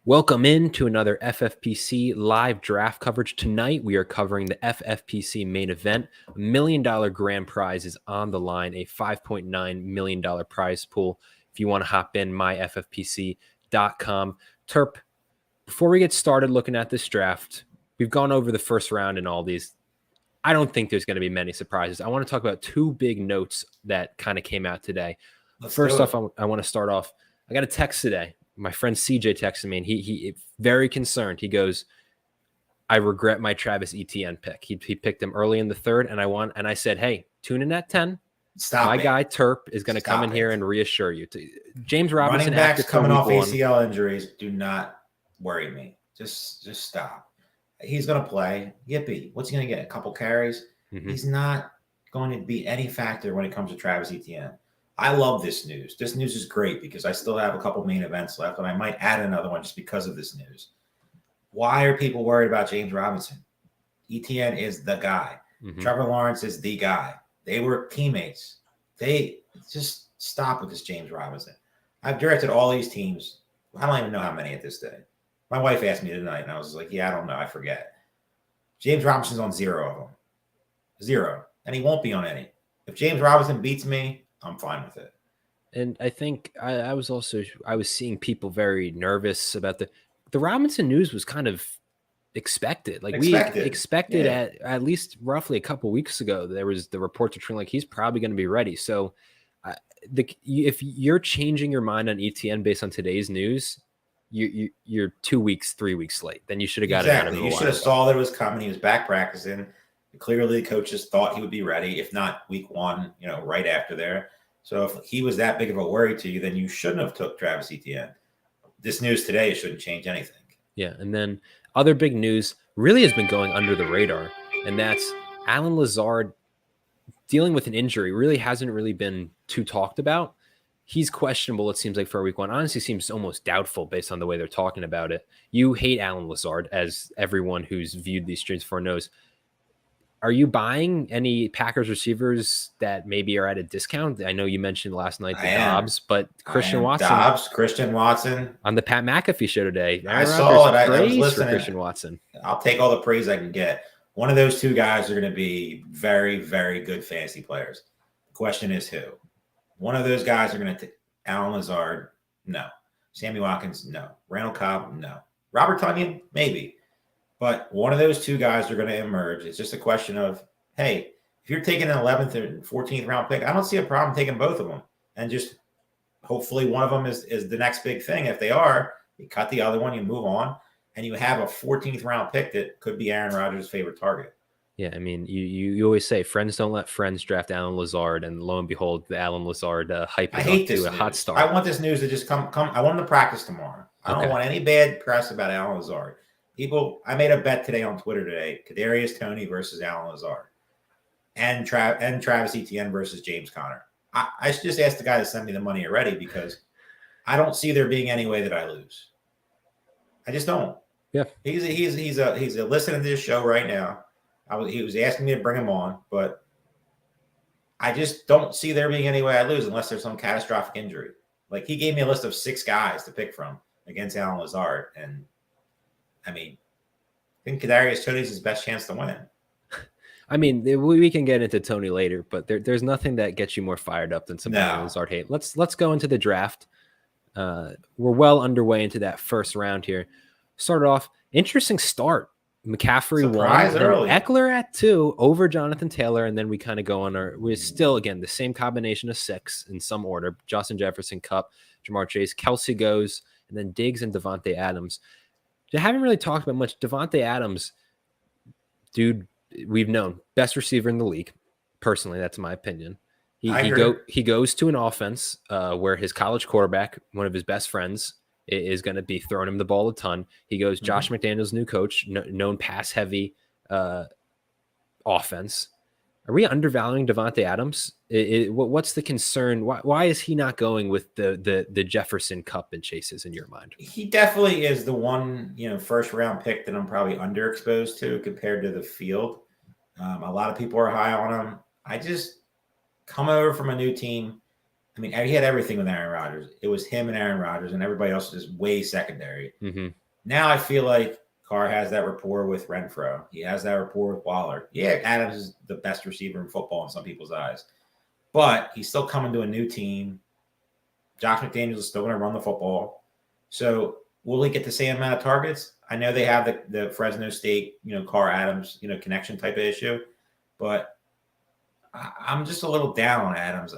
Welcome in to another FFPC live draft coverage. Tonight, we are covering the FFPC Main Event. $1 million grand prize is on the line, a $5.9 million prize pool. If you want to hop in, myffpc.com. Terp, before we get started looking at this draft, we've gone over the first round and all these. I don't think there's going to be many surprises. I want to talk about two big notes that kind of came out today. First off, I want to start off. I got a text today. My friend CJ texted me, and he very concerned. He goes, "I regret my Travis Etienne pick. He picked him early in the third, and I said, hey, tune in at 10. My guy Terp is going to come in here and reassure you. James Robinson, running backs coming off ACL injuries, do not worry me. Just stop. He's going to play. Yippee! What's he going to get? A couple carries. He's not going to be any factor when it comes to Travis Etienne. I love this news. This news is great because I still have a couple main events left, and I might add another one just because of this news. Why are people worried about James Robinson? Etienne is the guy. Trevor Lawrence is the guy. They were teammates. They just stop with this James Robinson. I've drafted all these teams. I don't even know how many at this day. My wife asked me tonight, and I was like, yeah, I don't know. I forget. James Robinson's on 0 of them. 0. And he won't be on any. If James Robinson beats me, I'm fine with it. And I think I was seeing people very nervous about the Robinson news was kind of expected. Like we expected at least roughly a couple weeks ago, there was the reports are like he's probably going to be ready. So if you're changing your mind on ETN based on today's news, you're 2 weeks, 3 weeks late. Then you should have got it out of the You should have saw that it was coming. He was back practicing. Clearly, the coaches thought he would be ready, if not week 1, right after there. So if he was that big of a worry to you, then you shouldn't have took Travis Etienne. This news today shouldn't change anything. Yeah, and then other big news really has been going under the radar, and that's Allen Lazard dealing with an injury. Really hasn't really been too talked about. He's questionable, it seems like, for week 1. Honestly, seems almost doubtful based on the way they're talking about it. You hate Allen Lazard, as everyone who's viewed these streams for knows. Are you buying any Packers receivers that maybe are at a discount? I know you mentioned last night the Dobbs, but Christian Watson on the Pat McAfee show today. I saw it. I was listening. For Christian Watson. I'll take all the praise I can get. One of those two guys are going to be very, very good fantasy players. The question is who? One of those guys are going to take Allen Lazard. No. Sammy Watkins. No. Randall Cobb. No. Robert Tonyan. Maybe. But one of those two guys are going to emerge. It's just a question of, hey, if you're taking an 11th or 14th round pick, I don't see a problem taking both of them. And just hopefully one of them is the next big thing. If they are, you cut the other one, you move on, and you have a 14th round pick that could be Aaron Rodgers' favorite target. Yeah, I mean, you always say friends don't let friends draft Allen Lazard, and lo and behold, the Allen Lazard hype is up to a hot start. I want this news to just come. I want him to practice tomorrow. I don't want any bad press about Allen Lazard. People, I made a bet today on Twitter today: Kadarius Toney versus Allen Lazard, and Travis Etienne versus James Conner. I should just ask the guy to send me the money already because I don't see there being any way that I lose. I just don't. Yeah, he's listening to this show right now. He was asking me to bring him on, but I just don't see there being any way I lose unless there's some catastrophic injury. Like he gave me a list of 6 guys to pick from against Allen Lazard, and I mean, I think Kadarius Toney's his best chance to win. I mean, we can get into Toney later, but there's nothing that gets you more fired up than some Lazard hate. Let's go into the draft. We're well underway into that first round here. Started off, interesting start. McCaffrey Surprise 1, early. Eckler at 2 over Jonathan Taylor, and then we kind of go on we're still, again, the same combination of 6 in some order. Justin Jefferson, Kupp, Jamar Chase, Kelsey goes, and then Diggs and Devontae Adams. I haven't really talked about much. Devontae Adams, dude, we've known best receiver in the league. Personally, that's my opinion. He goes to an offense where his college quarterback, one of his best friends, is going to be throwing him the ball a ton. He goes Josh McDaniels' new coach, known pass heavy offense. Are we undervaluing Devontae Adams? What's the concern? Why is he not going with the Jefferson, Kupp, and Chases in your mind? He definitely is the one, first round pick that I'm probably underexposed to compared to the field. A lot of people are high on him. I just come over from a new team. I mean, he had everything with Aaron Rodgers. It was him and Aaron Rodgers, and everybody else was just way secondary. Now I feel like Carr has that rapport with Renfro. He has that rapport with Waller. Yeah, Adams is the best receiver in football in some people's eyes, but he's still coming to a new team. Josh McDaniels is still going to run the football. So will he get the same amount of targets? I know they have the Fresno State, Carr Adams, connection type of issue, but I'm just a little down on Adams.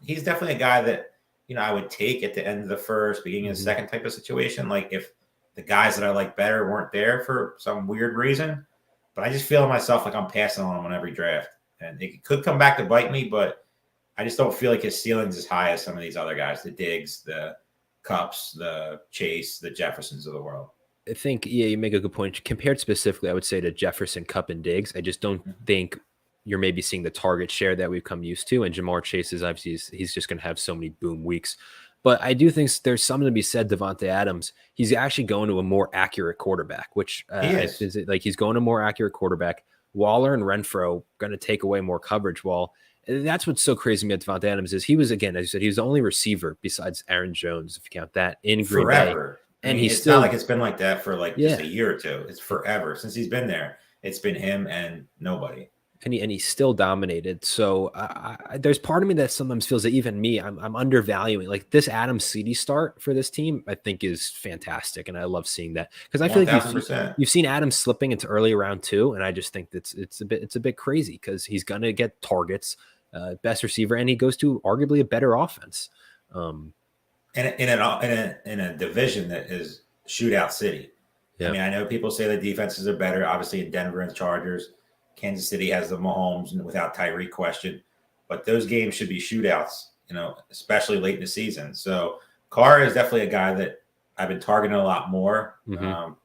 He's definitely a guy that, I would take at the end of the first, beginning of the second type of situation. Like if the guys that I like better weren't there for some weird reason, but I just feel myself like I'm passing on him on every draft, and it could come back to bite me, but I just don't feel like his ceiling's as high as some of these other guys, the Diggs, the Cups, the Chase, the Jeffersons of the world. I think, yeah, you make a good point. Compared specifically, I would say to Jefferson, Cup, and Diggs, I just don't think you're maybe seeing the target share that we've come used to. And Jamar Chase is obviously, he's just going to have so many boom weeks. But I do think there's something to be said, Davante Adams. He's actually going to a more accurate quarterback, which is like he's going to a more accurate quarterback. Waller and Renfro going to take away more coverage. Well, that's what's so crazy about Davante Adams is he was, again, as you said, he was the only receiver besides Aaron Jones, if you count that, in Green forever. Bay. And it's still not like it's been like that for just a year or two. It's forever since he's been there. It's been him and nobody. And he's still dominated. So there's part of me that sometimes feels that even me, I'm undervaluing like this Adams CD start for this team. I think is fantastic, and I love seeing that because I feel 1,000%. like you've seen Adams slipping into early round 2, and I just think it's a bit crazy because he's gonna get targets, best receiver, and he goes to arguably a better offense. In a division that is shootout city. Yeah. I mean, I know people say the defenses are better, obviously in Denver and Chargers. Kansas City has the Mahomes without Tyreek question, but those games should be shootouts, especially late in the season. So Carr is definitely a guy that I've been targeting a lot more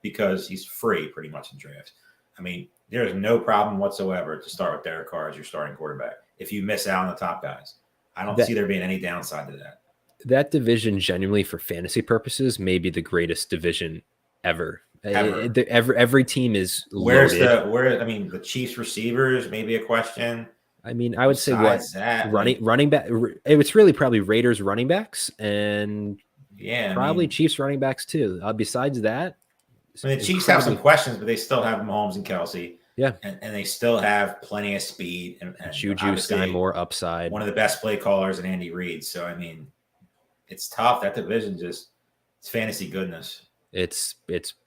because he's free pretty much in draft. I mean, there's no problem whatsoever to start with Derek Carr as your starting quarterback if you miss out on the top guys. I don't see there being any downside to that. That division, genuinely for fantasy purposes, may be the greatest division ever. Every team is loaded. The Chiefs receivers, maybe a question. I mean, I would say running back. It's really probably Raiders running backs and probably Chiefs running backs too. Besides that, the Chiefs have some questions, but they still have Mahomes and Kelsey. Yeah, and they still have plenty of speed and Juju, Stein, more upside. One of the best play callers in Andy Reid. So I mean, it's tough. That division it's fantasy goodness. It's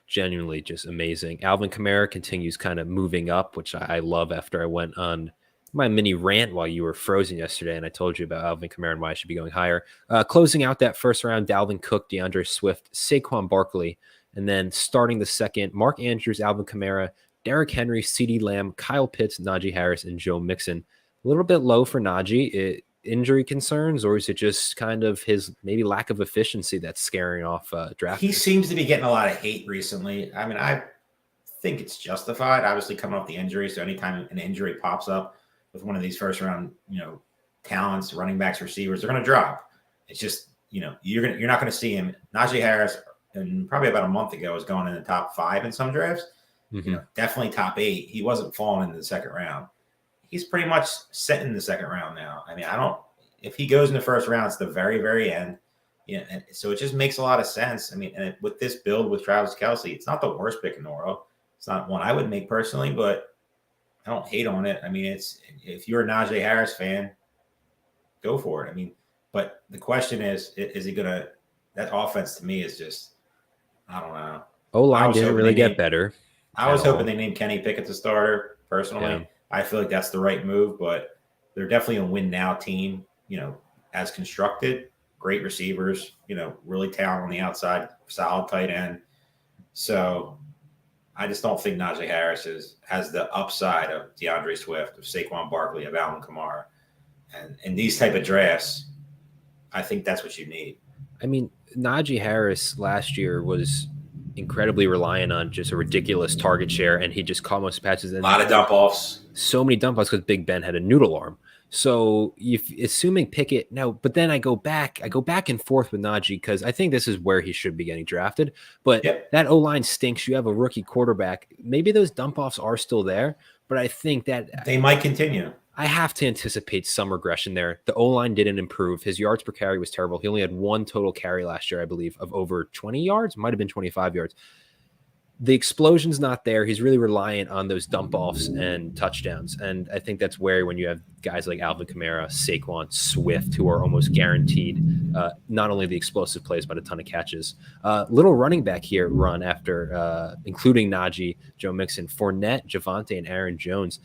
genuinely just amazing. Alvin Kamara continues kind of moving up, which I love after I went on my mini rant while you were frozen yesterday, and I told you about Alvin Kamara and why I should be going higher. Closing out that first round, Dalvin Cook, DeAndre Swift, Saquon Barkley, and then starting the second, Mark Andrews, Alvin Kamara, Derrick Henry, CeeDee Lamb, Kyle Pitts, Najee Harris, and Joe Mixon. A little bit low for Najee. Injury concerns, or is it just kind of his maybe lack of efficiency that's scaring off draft? He seems to be getting a lot of hate recently. I mean, I think it's justified, obviously coming off the injury. So anytime an injury pops up with one of these first round, talents, running backs, receivers, they're going to drop. It's just, you're not going to see him. Najee Harris, and probably about a month ago, was going in the top 5 in some drafts. Definitely top 8. He wasn't falling into the second round. He's pretty much set in the second round now. I mean, if he goes in the first round, it's the very, very end. And so it just makes a lot of sense. I mean, and with this build with Travis Kelce, it's not the worst pick in the world. It's not one I would make personally, but I don't hate on it. I mean, if you're a Najee Harris fan, go for it. I mean, but the question is he going to – that offense to me is just – I don't know. O-line didn't really get better. I was hoping they named Kenny Pickett the starter personally. Yeah. I feel like that's the right move, but they're definitely a win now team, as constructed, great receivers, really talent on the outside, solid tight end. So I just don't think Najee Harris has the upside of DeAndre Swift, of Saquon Barkley, of Alvin Kamara. And in these type of drafts, I think that's what you need. I mean, Najee Harris last year was incredibly reliant on just a ridiculous target share, and he just caught most patches. A lot of dump offs. So many dump offs because Big Ben had a noodle arm. So assuming Pickett now, but then I go back and forth with Najee because I think this is where he should be getting drafted. But that O-line stinks. You have a rookie quarterback. Maybe those dump offs are still there, but I think that they might continue. I have to anticipate some regression there. The O-line didn't improve. His yards per carry was terrible. He only had one total carry last year, I believe, of over 20 yards. Might have been 25 yards. The explosion's not there. He's really reliant on those dump offs and touchdowns. And I think that's where when you have guys like Alvin Kamara, Saquon, Swift, who are almost guaranteed not only the explosive plays, but a ton of catches. Little running back here run after, including Najee, Joe Mixon, Fournette, Javonte, and Aaron Jones.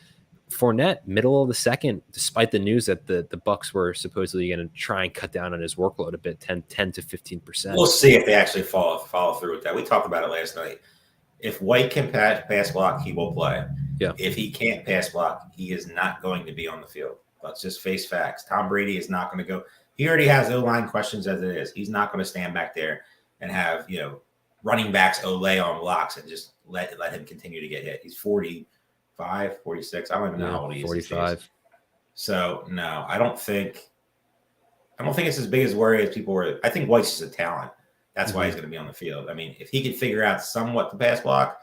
Fournette, middle of the second, despite the news that the Bucs were supposedly going to try and cut down on his workload a bit, 10 to 15%. We'll see if they actually follow through with that. We talked about it last night. If White can pass block, he will play. Yeah. If he can't pass block, he is not going to be on the field. Let's just face facts. Tom Brady is not going to go. He already has O-line questions as it is. He's not going to stand back there and have, running backs Olay on blocks and just let him continue to get hit. He's 45, 46. I don't even know how old he is. 45. So, no, I don't think it's as big as worry as people were. I think White's just a talent. That's why he's going to be on the field. I mean, if he could figure out somewhat the pass block,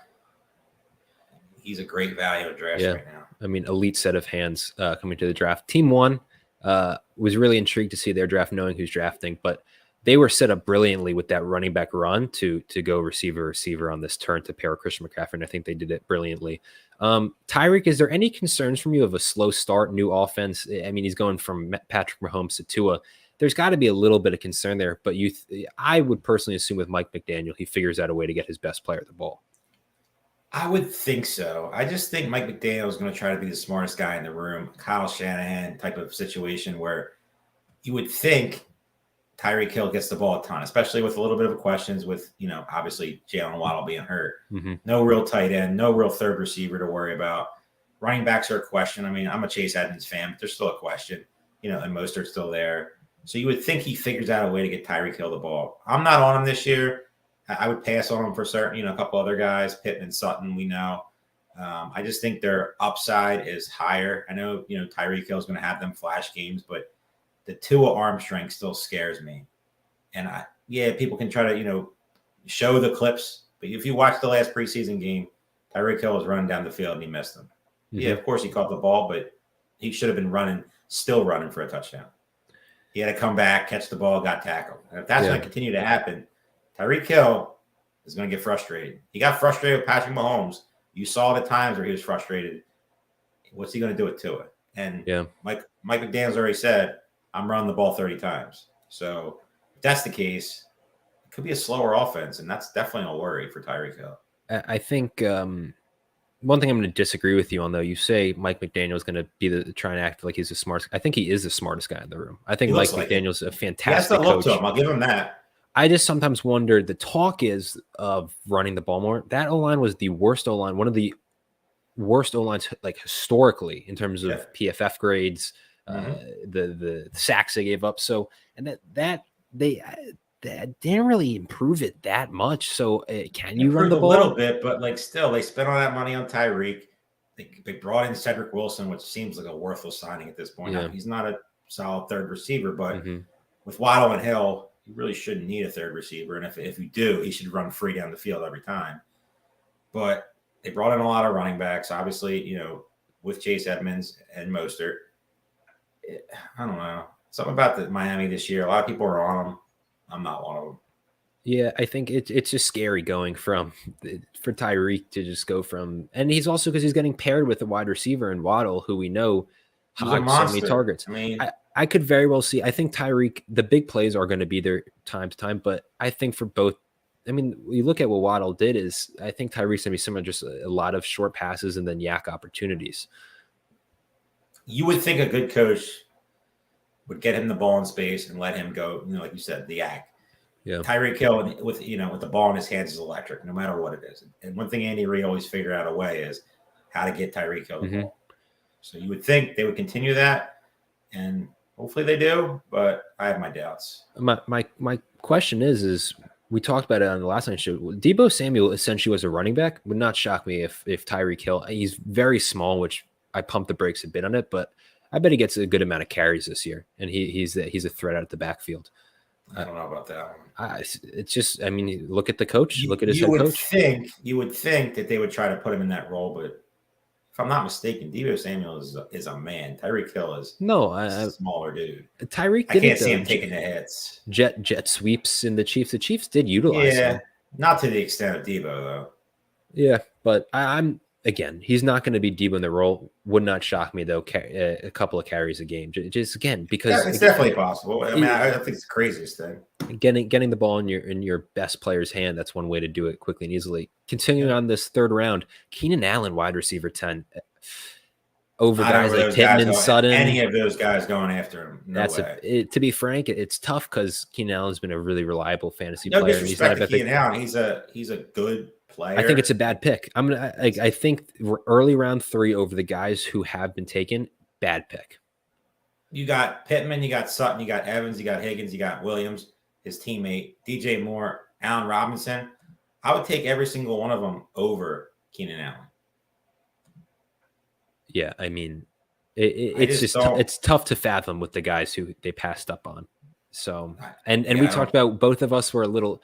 he's a great value in draft right now. I mean, elite set of hands coming to the draft. Team one was really intrigued to see their draft, knowing who's drafting, but they were set up brilliantly with that running back run to go receiver on this turn to pair with Christian McCaffrey, and I think they did it brilliantly. Tyreek, is there any concerns from you of a slow start, new offense? I mean, he's going from Patrick Mahomes to Tua. There's got to be a little bit of concern there, but I would personally assume with Mike McDaniel, he figures out a way to get his best player the ball. I would think so. I just think Mike McDaniel is going to try to be the smartest guy in the room, Kyle Shanahan type of situation where you would think Tyreek Hill gets the ball a ton, especially with a little bit of questions with, obviously Jalen Waddle being hurt. Mm-hmm. No real tight end, no real third receiver to worry about. Running backs are a question. I mean, I'm a Chase Edmonds fan, but there's still a question, and Mostert's still there. So you would think he figures out a way to get Tyreek Hill the ball. I'm not on him this year. I would pass on him for certain, a couple other guys, Pittman, Sutton, we know. I just think their upside is higher. I know, Tyreek Hill is going to have them flash games, but the Tua arm strength still scares me. And people can try to, show the clips, but if you watch the last preseason game, Tyreek Hill was running down the field and he missed them. Mm-hmm. Yeah, of course he caught the ball, but he should have been still running for a touchdown. He had to come back, catch the ball, got tackled. And if that's going to continue to happen, Tyreek Hill is going to get frustrated. He got frustrated with Patrick Mahomes. You saw the times where he was frustrated. What's he going to do with Tua? And Mike McDaniel's already said, I'm running the ball 30 times. So if that's the case, it could be a slower offense, and that's definitely a worry for Tyreek Hill. I think one thing I'm going to disagree with you on, though, you say Mike McDaniel is going to be trying to act like he's the smartest. I think he is the smartest guy in the room. I think Mike McDaniel's a fantastic coach. To him. I'll give him that. I just sometimes wonder, the talk is of running the ball more. That O-line was the worst O-line, one of the worst O-lines like historically in terms of PFF grades, the sacks they gave up. So, and that they didn't really improve it that much. So can you run the ball a little bit, but still they spent all that money on Tyreek. They brought in Cedric Wilson, which seems like a worthless signing at this point. Yeah. He's not a solid third receiver, but with Waddle and Hill, you really shouldn't need a third receiver. And if you do, he should run free down the field every time. But they brought in a lot of running backs, obviously, with Chase Edmonds and Mostert. I don't know. Something about the Miami this year. A lot of people are on them. I'm not one of them. Yeah, I think it's just scary going for Tyreek to just go from, and he's also because he's getting paired with a wide receiver in Waddle, who we know hogs so many targets. I mean, I could very well see. I think Tyreek, the big plays are going to be there time to time, but I think for both, I mean, you look at what Waddle did is I think Tyreek's going to be similar, just a lot of short passes and then yak opportunities. You would think a good coach would get him the ball in space and let him go, like you said, the yak. Yeah. Tyreek Hill with the ball in his hands is electric, no matter what it is. And one thing Andy Reid always figured out a way is how to get Tyreek Hill the ball. So you would think they would continue that, and hopefully they do, but I have my doubts. My question is we talked about it on the last night's show. Deebo Samuel essentially was a running back. Would not shock me if Tyreek Hill, he's very small, which I pumped the brakes a bit on it, but I bet he gets a good amount of carries this year, and he's a threat out of the backfield. I don't know about that one. It's just, I mean, look at the coach. Look at his head coach. You would think that they would try to put him in that role, but if I'm not mistaken, Deebo Samuel is a man. Tyreek Hill is No, a smaller dude. Tyreek I did can't it see though. him taking the hits. Jet sweeps in the Chiefs. The Chiefs did utilize Yeah, him. not to the extent of Deebo though. Yeah, but I'm again, he's not going to be Deebo in the role. Would not shock me though. A couple of carries a game, just again because Yeah, it's definitely possible. I mean, I think it's the craziest thing. Getting the ball in your best player's hand. That's one way to do it quickly and easily. Continuing on this third round, Keenan Allen, wide receiver 10, over guys like Pittman, Sutton. Any of those guys going after him? No way. To be frank, it's tough because Keenan Allen's been a really reliable fantasy No player. disrespect to Keenan Allen, he's a good player. I think it's a bad pick. I think early round 3 over the guys who have been taken. Bad pick. You got Pittman, you got Sutton, you got Evans, you got Higgins, you got Williams, his teammate, DJ Moore, Allen Robinson. I would take every single one of them over Keenan Allen. Yeah, I mean, it's tough to fathom with the guys who they passed up on. So, and we talked about, both of us were a little.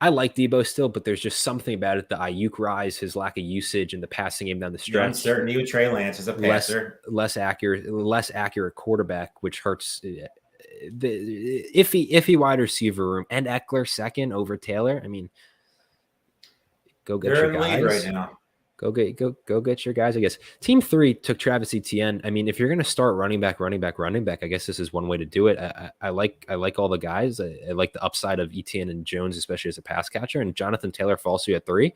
I like Deebo still, but there's just something about it. The Ayuk rise, his lack of usage, and the passing game down the stretch. The uncertainty with Trey Lance as a passer. Less accurate quarterback, which hurts. The iffy wide receiver room, and Eckler second over Taylor. I mean, go get your guys right now. Go get your guys. I guess Team 3 took Travis Etienne. I mean, if you're going to start running back, I guess this is one way to do it. I like all the guys. I like the upside of Etienne and Jones, especially as a pass catcher. And Jonathan Taylor falls to you at 3.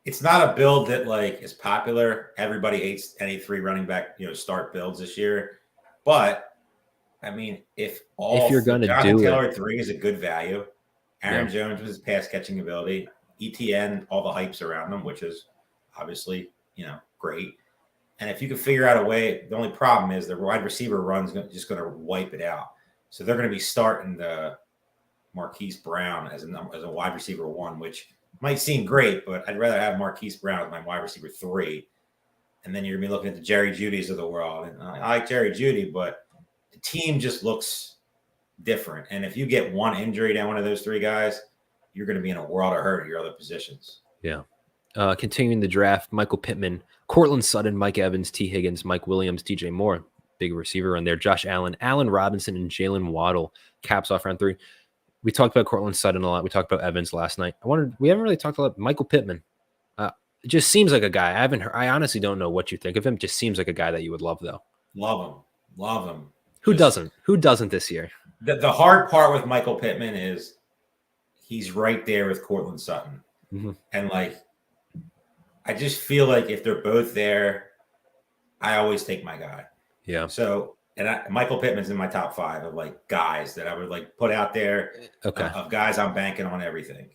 It's not a build that like is popular. Everybody hates any 3 running back start builds this year. But I mean, if you're going to do Taylor at 3 is a good value. Aaron Jones with his pass catching ability. ETN, all the hypes around them, which is obviously, great. And if you can figure out a way, the only problem is the wide receiver run's just going to wipe it out. So they're going to be starting the Marquise Brown as a wide receiver 1, which might seem great, but I'd rather have Marquise Brown as my wide receiver 3. And then you're going to be looking at the Jerry Judys of the world. And I like Jerry Jeudy, but the team just looks different. And if you get one injury down one of those 3 guys, you're going to be in a world of hurt at your other positions. Yeah. Continuing the draft, Michael Pittman, Cortland Sutton, Mike Evans, T. Higgins, Mike Williams, DJ Moore, big receiver on there, Josh Allen, Allen Robinson, and Jalen Waddle caps off round 3. We talked about Cortland Sutton a lot. We talked about Evans last night. We haven't really talked about Michael Pittman. It just seems like a guy. I honestly don't know what you think of him. Just seems like a guy that you would love, though. Love him. Who doesn't this year? The hard part with Michael Pittman is he's right there with Cortland Sutton. Mm-hmm. And I just feel like if they're both there, I always take my guy. Yeah. So, Michael Pittman's in my top 5 of guys that I would put out there. Okay. Of guys I'm banking on everything.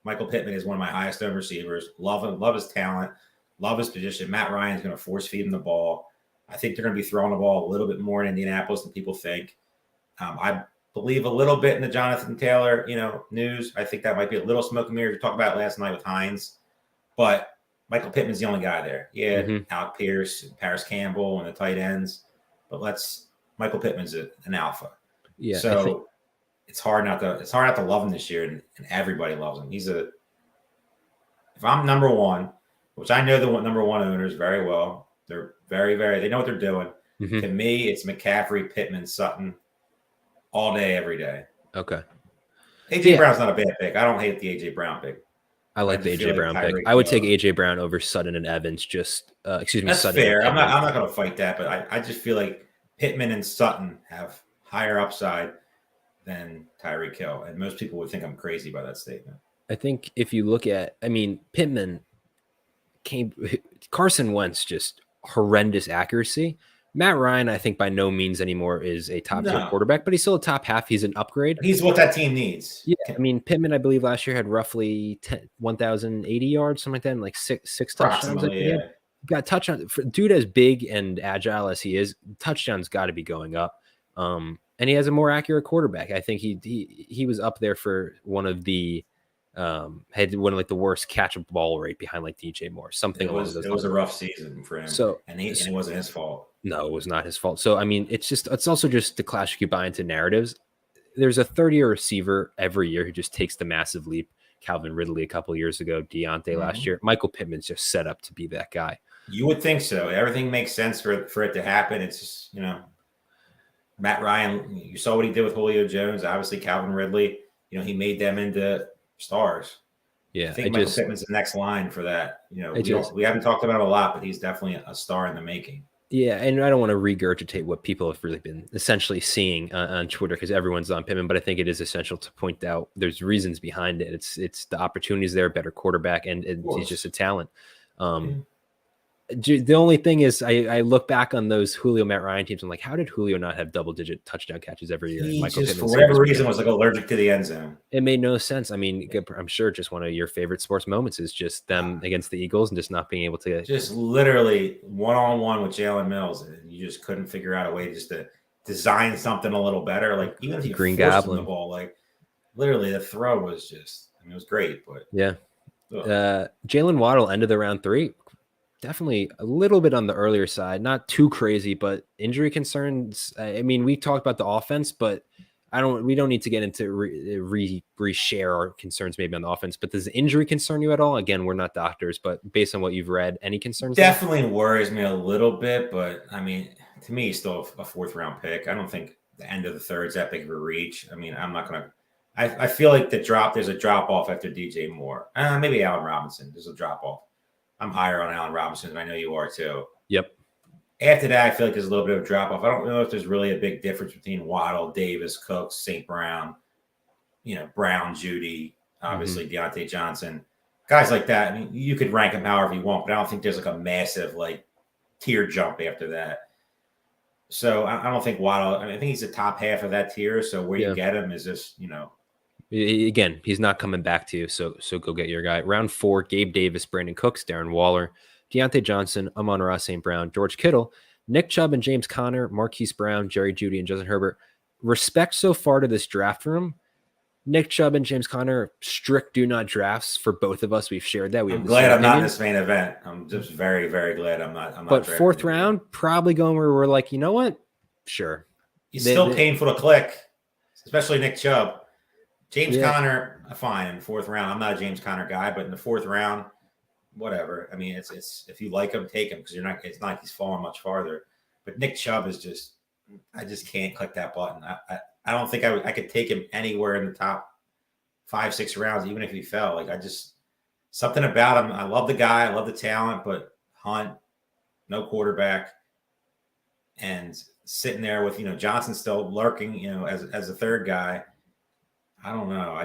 Michael Pittman is one of my highest owned receivers. Love him. Love his talent. Love his position. Matt Ryan's going to force feed him the ball. I think they're going to be throwing the ball a little bit more in Indianapolis than people think. I believe a little bit in the Jonathan Taylor, news. I think that might be a little smoke and mirrors. We talked about last night with Hines, but Michael Pittman's the only guy there. Yeah, Alec Pierce, Paris Campbell, and the tight ends, but Michael Pittman's an alpha. Yeah. So it's hard not to love him this year, and everybody loves him. If I'm number 1, which I know the number 1 owners very well, they're very, very. They know what they're doing. Mm-hmm. To me, it's McCaffrey, Pittman, Sutton. All day, every day. Okay. AJ Brown's not a bad pick. I don't hate the AJ Brown pick. I like the AJ Brown pick. I would take AJ Brown over Sutton and Evans. That's Sutton fair. I'm not going to fight that, but I just feel like Pittman and Sutton have higher upside than Tyreek Hill, and most people would think I'm crazy by that statement. I think if you look at, Pittman Carson Wentz, just horrendous accuracy. Matt Ryan, I think by no means anymore is a top-tier quarterback, but he's still a top half. He's an upgrade. He's what that team needs. Yeah, Pittman, I believe last year had roughly 1,080 yards, something like that, and six touchdowns. Got touchdown. Dude as big and agile as he is, touchdowns got to be going up. And he has a more accurate quarterback. I think he was up there for one of the had one of the worst catchable ball rate behind DJ Moore. It was a rough season for him. So and it wasn't his fault. No, it was not his fault. So it's also just the classic you buy into narratives. There's a third-year receiver every year who just takes the massive leap. Calvin Ridley a couple of years ago, Deontay last year. Michael Pittman's just set up to be that guy. You would think so. Everything makes sense for it to happen. It's just, Matt Ryan, you saw what he did with Julio Jones. Obviously, Calvin Ridley, he made them into stars. Yeah, I think Michael Pittman's the next line for that. We haven't talked about him a lot, but he's definitely a star in the making. Yeah, and I don't want to regurgitate what people have really been essentially seeing on Twitter because everyone's on Pittman, but I think it is essential to point out there's reasons behind it. It's the opportunities there, better quarterback, and he's just a talent. The only thing is, I look back on those Julio Matt Ryan teams. I'm like, how did Julio not have double-digit touchdown catches every year? He just, for whatever reason, was like allergic to the end zone. It made no sense. I mean, I'm sure just one of your favorite sports moments is just them against the Eagles and just not being able to just literally one-on-one with Jalen Mills, and you just couldn't figure out a way just to design something a little better. Like even if you Green forced Goblin the ball, like literally the throw was just, it was great, but yeah. Jalen Waddle ended the round 3. Definitely a little bit on the earlier side, not too crazy, but injury concerns. I mean, we talked about the offense, but we don't need to get into reshare our concerns maybe on the offense, but does injury concern you at all? Again, we're not doctors, but based on what you've read, any concerns? Definitely worries me a little bit, but I mean, to me, he's still a 4th round pick. I don't think the end of the 3rd is that big of a reach. I mean, I'm not going to, I feel like there's a drop off after DJ Moore. Maybe Allen Robinson. There's a drop off. I'm higher on Allen Robinson, and I know you are too. Yep. After that, I feel like there's a little bit of a drop off. I don't know if there's really a big difference between Waddle, Davis, Cooks, St. Brown, Brown, Judy, obviously Deontay Johnson, guys like that. I mean, you could rank them however you want, but I don't think there's like a massive tier jump after that. So I don't think Waddle. I think he's the top half of that tier. So where you get him is just Again, he's not coming back to you, so go get your guy. Round 4, Gabe Davis, Brandon Cooks, Darren Waller, Deontay Johnson, Amon-Ra St. Brown, George Kittle, Nick Chubb and James Conner, Marquise Brown, Jerry Jeudy, and Justin Herbert. Respect so far to this draft room. Nick Chubb and James Conner, strict do not drafts for both of us. We've shared that. I'm glad I'm not in this main event. I'm just very, very glad I'm not. But 4th round, probably going where we're like, you know what? Sure. He's still painful to click, especially Nick Chubb. James Conner, fine in the 4th round. I'm not a James Conner guy, but in the 4th round, whatever. I mean, it's if you like him, take him because you're not. It's not like he's falling much farther. But Nick Chubb is just. I just can't click that button. I don't think I could take him anywhere in the top 5-6 rounds, even if he fell. Something about him. I love the guy. I love the talent, but Hunt, no quarterback, and sitting there with Johnson still lurking, as a 3rd guy. I don't know.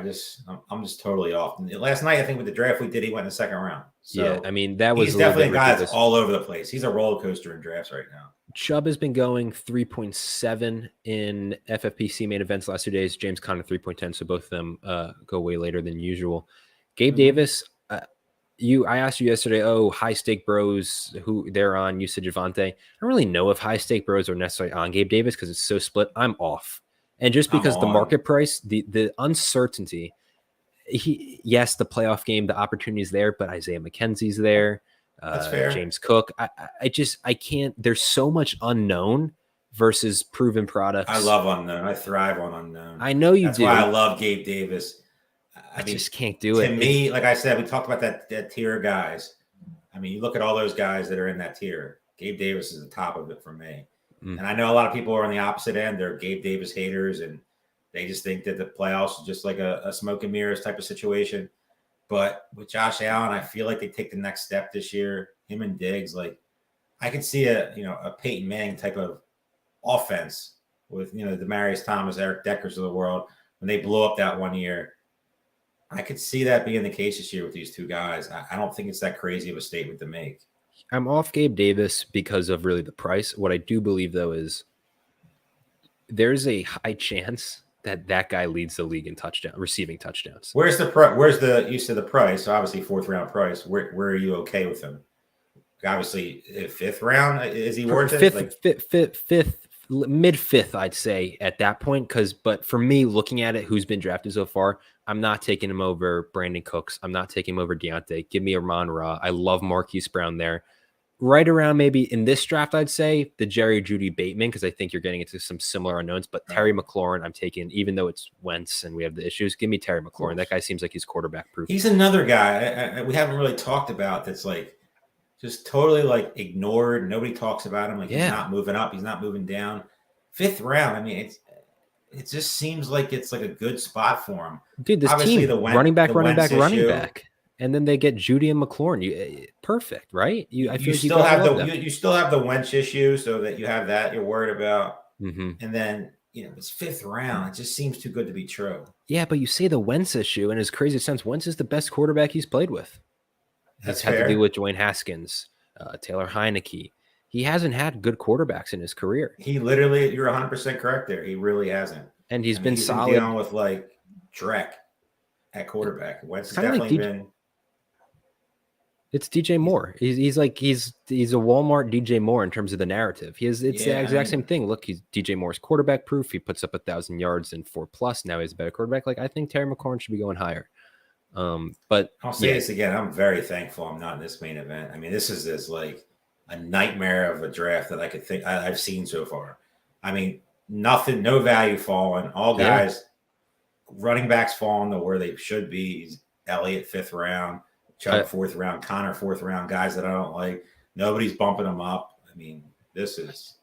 I'm just totally off. Last night, I think with the draft we did, he went in the 2nd round. So yeah, I mean, that was he's definitely a guy that's all over the place. He's a roller coaster in drafts right now. Chubb has been going 3.7 in FFPC main events last 2 days. James Conner 3.10. So both of them go way later than usual. Gabe Davis, I asked you yesterday, high stake bros, who they're on. You said Javonte. I don't really know if high stake bros are necessarily on Gabe Davis because it's so split. I'm off. And just because the market price, the uncertainty, the playoff game, the opportunity is there, but Isaiah McKenzie's there. That's fair. James Cook. I can't. There's so much unknown versus proven products. I love unknown. I thrive on unknown. I know you do. That's why I love Gabe Davis. I just can't do it. To me, like I said, we talked about that tier of guys. I mean, you look at all those guys that are in that tier. Gabe Davis is the top of it for me. And I know a lot of people are on the opposite end. They're Gabe Davis haters, and they just think that the playoffs is just like a smoke and mirrors type of situation. But with Josh Allen, I feel like they take the next step this year. Him and Diggs, I could see a Peyton Manning type of offense with the Demaryius Thomas, Eric Deckers of the world when they blew up that one year. I could see that being the case this year with these 2 guys. I don't think it's that crazy of a statement to make. I'm off Gabe Davis because of really the price. What I do believe, though, is there's a high chance that guy leads the league in receiving touchdowns. Where's the price? You said the price, obviously 4th round price. Where are you okay with him? Obviously, 5th round, is he worth it? Fifth, mid-5th, I'd say at that point. But for me, looking at it, who's been drafted so far, I'm not taking him over Brandon Cooks. I'm not taking him over Deontay. Give me Amon-Ra. I love Marquise Brown there. Right around maybe in this draft, I'd say the Jerry Jeudy Bateman, because I think you're getting into some similar unknowns. But Terry McLaurin, I'm taking, even though it's Wentz and we have the issues, give me Terry McLaurin. That guy seems like he's quarterback proof. He's another guy we haven't really talked about that's just totally like ignored. Nobody talks about him. Like he's Yeah. not moving up. He's not moving down. 5th round. I mean, it just seems like it's like a good spot for him. Dude, this Obviously, team, running back, issue, and then they get Judy and McLaurin. Perfect, right? I feel like you still gotta have love the that. you still have the Wentz issue, so that you have that you're worried about, Mm-hmm. and then it's 5th round. It just seems too good to be true. Yeah, but you say the Wentz issue, and as crazy as it sounds, Wentz is the best quarterback he's played with. That's He's had to deal fair. with Dwayne Haskins, Taylor Heineke. He hasn't had good quarterbacks in his career. He literally, you're 100% correct there. He really hasn't. And he's been he's solid. Been dealing with like Drek at quarterback. Wentz has definitely been. It's DJ Moore. He's a Walmart DJ Moore in terms of the narrative. It's the exact same thing. Look, he's DJ Moore's quarterback proof. He puts up 1,000 yards and 4+. Now he's a better quarterback. Like I think Terry McLaurin should be going higher. But I'll say this again. I'm very thankful I'm not in this main event. I mean, this is like a nightmare of a draft that I could think I've seen so far. I mean, nothing, no value falling. All guys, running backs falling to where they should be. Elliott 5th round, Chubb 4th round, Connor 4th round. Guys that I don't like. Nobody's bumping them up. I mean, this is.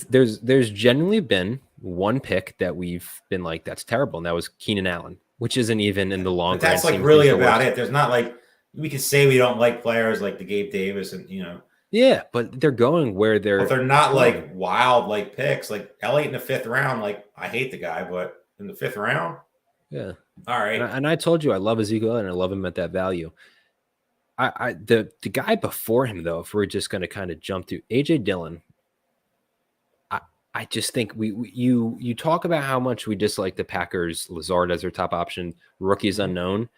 There's generally been one pick that we've been like that's terrible, and that was Keenan Allen, which isn't even in the long run. That's like really about it. There's not like we can say we don't like players like the Gabe Davis and Yeah, but they're going where they're. But they're not like wild like picks. Like Elliott in the 5th round. Like I hate the guy, but in the 5th round, yeah, all right. And I told you I love Ezekiel and I love him at that value. The guy before him though, if we're just going to kind of jump to AJ Dillon. I just think you talk about how much we dislike the Packers. Lazard as their top option, rookies unknown.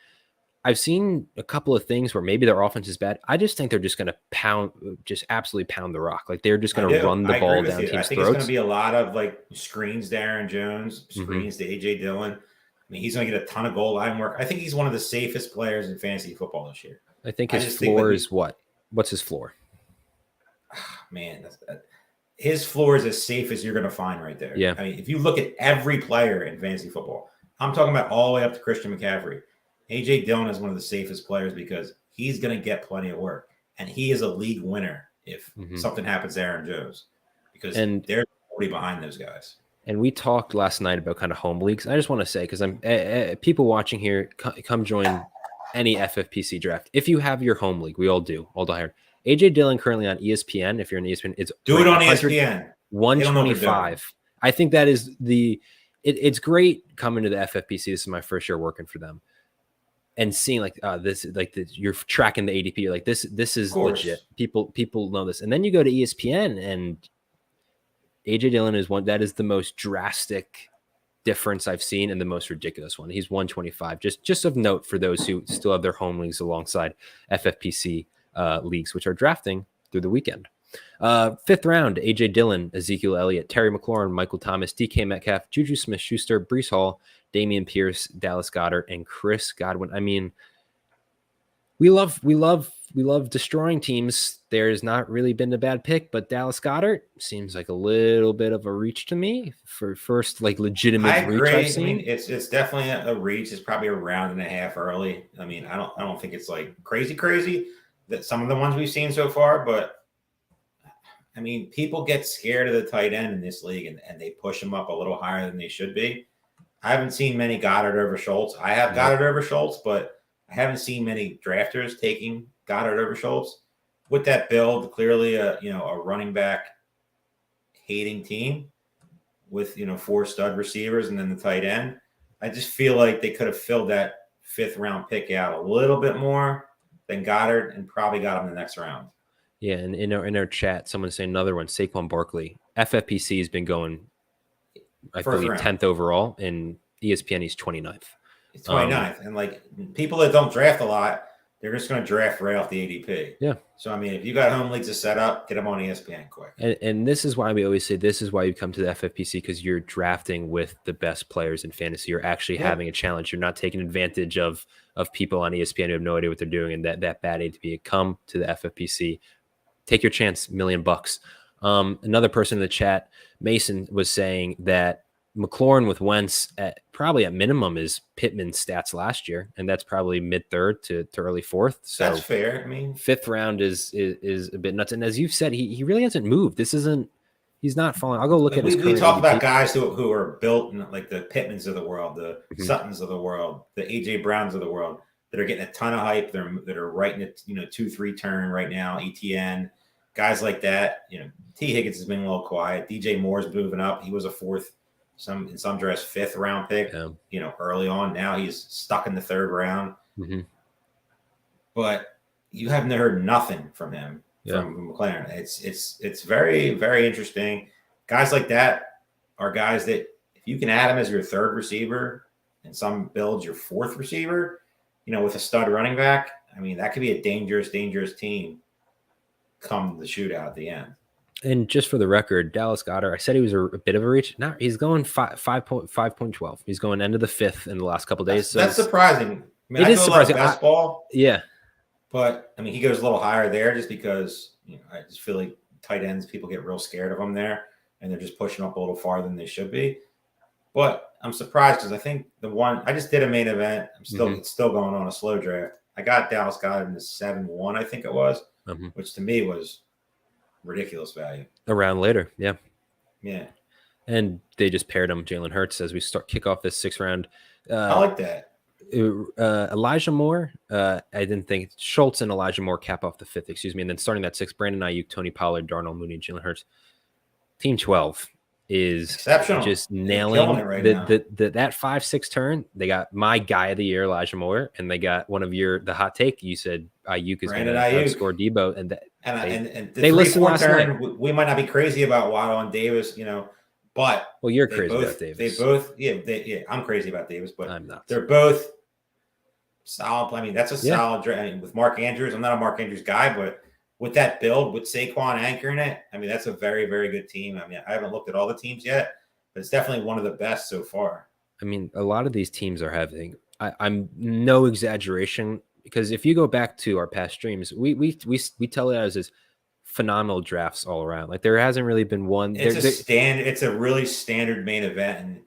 I've seen a couple of things where maybe their offense is bad. I just think they're just going to absolutely pound the rock. Like they're just going to run the ball down teams' throats. I think it's going to be a lot of like screens to Aaron Jones, screens to AJ Dillon. I mean, he's going to get a ton of goal line work. I think he's one of the safest players in fantasy football this year. I think his floor is what? What's his floor? Man, his floor is as safe as you're going to find right there. Yeah. I mean, if you look at every player in fantasy football, I'm talking about all the way up to Christian McCaffrey. AJ Dillon is one of the safest players because he's going to get plenty of work, and he is a league winner if something happens to Aaron Jones, because they're already behind those guys. And we talked last night about kind of home leagues. I just want to say, because I'm people watching here, come join any FFPC draft. If you have your home league, we all do, all die. AJ Dillon currently on ESPN. If you're on ESPN, it's do it on ESPN. 125. I think that is it's great coming to the FFPC. This is my first year working for them, and seeing you're tracking the ADP. You're like this is legit. People know this, and then you go to ESPN, and AJ Dillon is one that is the most drastic difference I've seen and the most ridiculous one. He's 125. Just of note for those who still have their home leagues alongside FFPC leagues, which are drafting through the weekend. 5th round, AJ Dillon, Ezekiel Elliott, Terry McLaurin, Michael Thomas, DK Metcalf, Juju Smith-Schuster, Breece Hall, Dameon Pierce, Dallas Goedert, and Chris Godwin. I mean, we love destroying teams. There's not really been a bad pick, but Dallas Goedert seems like a little bit of a reach to me for first legitimate reach I've seen. I mean, it's definitely a reach. It's probably a round and a half early. I mean, I don't think it's like crazy that some of the ones we've seen so far, but I mean, people get scared of the tight end in this league and they push them up a little higher than they should be. I haven't seen many Goddard over Schultz. I have Goddard over Schultz, but I haven't seen many drafters taking Goddard over Schultz. With that build, clearly a running back hating team with 4 stud receivers and then the tight end. I just feel like they could have filled that 5th round pick out a little bit more than Goddard and probably got him the next round. Yeah, and in our chat, someone's saying another one, Saquon Barkley. FFPC has been going, I believe, 10th overall, and ESPN he's 29th. He's 29th, and like people that don't draft a lot, they're just going to draft right off the ADP. Yeah. So, I mean, if you got home leagues to set up, get them on ESPN quick. And this is why we always say this is why you come to the FFPC, because you're drafting with the best players in fantasy. You're actually having a challenge. You're not taking advantage of people on ESPN who have no idea what they're doing and that bad ADP. Come to the FFPC. Take your chance, $1 million. Another person in the chat, Mason, was saying that McLaurin with Wentz probably at minimum is Pittman's stats last year, and that's probably mid-third to early fourth. So that's fair. I mean, fifth round is a bit nuts. And as you've said, he really hasn't moved. This isn't. He's not falling. I'll go look at his current we talk ADP. about guys who are built in like the Pittmans of the world, the Suttons of the world, the AJ Browns of the world that are getting a ton of hype. That are right in it, 2-3 turn right now. ETN, guys like that. T Higgins has been a little quiet. DJ Moore's moving up. He was a fourth, in some dress fifth round pick. Early on. Now he's stuck in the third round. But you haven't heard nothing from him. From McLaren. It's very, very interesting. Guys like that are guys that if you can add him as your third receiver and some builds your fourth receiver, with a stud running back, I mean, that could be a dangerous, dangerous team come the shootout at the end. And just for the record, Dallas Goedert, I said he was a bit of a reach. Now he's going 5.12. He's going end of the fifth in the last couple of days. That's surprising. I mean, it is surprising. Best ball. Yeah. But I mean, he goes a little higher there just because I just feel like tight ends, people get real scared of them there, and they're just pushing up a little farther than they should be. But I'm surprised because I think the one I just did a main event. It's still going on a slow draft. I got Dallas Goedert in the 7-1, I think it was, which to me was ridiculous value. A round later, yeah. And they just paired him Jalen Hurts as we kick off this 6th round. I like that. Elijah Moore, I didn't think Schultz and Elijah Moore cap off the 5th, excuse me, and then starting that 6th, Brandon Ayuk, Tony Pollard, Darnell Mooney, and Jalen Hurts. Team 12 is exceptional, just nailing it right that 5-6 turn. They got my guy of the year, Elijah Moore, and they got one of the hot take. You said Ayuk is going to score Debo, and the 3-4 turn. We might not be crazy about Waddle and Davis, but you're crazy about Davis. They both, I'm crazy about Davis, but I'm not. They're both solid. I mean, that's a solid draft. I mean, with Mark Andrews, I'm not a Mark Andrews guy, but with that build, with Saquon anchoring it, I mean, that's a very, very good team. I mean, I haven't looked at all the teams yet, but it's definitely one of the best so far. I mean, a lot of these teams are having, I'm no exaggeration, because if you go back to our past streams, we tell it as phenomenal drafts all around. Like there hasn't really been one. It's a really standard main event, and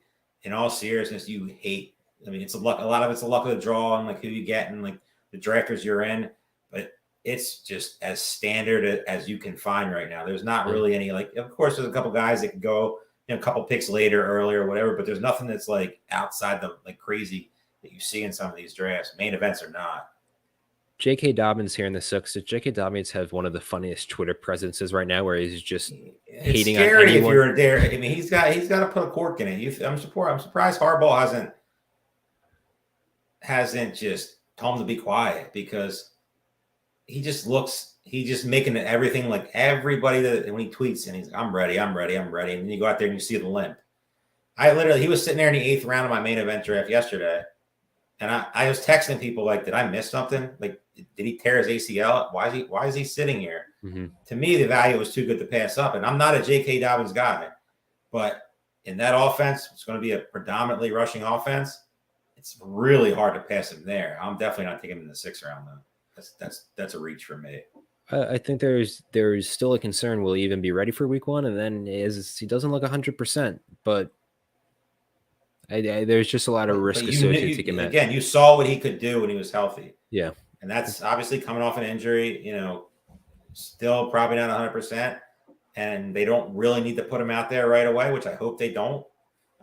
in all seriousness, you hate. I mean, it's a lot of it's a luck of the draw and like who you get and like the drafters you're in, but it's just as standard as you can find right now. There's not really any of course, there's a couple guys that can go a couple picks later, earlier, whatever, but there's nothing that's like outside the crazy that you see in some of these drafts. Main events are not. J.K. Dobbins here in the 6th. Does J.K. Dobbins have one of the funniest Twitter presences right now, where he's just hating on anyone? If you're there. I mean, he's got to put a cork in it. I'm surprised Harbaugh hasn't just told him to be quiet, because he just making everything like everybody that when he tweets and he's I'm ready, and then you go out there and you see the limp. He was sitting there in the 8th round of my main event draft yesterday, and I was texting people like, did I miss something? Like, did he tear his ACL? Why is he sitting here? To me, the value was too good to pass up. And I'm not a J.K. Dobbins guy, but in that offense, it's going to be a predominantly rushing offense. It's really hard to pass him there. I'm definitely not taking him in the 6th round though. That's a reach for me. I think there's still a concern. Will he even be ready for week 1? And then he doesn't look 100%, but there's just a lot of risk associated with taking that. Again, you saw what he could do when he was healthy. Yeah. And that's obviously coming off an injury, still probably not 100%. And they don't really need to put him out there right away, which I hope they don't.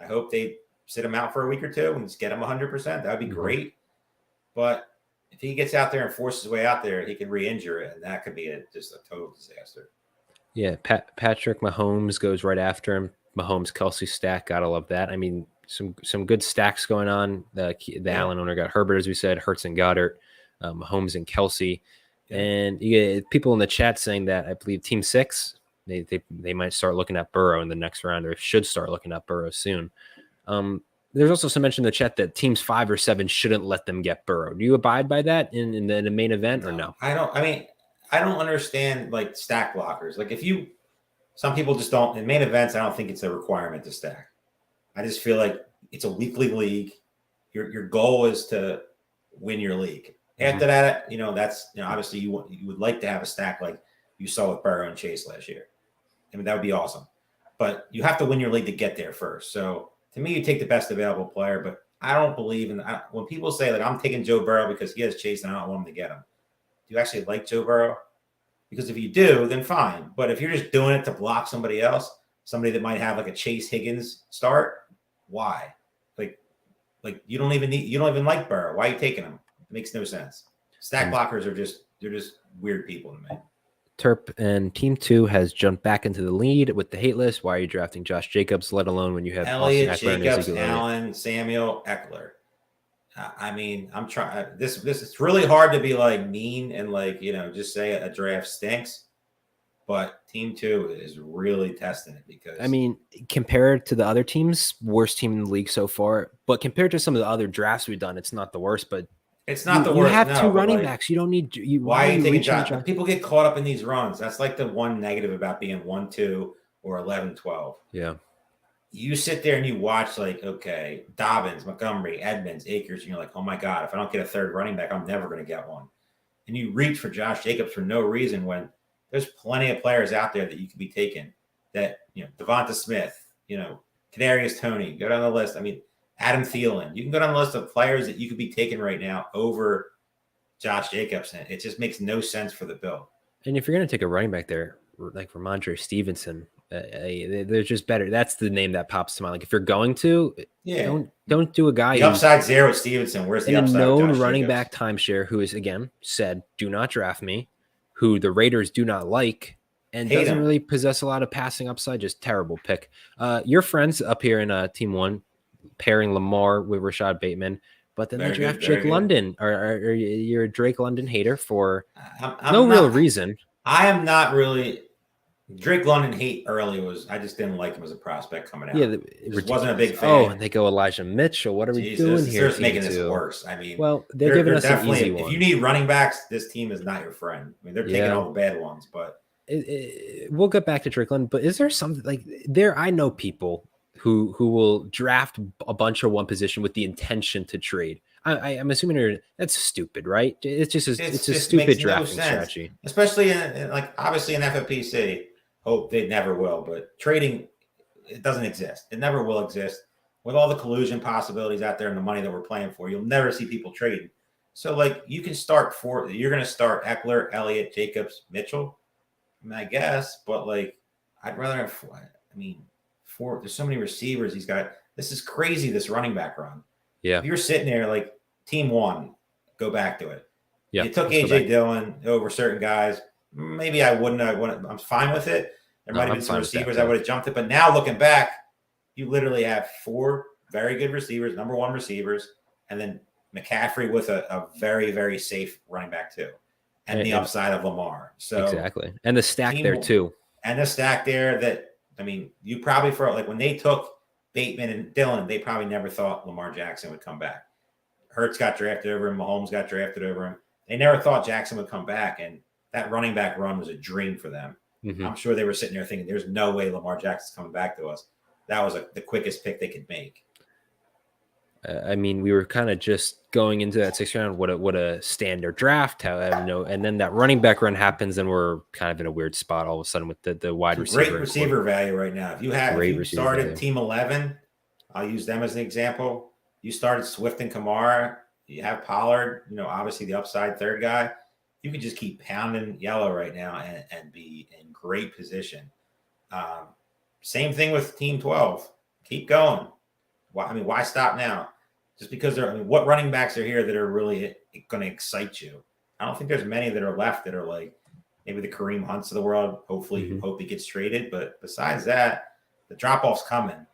I hope they sit him out for a week or two and just get him 100%. That would be great. But if he gets out there and forces his way out there, he can re-injure it, and that could be just a total disaster. Yeah, Patrick Mahomes goes right after him. Mahomes Kelsey stack, gotta love that. I mean, some good stacks going on. The Allen owner got Herbert, as we said, Hurts and Goddard, Mahomes and Kelsey, and you get people in the chat saying that I believe Team 6 they might start looking at Burrow in the next round, or should start looking at Burrow soon. There's also some mention in the chat that teams 5 or 7 shouldn't let them get Burrow. Do you abide by that in the main event or no? I don't. I mean, I don't understand like stack blockers. Like some people just don't. In main events, I don't think it's a requirement to stack. I just feel like it's a weekly league. Your goal is to win your league. After that, that's obviously you would like to have a stack like you saw with Burrow and Chase last year. I mean, that would be awesome. But you have to win your league to get there first. So To me, you take the best available player, but I don't believe in when people say like I'm taking Joe Burrow because he has Chase and I don't want him to get him. Do you actually like Joe Burrow? Because if you do, then fine. But if you're just doing it to block somebody else, somebody that might have like a Chase Higgins start, why? Like you don't even like Burrow. Why are you taking him? It makes no sense. Stack blockers are just weird people to me. Terp and Team 2 has jumped back into the lead with the hate list. Why are you drafting Josh Jacobs, let alone when you have Elliott, Austin Eckler Jacobs, and Allen, Samuel, Eckler? I mean, I'm trying. This it's really hard to be like mean and like just say a draft stinks, but Team 2 is really testing it because I mean, compared to the other teams, worst team in the league so far. But compared to some of the other drafts we've done, it's not the worst. But it's not the worst. You have no, two running like, backs. You don't need. Why are you taking Josh? People get caught up in these runs. That's like the one negative about being 1-2 or 11-12. Yeah. You sit there and you watch like, okay, Dobbins, Montgomery, Edmonds, Akers, and you're like, oh my God, if I don't get a third running back, I'm never going to get one. And you reach for Josh Jacobs for no reason when there's plenty of players out there that you could be taking. That Devonta Smith, Kadarius Toney, go down the list. I mean, Adam Thielen. You can go down the list of players that you could be taking right now over Josh Jacobs. And it just makes no sense for the build. And if you're going to take a running back there, like Ramondre Stevenson, they're just better. That's the name that pops to mind. Like if you're going to, don't do a guy. The upside zero with Stevenson. Where's the upside? A known running back timeshare who is again said, "Do not draft me," who the Raiders do not like, and doesn't really possess a lot of passing upside. Just terrible pick. Your friends up here in Team 1 pairing Lamar with Rashad Bateman. But then they draft Drake London. Or you're a Drake London hater for real reason. I am not really. Drake London hate early was I just didn't like him as a prospect coming out. Yeah, it wasn't a big fan. Oh, and they go Elijah Mitchell. What are we doing here? They're just making this worse. I mean, well, they're giving us an easy one. If you need running backs, this team is not your friend. I mean, they're taking all the bad ones, but we'll get back to Drake London. But is there something like there? I know people who will draft a bunch of one position with the intention to trade. I'm assuming that's stupid, right? It's just it's a stupid drafting strategy, especially in like obviously in FFPC. Hope they never will, but trading it doesn't exist. It never will exist with all the collusion possibilities out there and the money that we're playing for. You'll never see people trading. So like you can you're going to start Eckler, Elliott, Jacobs, Mitchell. I mean, I guess, but like I'd rather have. I mean, there's so many receivers he's got. This is crazy. This running back run. Yeah. If you're sitting there like Team 1, go back to it. Yeah. You took AJ Dillon over certain guys. Maybe I wouldn't. I'm fine with it. There might have been some receivers I would have jumped it, but now looking back, you literally have 4 very good receivers, number 1 receivers, and then McCaffrey with a very, very safe running back too, and the upside of Lamar. So exactly, and the stack there too, and the stack there. That I mean, you probably for like when they took Bateman and Dillon, they probably never thought Lamar Jackson would come back. Hurts got drafted over him, Mahomes got drafted over him. They never thought Jackson would come back, and that running back run was a dream for them. Mm-hmm. I'm sure they were sitting there thinking, "There's no way Lamar Jackson's coming back to us." That was the quickest pick they could make. I mean, we were kind of just going into that 6th round. What a standard draft, and then that running back run happens, and we're kind of in a weird spot all of a sudden with the wide receiver. Great receiver value right now. If you started Team 11, I'll use them as an example. You started Swift and Kamara. You have Pollard. Obviously the upside third guy. You can just keep pounding yellow right now and be in great position. Same thing with Team 12. Keep going. Why stop now? Just because what running backs are here that are really going to excite you? I don't think there's many that are left that are like maybe the Kareem Hunts of the world. Hopefully, hope he gets traded. But besides that, the drop-off's coming.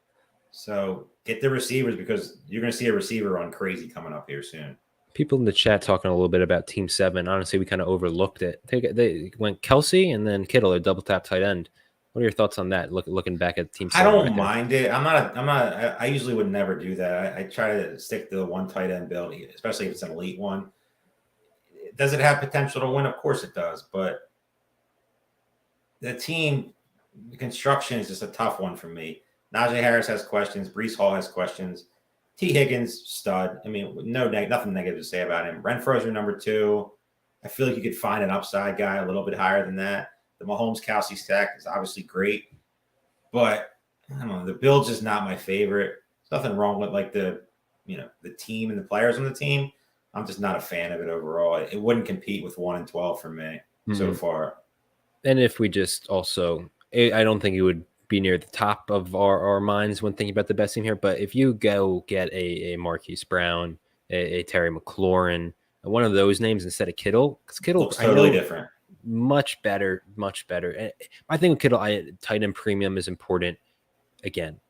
So get the receivers because you're going to see a receiver run crazy coming up here soon. People in the chat talking a little bit about Team 7. Honestly, we kind of overlooked it. They went Kelsey and then Kittle, a double tap tight end. What are your thoughts on that? Looking back at Team 7. I don't mind it. I usually would never do that. I try to stick to the one tight end build, especially if it's an elite one. Does it have potential to win? Of course it does. But the construction is just a tough one for me. Najee Harris has questions. Breece Hall has questions. T. Higgins, stud. I mean, nothing negative to say about him. Renfro's your number 2. I feel like you could find an upside guy a little bit higher than that. The Mahomes-Kelsey stack is obviously great, but I don't know. The build's just not my favorite. nothing wrong with like the team and the players on the team. I'm just not a fan of it overall. It wouldn't compete with 1-12 for me so far. And if we just also, I don't think it would be near the top of our minds when thinking about the best team here. But if you go get a Marquise Brown, a Terry McLaurin, one of those names instead of Kittle, because Kittle looks totally different. Much better. And I think with Kittle, tight end premium is important. Again,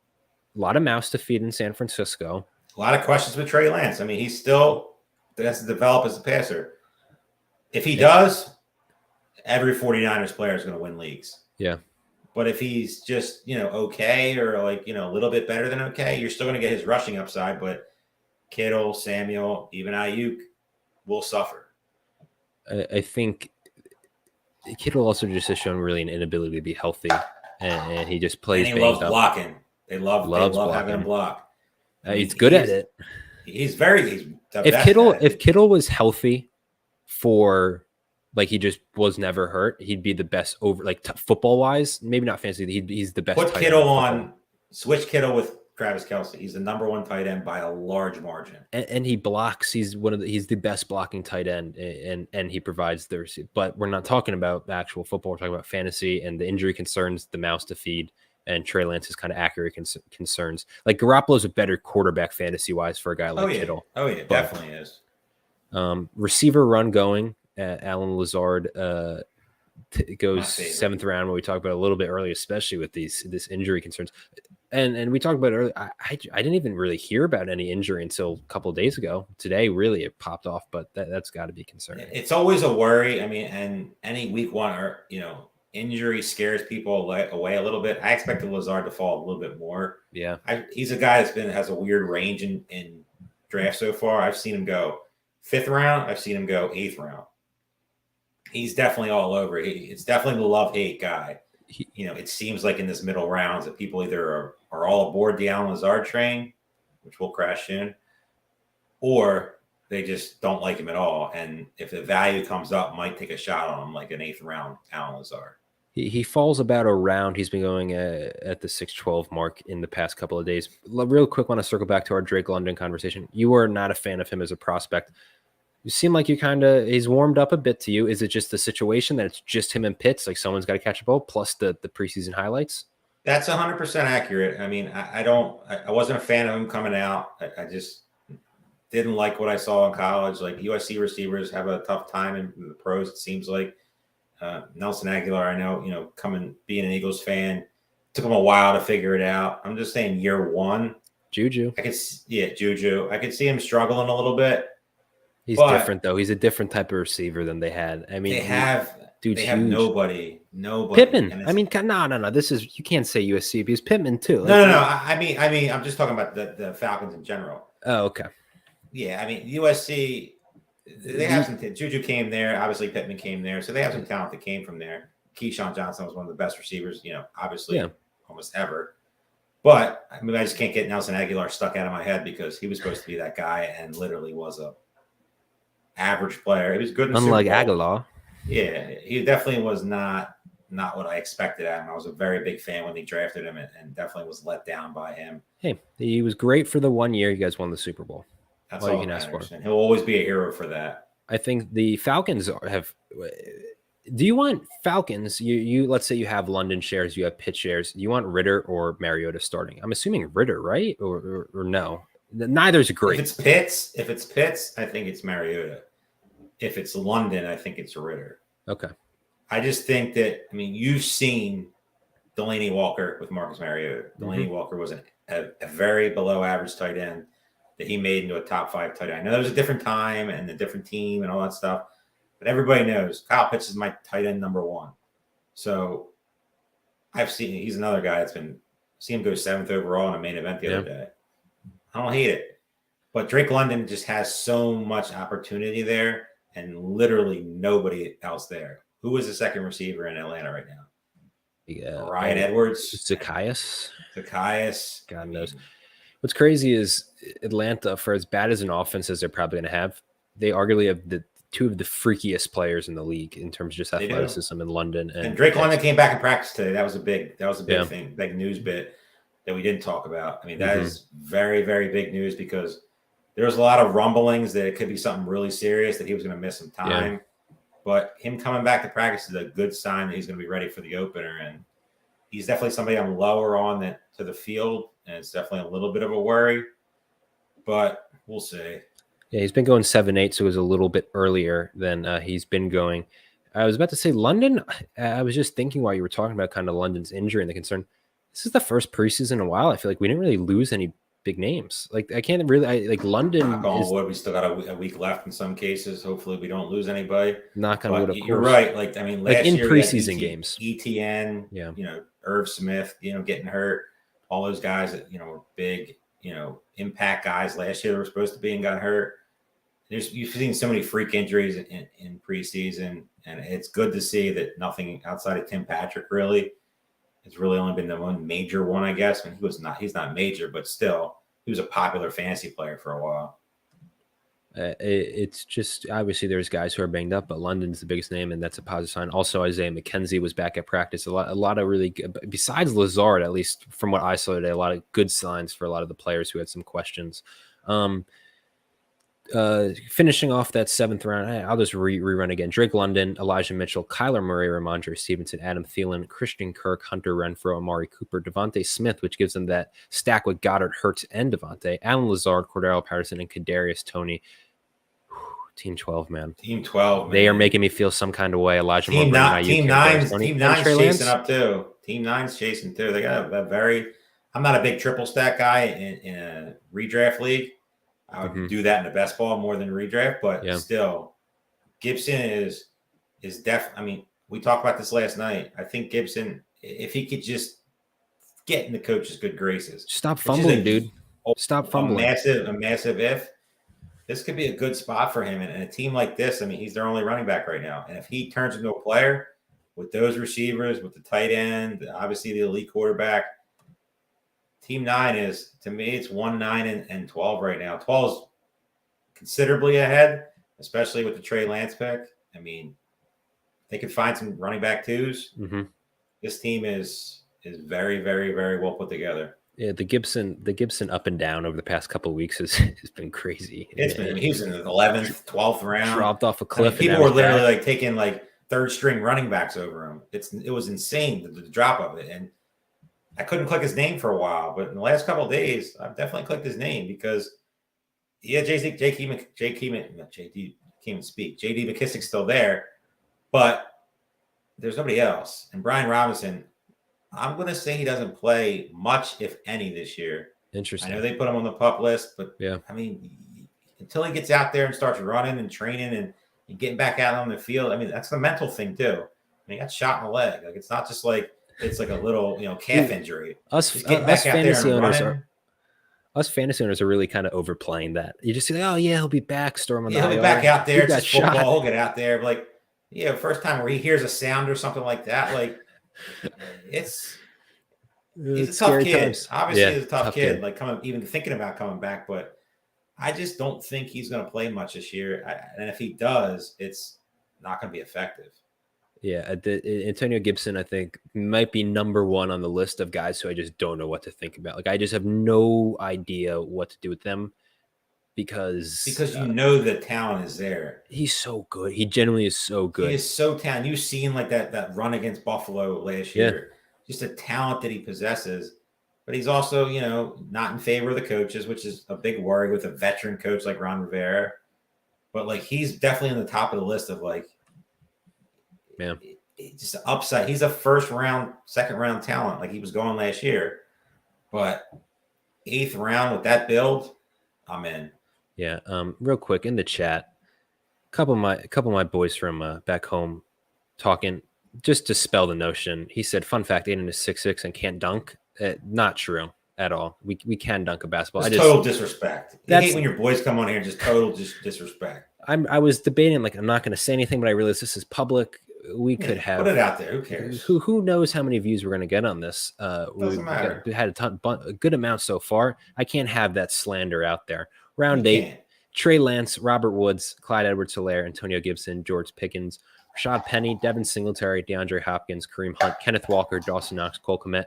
a lot of mouths to feed in San Francisco. A lot of questions with Trey Lance. I mean, he still has to develop as a passer. If he does, every 49ers player is going to win leagues. Yeah. But if he's just, okay or like, a little bit better than okay, you're still going to get his rushing upside. But Kittle, Samuel, even Ayuk will suffer. I think Kittle also just has shown really an inability to be healthy. And he just plays. And he loves blocking. They love having him block. He's good at it. He's the if Kittle was healthy for like he just was never hurt, he'd be the best over like football wise. Maybe not fantasy. He's the best. Put Kittle on. Switch Kittle with Travis Kelce. He's the number one tight end by a large margin. And he blocks. He's the best blocking tight end, and he provides the receive. But we're not talking about actual football. We're talking about fantasy and the injury concerns, the mouths to feed, and Trey Lance's kind of accurate concerns. Like Garoppolo's a better quarterback fantasy wise for a guy like Kittle. Oh yeah, definitely is. Receiver run going. Alan Lazard goes 7th round. What we talked about a little bit earlier, especially with this injury concerns. And we talked about it earlier. I didn't even really hear about any injury until a couple of days ago. Today, really, it popped off, but that's got to be concerning. It's always a worry. I mean, and any week one or injury scares people away a little bit. I expected Lazard to fall a little bit more. Yeah, he's a guy has a weird range in draft so far. I've seen him go 5th round. I've seen him go 8th round. He's definitely all over. It's definitely the love-hate guy. It seems like in this middle rounds that people either are all aboard the Alan Lazard train, which will crash soon, or they just don't like him at all. And if the value comes up, might take a shot on him, like an 8th round Alan Lazard. He falls about a round. He's been going at the 6-12 mark in the past couple of days. Real quick, want to circle back to our Drake London conversation. You were not a fan of him as a prospect. You seem like he's warmed up a bit to you. Is it just the situation that it's just him and Pitts? Like someone's got to catch a ball plus the preseason highlights? That's 100% accurate. I mean, I wasn't a fan of him coming out. I just didn't like what I saw in college. Like USC receivers have a tough time in the pros. It seems like Nelson Aguilar, I know, being an Eagles fan, took him a while to figure it out. I'm just saying year one. Juju. Juju. I could see him struggling a little bit. He's different though. He's a different type of receiver than they had. I mean, they have nobody. Pittman. I mean, no. This is, you can't say USC because Pittman too. Like, no. I mean, I'm just talking about the Falcons in general. Oh, okay. Yeah, I mean USC. They have some. Juju came there. Obviously, Pittman came there, so they have some talent that came from there. Keyshawn Johnson was one of the best receivers, obviously, almost ever. But I mean, I just can't get Nelson Aguilar stuck out of my head because he was supposed to be that guy and literally was a average player. He was good in the unlike Super Bowl. Aguilar. Yeah, he definitely was not what I expected at him. I was a very big fan when they drafted him and definitely was let down by him. Hey, he was great for the 1 year you guys won the Super Bowl. That's all you can ask for. And he'll always be a hero for that. I think the Falcons have. Do you want Falcons? You let's say you have London shares, you have Pitt shares. Do you want Ritter or Mariota starting? I'm assuming Ritter, right? Or no? Neither's great. If it's Pitts, I think it's Mariota. If it's London, I think it's Ritter. Okay. I just think that, I mean, you've seen Delaney Walker with Marcus Mariota. Delaney Walker was a very below average tight end that he made into a top 5 tight end. I know there was a different time and a different team and all that stuff, but everybody knows Kyle Pitts is my tight end number 1. So he's another guy that's seen him go 7th overall in a main event the other day. I don't hate it, but Drake London just has so much opportunity there and literally nobody else there. Who is the second receiver in Atlanta right now? Yeah, Ryan Edwards, Zacchaeus. God knows. What's crazy is Atlanta, for as bad as an offense as they're probably going to have, they arguably have the 2 of the freakiest players in the league in terms of just athleticism in London. And Drake London came back in practice today. That was a big thing, big news bit. that we didn't talk about. I mean, that is very, very big news because there was a lot of rumblings that it could be something really serious, that he was going to miss some time. Yeah. But him coming back to practice is a good sign that he's going to be ready for the opener. And he's definitely somebody I'm lower on than to the field, and it's definitely a little bit of a worry. But we'll see. Yeah, he's been going 7-8, so it was a little bit earlier than he's been going. I was about to say London. I was just thinking while you were talking about kind of London's injury and the concern. This is the first preseason in a while. I feel like we didn't really lose any big names. Like I can't really like London. Knock on wood, we still got a week left in some cases. Hopefully, we don't lose anybody. Knock on wood. Of You're course. Right. Like I mean, last in year preseason games, ETN, Irv Smith, getting hurt. All those guys that were big, impact guys last year that were supposed to be and got hurt. You've seen so many freak injuries in preseason, and it's good to see that nothing outside of Tim Patrick really. It's really only been the one major one, I guess. And he's not major, but still, he was a popular fantasy player for a while. It's just obviously there's guys who are banged up, but London's the biggest name, and that's a positive sign. Also, Isaiah McKenzie was back at practice. A lot of really good, besides Lazard, at least from what I saw today, a lot of good signs for a lot of the players who had some questions. Finishing off that 7th round, I'll just rerun again. Drake London, Elijah Mitchell, Kyler Murray, Ramondre Stevenson, Adam Thielen, Christian Kirk, Hunter Renfrow, Amari Cooper, Devontae Smith, which gives them that stack with Goddard, Hurts, and Devontae, Alan Lazard, Cordero Patterson, and Kadarius Toney. Team 12, man. Team 12. They are making me feel some kind of way. Elijah Team Moore, Team 9's chasing up too. Team 9's chasing too. They got a very. I'm not a big triple stack guy in a redraft league. I would do that in the best ball more than redraft, but still, Gibson is definitely. I mean, we talked about this last night. I think Gibson, if he could just get in the coach's good graces, stop fumbling, dude. Stop fumbling. A massive if. This could be a good spot for him, and a team like this. I mean, he's their only running back right now, and if he turns into a player with those receivers, with the tight end, obviously the elite quarterback. Team 9 is, to me, it's 1, 9, and 12 right now. 12 is considerably ahead, especially with the Trey Lance pick. I mean, they could find some running back twos. This team is very, very, very well put together. Yeah, the Gibson up and down over the past couple of weeks has been crazy. He was in the 11th, 12th round. Dropped off a cliff. People were literally like taking like third string running backs over him. It was insane, the drop of it. And I couldn't click his name for a while, but in the last couple of days, I've definitely clicked his name because JD McKissick's still there, but there's nobody else. And Brian Robinson, I'm going to say he doesn't play much, if any, this year. Interesting. I know they put him on the PUP list, but yeah, I mean, until he gets out there and starts running and training and getting back out on the field, I mean, that's the mental thing too. I mean, he got shot in the leg. Like, it's not just like it's like a little, calf injury. Us fantasy owners are really kind of overplaying that. You just say, oh yeah, he'll be back. Storm on the he'll be back out there. It's football. He'll get out there. Like, first time where he hears a sound or something like that, like he's a tough kid. Times. Obviously, he's a tough kid. Like even thinking about coming back, but I just don't think he's going to play much this year. And if he does, it's not going to be effective. Yeah, Antonio Gibson, I think, might be number 1 on the list of guys who I just don't know what to think about. Like, I just have no idea what to do with them because the talent is there. He's so good. He genuinely is so good. He is so talented. You've seen like that run against Buffalo last year. Just a talent that he possesses. But he's also, not in favor of the coaches, which is a big worry with a veteran coach like Ron Rivera. But like he's definitely on the top of the list of like. Man, just an upside. He's a first round, second round talent, like he was going last year. But 8th round with that build, I'm in. Yeah. Real quick in the chat, a couple of my boys from back home talking just to spell the notion. He said, "Fun fact: Aidan is 6'6" and can't dunk." Not true at all. We can dunk a basketball. Total disrespect. I hate when your boys come on here and just total disrespect. I was debating, like, I'm not going to say anything, but I realized this is public. We could have put it out there. Who cares? Who knows how many views we're going to get on this? Doesn't matter. We had a good amount so far. I can't have that slander out there. Round 8: Trey Lance, Robert Woods, Clyde Edwards-Helaire, Antonio Gibson, George Pickens, Rashad Penny, Devin Singletary, DeAndre Hopkins, Kareem Hunt, Kenneth Walker, Dawson Knox, Cole Kmet.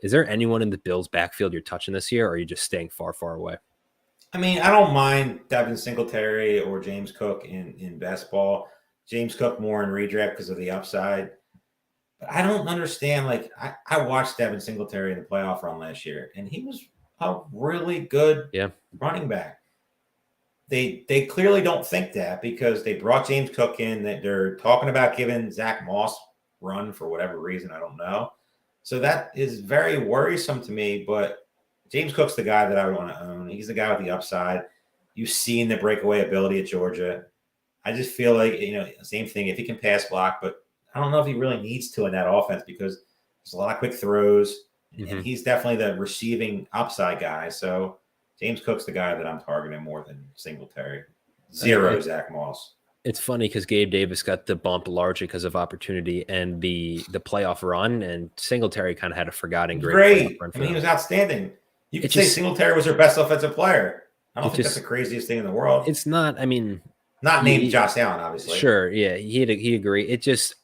Is there anyone in the Bills backfield you're touching this year, or are you just staying far, far away? I mean, I don't mind Devin Singletary or James Cook in best ball. James Cook more in redraft because of the upside. But I don't understand. Like, I watched Devin Singletary in the playoff run last year, and he was a really good running back. They clearly don't think that because they brought James Cook in. That they're talking about giving Zach Moss run for whatever reason. I don't know. So that is very worrisome to me. But James Cook's the guy that I would want to own. He's the guy with the upside. You've seen the breakaway ability at Georgia. I just feel like, same thing. If he can pass block, but I don't know if he really needs to in that offense because there's a lot of quick throws, and he's definitely the receiving upside guy. So James Cook's the guy that I'm targeting more than Singletary. Zero Zach Moss. It's funny because Gabe Davis got the bump largely because of opportunity and the playoff run, and Singletary kind of had a forgotten great run. I mean, he was outstanding. You could say Singletary was their best offensive player. I don't think that's the craziest thing in the world. It's not. I mean, not named Josh Allen, obviously. Sure, yeah, he agreed. It just.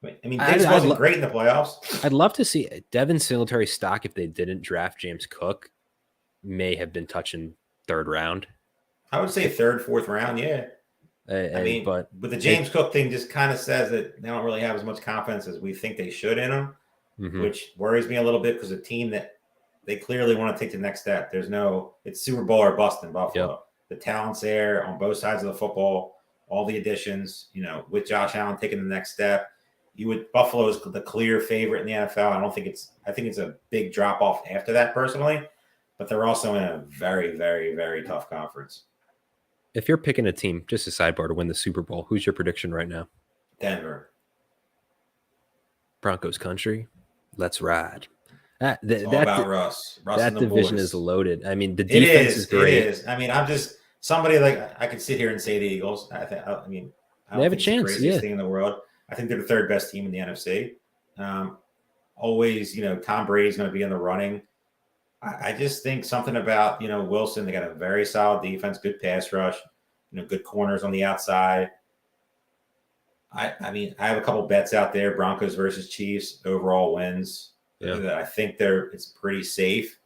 I mean, Diggs wasn't great in the playoffs. I'd love to see Devin Singletary stock if they didn't draft James Cook. May have been touching third round. I would say third, fourth round, yeah. But the James Cook thing just kind of says that they don't really have as much confidence as we think they should in him, which worries me a little bit because a team that they clearly want to take the next step. It's Super Bowl or bust in Buffalo. Yep. The talent's there on both sides of the football, all the additions, with Josh Allen taking the next step. Buffalo is the clear favorite in the NFL. I think it's a big drop off after that personally, but they're also in a very, very, very tough conference. If you're picking a team, just a sidebar, to win the Super Bowl, who's your prediction right now? Denver. Broncos country. Let's ride. It's all about Russ. That division is loaded. I mean, the defense is great. It is. I mean, I'm just somebody like I could sit here and say the Eagles. I don't they have a chance. It's the craziest thing in the world. I think they're the third best team in the NFC. Always, Tom Brady's going to be in the running. I just think something about, Wilson. They got a very solid defense, good pass rush, good corners on the outside. I mean, I have a couple bets out there: Broncos versus Chiefs, overall wins. Yeah. I think it's pretty safe.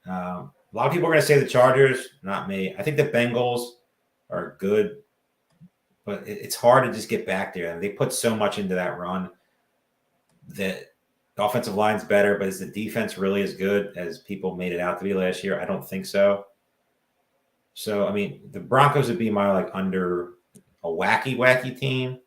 A lot of people are going to say the Chargers, not me. I think the Bengals are good, but it's hard to just get back there. And they put so much into that run that the offensive line's better, but is the defense really as good as people made it out to be last year? I don't think so. So, I mean, the Broncos would be my under a wacky team.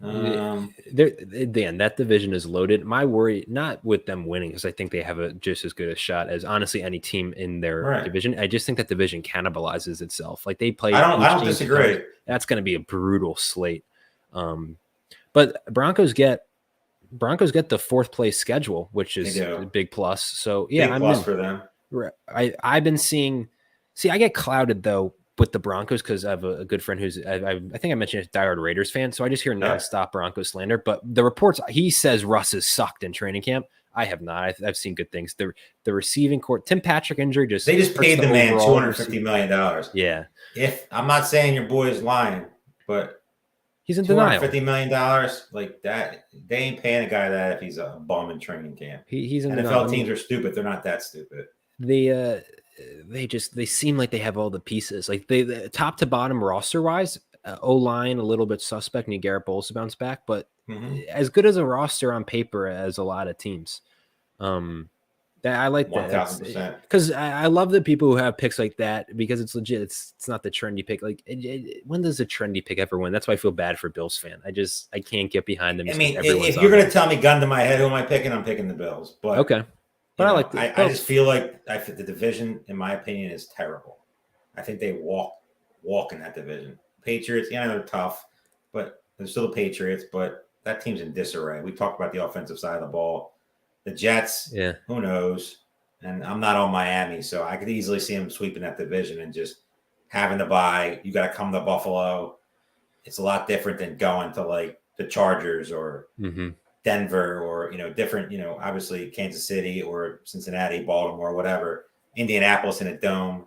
Dan, that division is loaded. My worry, not with them winning, because I think they have just as good a shot as honestly any team in their division. I just think that division cannibalizes itself. Like they play. I don't disagree. That's going to be a brutal slate. But Broncos get the fourth place schedule, which is a big plus. So yeah, big plus for them. I've been seeing. See, I get clouded though with the Broncos because I have a good friend who's I think I mentioned a diehard Raiders fan, so I just hear nonstop Broncos slander. But the reports, he says Russ has sucked in training camp. I have not. I've seen good things. The receiving court, Tim Patrick injury they just paid the man $250 million. Yeah. If I'm not saying your boy is lying, but he's in denial. $250 million like that, they ain't paying a guy that if he's a bum in training camp. He's in NFL denial. Teams are stupid. They're not that stupid. They seem like they have all the pieces, like the top to bottom roster wise. O-line a little bit suspect. Need Garrett Bowles to bounce back, but as good as a roster on paper as a lot of teams. I like that 1,000% because I love the people who have picks like that because it's legit. It's not the trendy pick. Like when does a trendy pick ever win? That's why I feel bad for Bills fan. I can't get behind them. I mean, if you're going to tell me gun to my head, who am I picking? I'm picking the Bills. But okay. But I like I just feel like the division, in my opinion, is terrible. I think they walk in that division. Patriots, they're tough, but they're still the Patriots. But that team's in disarray. We talked about the offensive side of the ball. The Jets, who knows? And I'm not on Miami, so I could easily see them sweeping that division and just having to buy. You got to come to Buffalo. It's a lot different than going to like the Chargers or Denver or different, obviously Kansas City or Cincinnati, Baltimore, whatever, Indianapolis in a dome.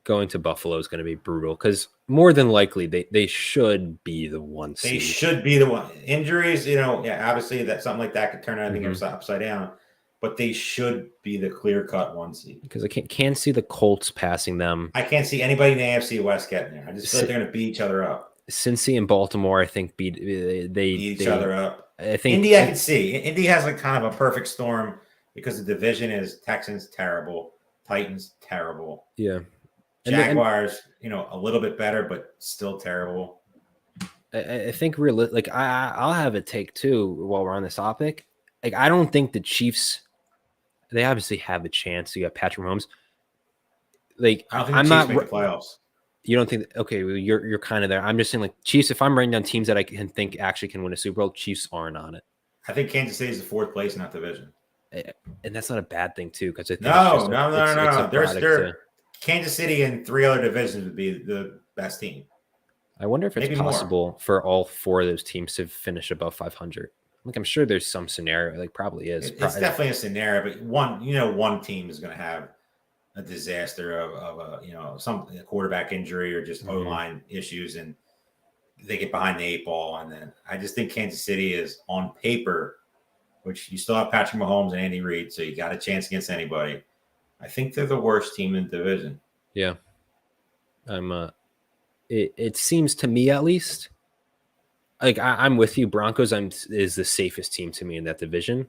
going to Buffalo is going to be brutal because more than likely they should be the 1 seed. They should be the one. Injuries, obviously that something like that could turn everything upside down, but they should be the clear-cut 1 seed. Because I can't see the Colts passing them. I can't see anybody in the AFC West getting there. I just feel like they're going to beat each other up. Cincy and Baltimore, I think, beat each other up. I think Indy, I can see. Indy has like kind of a perfect storm because the division is Texans terrible, Titans terrible. Yeah. Jaguars, a little bit better, but still terrible. I think I'll have a take too while we're on this topic. Like, I don't think the Chiefs, they obviously have a chance. You got Patrick Mahomes. Like, I don't think the Chiefs make the playoffs. You don't think? Okay, well, you're kind of there. I'm just saying, like, Chiefs. If I'm writing down teams that I can think actually can win a Super Bowl, Chiefs aren't on it. I think Kansas City is the 4th place in that division, and that's not a bad thing too, because I think no. Kansas City and 3 other divisions would be the best team. I wonder if it's possible for all 4 of those teams to finish above 500. Like, I'm sure there's some scenario. Like, probably is. It's definitely a scenario, but one team is going to have a disaster of a quarterback injury or just O-line issues, and they get behind the 8 ball. And then I just think Kansas City is on paper, which you still have Patrick Mahomes and Andy Reid, so you got a chance against anybody. I think they're the worst team in the division. Yeah. It seems to me, at least, like, I'm with you. Broncos is the safest team to me in that division.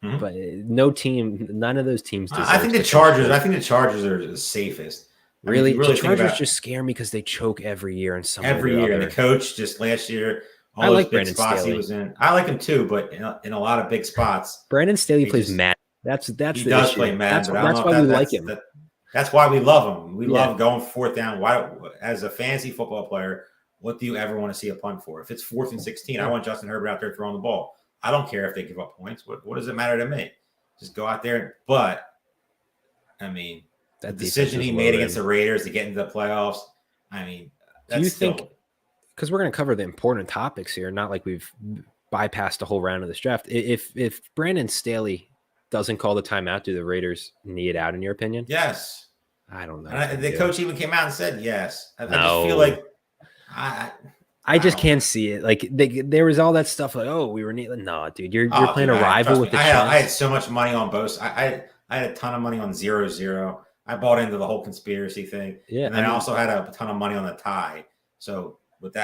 But none of those teams. I think the Chargers. I think the Chargers are the safest. Really, the Chargers just scare me because they choke every year in some every year. And the coach just last year, I like Brandon spots Staley. He was in. I like him too, but in a lot of big spots, Brandon Staley plays Madden. That's he the does issue. play Madden. That's why we like him. That's why we love him. We love going 4th down. Why, as a fantasy football player, what do you ever want to see a punt for? If it's 4th and 16, I want Justin Herbert out there throwing the ball. I don't care if they give up points. What does it matter to me? Just go out there. But, I mean, the decision he made against the Raiders to get into the playoffs, I mean, that's do you think, because we're going to cover the important topics here, not like we've bypassed the whole round of this draft. If Brandon Staley doesn't call the timeout, do the Raiders need it out, in your opinion? Yes. I don't know. And the coach even came out and said yes. I just feel like I just can't see it. Like, there was all that stuff like, oh, we were no, dude, you're playing a rival with the Chiefs. I had so much money on both. I had a ton of money on 0-0. I bought into the whole conspiracy thing. Yeah, and then I also had a ton of money on the tie. So with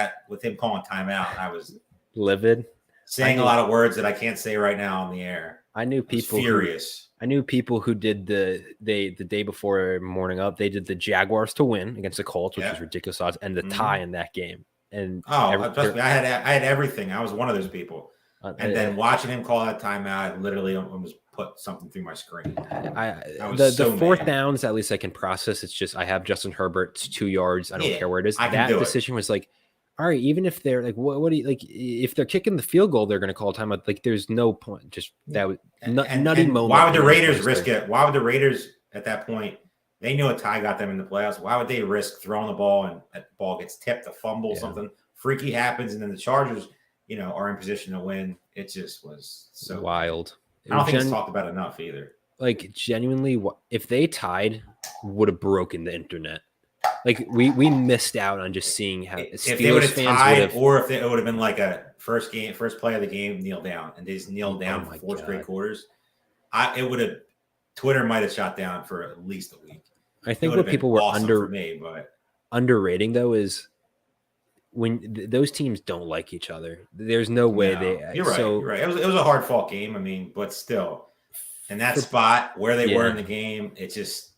him calling timeout, I was livid, saying a lot of words that I can't say right now on the air. I knew people furious. I knew people who did the day before morning up. They did the Jaguars to win against the Colts, which was ridiculous odds, and the tie in that game. And trust me, I had everything. I was one of those people. And then watching him call that timeout, I literally almost put something through my screen. The 4th downs, at least I can process. It's just I have Justin Herbert's 2 yards. I don't care where it is. That decision was like, all right, even if they're like, what do you like? If they're kicking the field goal, they're going to call timeout. Like, there's no point. Just that was nutty moment. Why would the Raiders risk it? Why would the Raiders at that point? They knew a tie got them in the playoffs. Why would they risk throwing the ball and that ball gets tipped, a fumble, something freaky happens, and then the Chargers, are in position to win? It just was so wild. I don't think it's talked about enough either. Like, genuinely, if they tied, would have broken the internet. Like, we missed out on just seeing how if they would have tied, or if it would have been like a first play of the game, kneel down, and they just kneeled down for 4 straight quarters. Twitter might have shot down for at least a week. I think what people were underrating though is when those teams don't like each other. There's no way You're right. You're right. It was a hard fought game. I mean, but still, in that spot where they were in the game, it just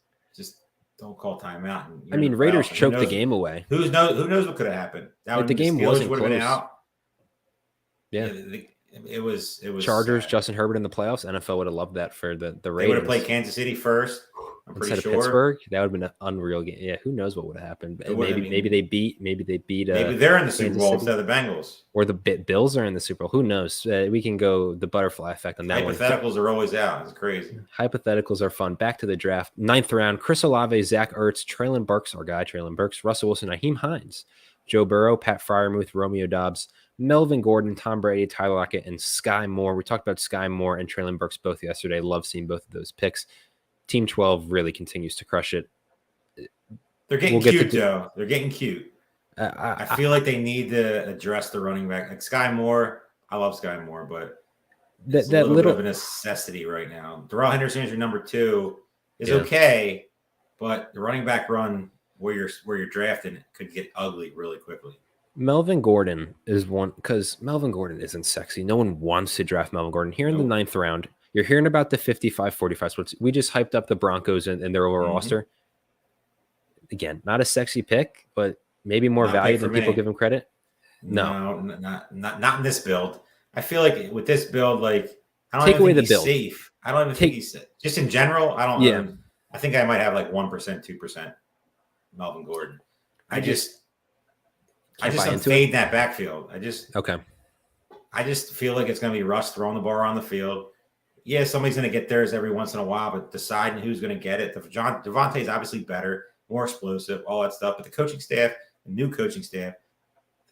don't call timeout. I mean, Raiders choked the game away. Who knows what could have happened? The game wasn't close. Been out. Yeah. It was Chargers, Justin Herbert in the playoffs. NFL would have loved that for the Raiders. They would have played Kansas City first. I'm pretty sure. Pittsburgh, that would have been an unreal game. Yeah, who knows what would have happened? Maybe they beat. Maybe they're in the Super Bowl instead of the Bengals, or the Bills are in the Super Bowl. Who knows? We can go the butterfly effect on that. Hypotheticals are always out. It's crazy. Hypotheticals are fun. Back to the draft. 9th round. Chris Olave, Zach Ertz, Traylon Burks, our guy Traylon Burks, Russell Wilson, Naheem Hines, Joe Burrow, Pat Freiermuth, Romeo Doubs, Melvin Gordon, Tom Brady, Tyler Lockett, and Sky Moore. We talked about Sky Moore and Traylon Burks both yesterday. Love seeing both of those picks. Team 12 really continues to crush it. They're getting cute, though. They're getting cute. I feel like they need to address the running back. Like Sky Moore, I love Sky Moore, but it's a little bit of a necessity right now. Darrell Henderson is your number 2. Is okay, but the running back run where you're drafting could get ugly really quickly. Melvin Gordon is one, because Melvin Gordon isn't sexy. No one wants to draft Melvin Gordon. Here in the 9th round, you're hearing about the 55-45 splits. We just hyped up the Broncos and their overall roster. Again, not a sexy pick, but maybe more value than people give him credit. No, not in this build. I feel like with this build, like I don't take away even the think build. He's safe. I don't even think he's just in general. I don't. Yeah. I think I might have like 1%, 2% Melvin Gordon. I just am fading that backfield. I just feel like it's going to be Russ throwing the ball around the field. Yeah, somebody's going to get theirs every once in a while, but deciding who's going to get it. Devontae is obviously better, more explosive, all that stuff. But the coaching staff, the new coaching staff,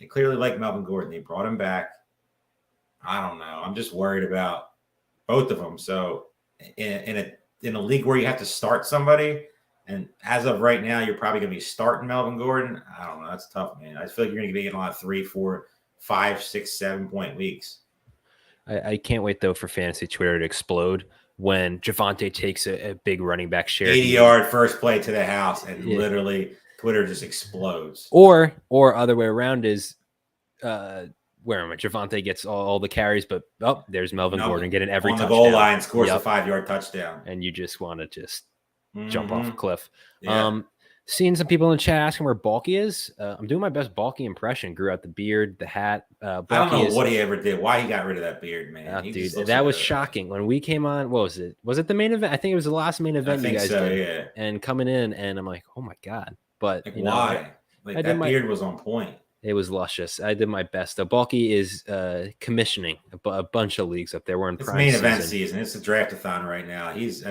they clearly like Melvin Gordon. They brought him back. I don't know. I'm just worried about both of them. So in a league where you have to start somebody, and as of right now, you're probably going to be starting Melvin Gordon. I don't know. That's tough, man. I feel like you're going to be getting a lot of 3, 4, 5, 6, 7 point weeks. I can't wait, though, for fantasy Twitter to explode when Javonte takes a big running back share. 80-yard first play to the house, and literally Twitter just explodes. Or other way around is where am I? Javonte gets all the carries, but there's Melvin Gordon getting every touchdown. On the goal line, scores a 5-yard touchdown. And you just want to jump off a cliff. Yeah. Seeing some people in the chat asking where Balky is. I'm doing my best Balky impression. Grew out the beard, the hat. I don't know what he ever did. Why he got rid of that beard, man. Dude, that was shocking. When we came on, what was it? Was it the main event? I think it was the last main event you guys did. Yeah. And coming in, and I'm like, oh my God. But like, why? That beard was on point. It was luscious. I did my best. Balky is commissioning a bunch of leagues up there. We're in prime main event season. It's a draftathon right now. He's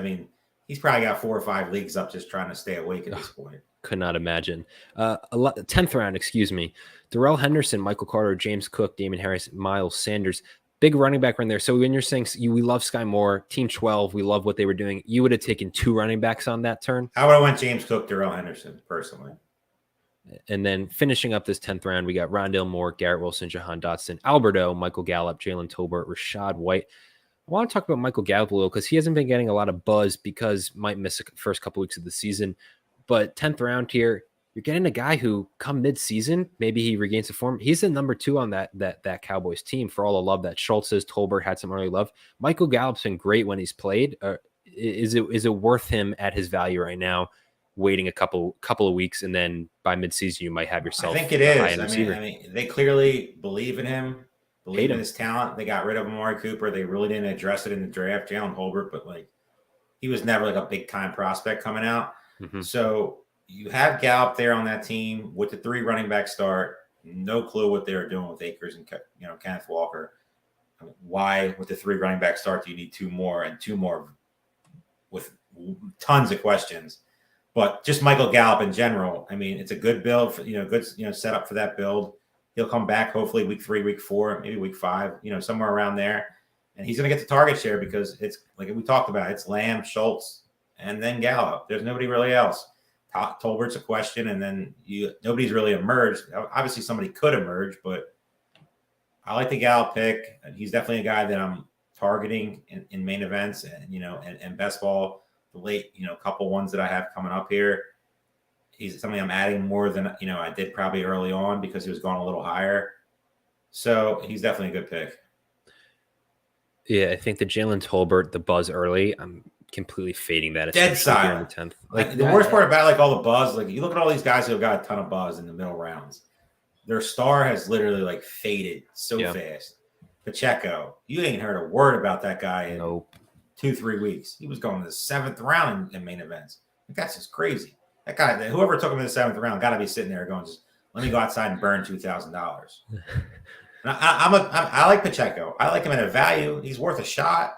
probably got 4 or 5 leagues up just trying to stay awake at this point. Could not imagine. 10th round, excuse me. Darrell Henderson, Michael Carter, James Cook, Damon Harris, Miles Sanders. Big running back run there. So when you're saying we love Sky Moore, Team 12, we love what they were doing, you would have taken 2 running backs on that turn? I would have went James Cook, Darrell Henderson, personally. And then finishing up this 10th round, we got Rondale Moore, Garrett Wilson, Jahan Dotson, Alberto, Michael Gallup, Jalen Tolbert, Rashad White. I want to talk about Michael Gallup a little because he hasn't been getting a lot of buzz because might miss the first couple weeks of the season. But 10th round here, you're getting a guy who come mid-season, maybe he regains the form. He's the number 2 on that Cowboys team for all the love that Schultz's Tolbert had some early love. Michael Gallup's been great when he's played. Is it worth him at his value right now? Waiting a couple of weeks, and then by midseason you might have yourself. I think it is. I mean, they clearly believe in him, believe in his talent. They got rid of Amari Cooper. They really didn't address it in the draft. Jalen Holbert, but he was never a big time prospect coming out. Mm-hmm. So you have Gallup there on that team with the 3 running back start. No clue what they were doing with Akers and Kenneth Walker. I mean, why with the 3 running back start do you need 2 more and 2 more with tons of questions? But just Michael Gallup in general, I mean, it's a good build for, good, setup for that build. He'll come back hopefully week 3, week 4, maybe week 5, somewhere around there. And he's going to get the target share because it's like we talked about, it's Lamb, Schultz, and then Gallup. There's nobody really else. Tolbert's a question, and then nobody's really emerged. Obviously somebody could emerge, but I like the Gallup pick. And he's definitely a guy that I'm targeting in main events and best ball. The late, couple ones that I have coming up here. He's something I'm adding more than, I did probably early on because he was going a little higher. So he's definitely a good pick. Yeah, I think the Jalen Tolbert, the buzz early, I'm completely fading that. Dead silent. In the 10th. The worst part about all the buzz, you look at all these guys who have got a ton of buzz in the middle rounds. Their star has literally faded so fast. Pacheco, you ain't heard a word about that guy in 2-3 weeks. He was going to the 7th round in main events. That's just crazy. That guy, whoever took him in the 7th round, got to be sitting there going, just let me go outside and burn $2,000. I like Pacheco. I like him at a value. He's worth a shot,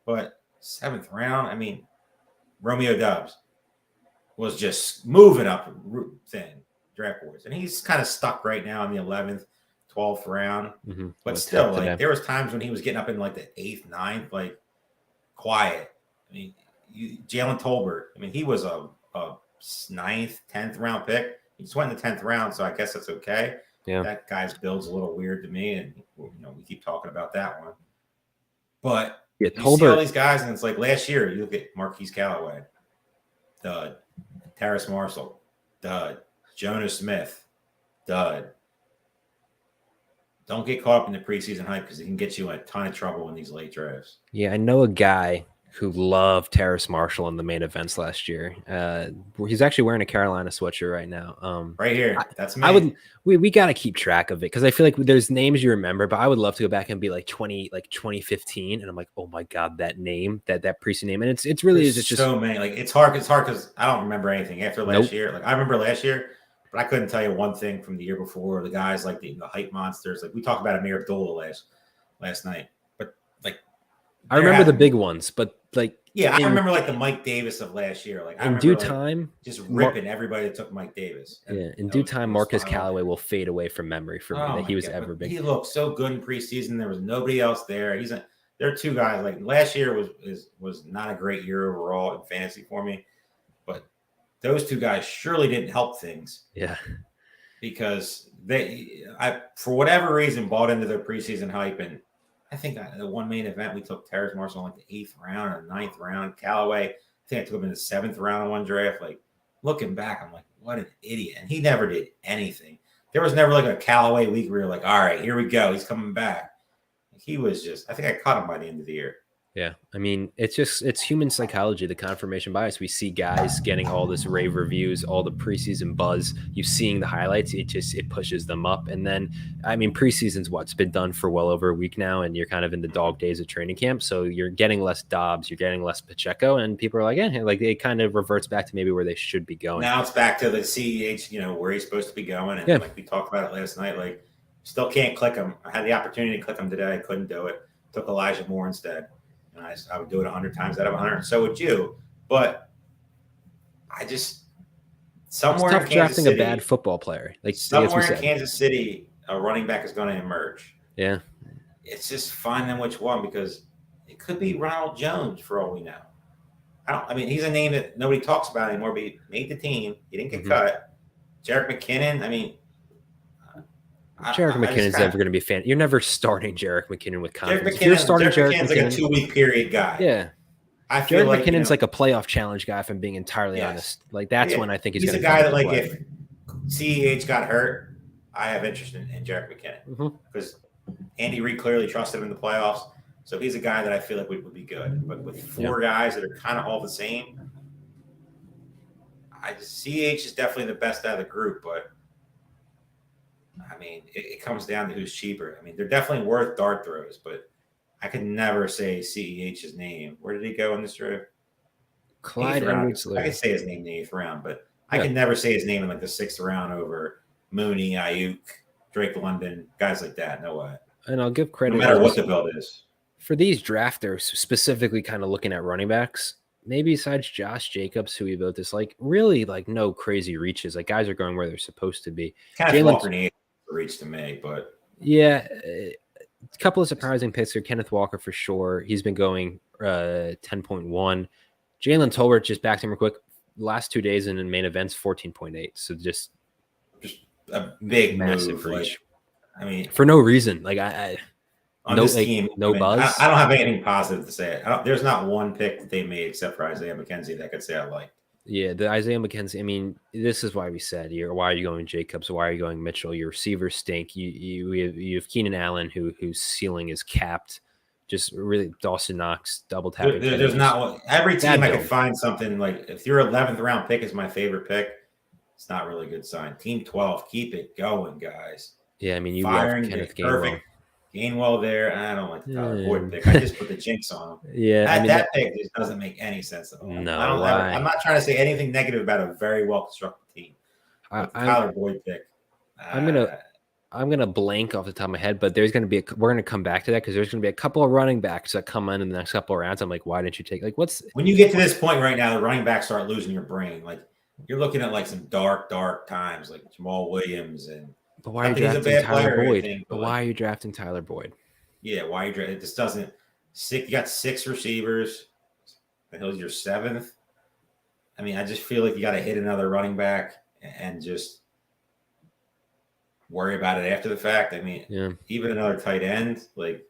but 7th round. I mean, Romeo Doubs was just moving up draft boards, and he's kind of stuck right now in the 11th, 12th round. Mm-hmm. But still, there was times when he was getting up in the 8th, 9th, quiet. I mean, Jalen Tolbert. I mean, he was a ninth, 10th round pick. He just went in the 10th round, so I guess that's okay. Yeah. That guy's build's a little weird to me, and we keep talking about that one. But yeah, you see all these guys, and it's like last year, you look at Marquise Callaway, dud. Terrace Marshall, dud. Jonas Smith, dud. Don't get caught up in the preseason hype because it can get you in a ton of trouble in these late drafts. Yeah, I know a guy who loved Terrace Marshall in the main events last year. He's actually wearing a Carolina sweatshirt right now. Right here, that's me. We got to keep track of it because I feel like there's names you remember, but I would love to go back and be like 2015, and I'm like, oh my god, that name, that preseason name, and it's really it's just so many. Like it's hard because I don't remember anything after last year. Like I remember last year, but I couldn't tell you one thing from the year before. The guys like the hype monsters, like we talked about Amir Abdullah last night, but like I remember the big ones, but like yeah, I remember like the Mike Davis of last year. Like in due time, just ripping everybody that took Mike Davis. Yeah, in due time, Marcus Callaway will fade away from memory for me that he was ever big. He looked so good in preseason. There was nobody else there. There are two guys. Like last year was not a great year overall in fantasy for me, but those two guys surely didn't help things. Yeah, because I for whatever reason bought into their preseason hype, and I think the one main event we took Terrace Marshall in like the 8th round or 9th round. Callaway, I think I took him in the 7th round in one draft. Like looking back, I'm like, what an idiot. And he never did anything. There was never like a Callaway week where you're like, all right, here we go. He's coming back. He was just, I think I caught him by the end of the year. Yeah. I mean, it's human psychology, the confirmation bias. We see guys getting all this rave reviews, all the preseason buzz. You seeing the highlights, it pushes them up. And then, I mean, preseason's what's been done for well over a week now, and you're kind of in the dog days of training camp. So you're getting less Dobbs, you're getting less Pacheco, and people are like, yeah, like it kind of reverts back to maybe where they should be going. Now it's back to the CEH, where he's supposed to be going. And like we talked about it last night, like still can't click him. I had the opportunity to click him today. I couldn't do it. Took Elijah Moore instead. And I would do it 100 times out of 100. So would you. But I just somewhere it's tough in Kansas drafting City, a bad football player. Like somewhere in Kansas City, a running back is going to emerge. Yeah. It's just finding which one because it could be Ronald Jones for all we know. I mean, he's a name that nobody talks about anymore, but he made the team. He didn't get cut. Jerick McKinnon, I mean, Jerick McKinnon's never going to be a fan. You're never starting Jerick McKinnon with confidence. You're starting Jerick McKinnon's like a 2-week period guy. Yeah. I feel Jerick McKinnon's like a playoff challenge guy, if I'm being entirely honest. Like that's when I think he's going to be a guy that like if CEH got hurt, I have interest in Jerick McKinnon because Andy Reid clearly trusted him in the playoffs. So he's a guy that I feel like would be good. But with 4 guys that are kind of all the same, CEH is definitely the best out of the group, but I mean, it comes down to who's cheaper. I mean, they're definitely worth dart throws, but I could never say CEH's name. Where did he go in this draft? Clyde Edwards-Helaire. I could say his name in the 8th round, but I can never say his name in like the 6th round over Mooney, Ayuk, Drake London, guys like that. No way. And I'll give credit. No matter what the build is. For these drafters, specifically kind of looking at running backs, maybe besides Josh Jacobs, who we both dislike, really like no crazy reaches. Like guys are going where they're supposed to be. Kenneth Walker needs to reach to me, but yeah, a couple of surprising picks here. Kenneth Walker for sure. He's been going 10.1. Jalen Tolbert just backed him real quick. Last 2 days in main events, 14.8. So just a big massive move. reach. Like, I mean, for no reason. Like I on no this team, no buzz. I don't have anything positive to say. There's not one pick that they made except for Isaiah McKenzie that I could say I liked. Yeah, the Isaiah McKenzie. I mean, this is why we said here. Why are you going Jacobs? Why are you going Mitchell? Your receivers stink. You have Keenan Allen, whose ceiling is capped. Just really Dawson Knox double tapping. There's not one. Every team I could find something like if your 11th round pick is my favorite pick, it's not really a good sign. Team 12, keep it going, guys. Yeah, I mean you love Kenneth Gainwell. Gainwell there. I don't like the Tyler Boyd pick. I just put the jinx on him. Yeah, that pick just doesn't make any sense at all. No, I'm not trying to say anything negative about a very well constructed team. Tyler Boyd pick. I'm gonna blank off the top of my head, but there's gonna be we're gonna come back to that because there's gonna be a couple of running backs that come in the next couple of rounds. I'm like, why didn't you take when you get to this point right now, the running backs start losing your brain. Like you're looking at like some dark times, like Jamal Williams and. But why are you drafting Tyler Boyd? But why are you drafting Tyler Boyd? Yeah, why are you drafting? It just doesn't. You got 6 receivers. The hell's your 7th? I mean, I just feel like you got to hit another running back and just worry about it after the fact. I mean, even another tight end, like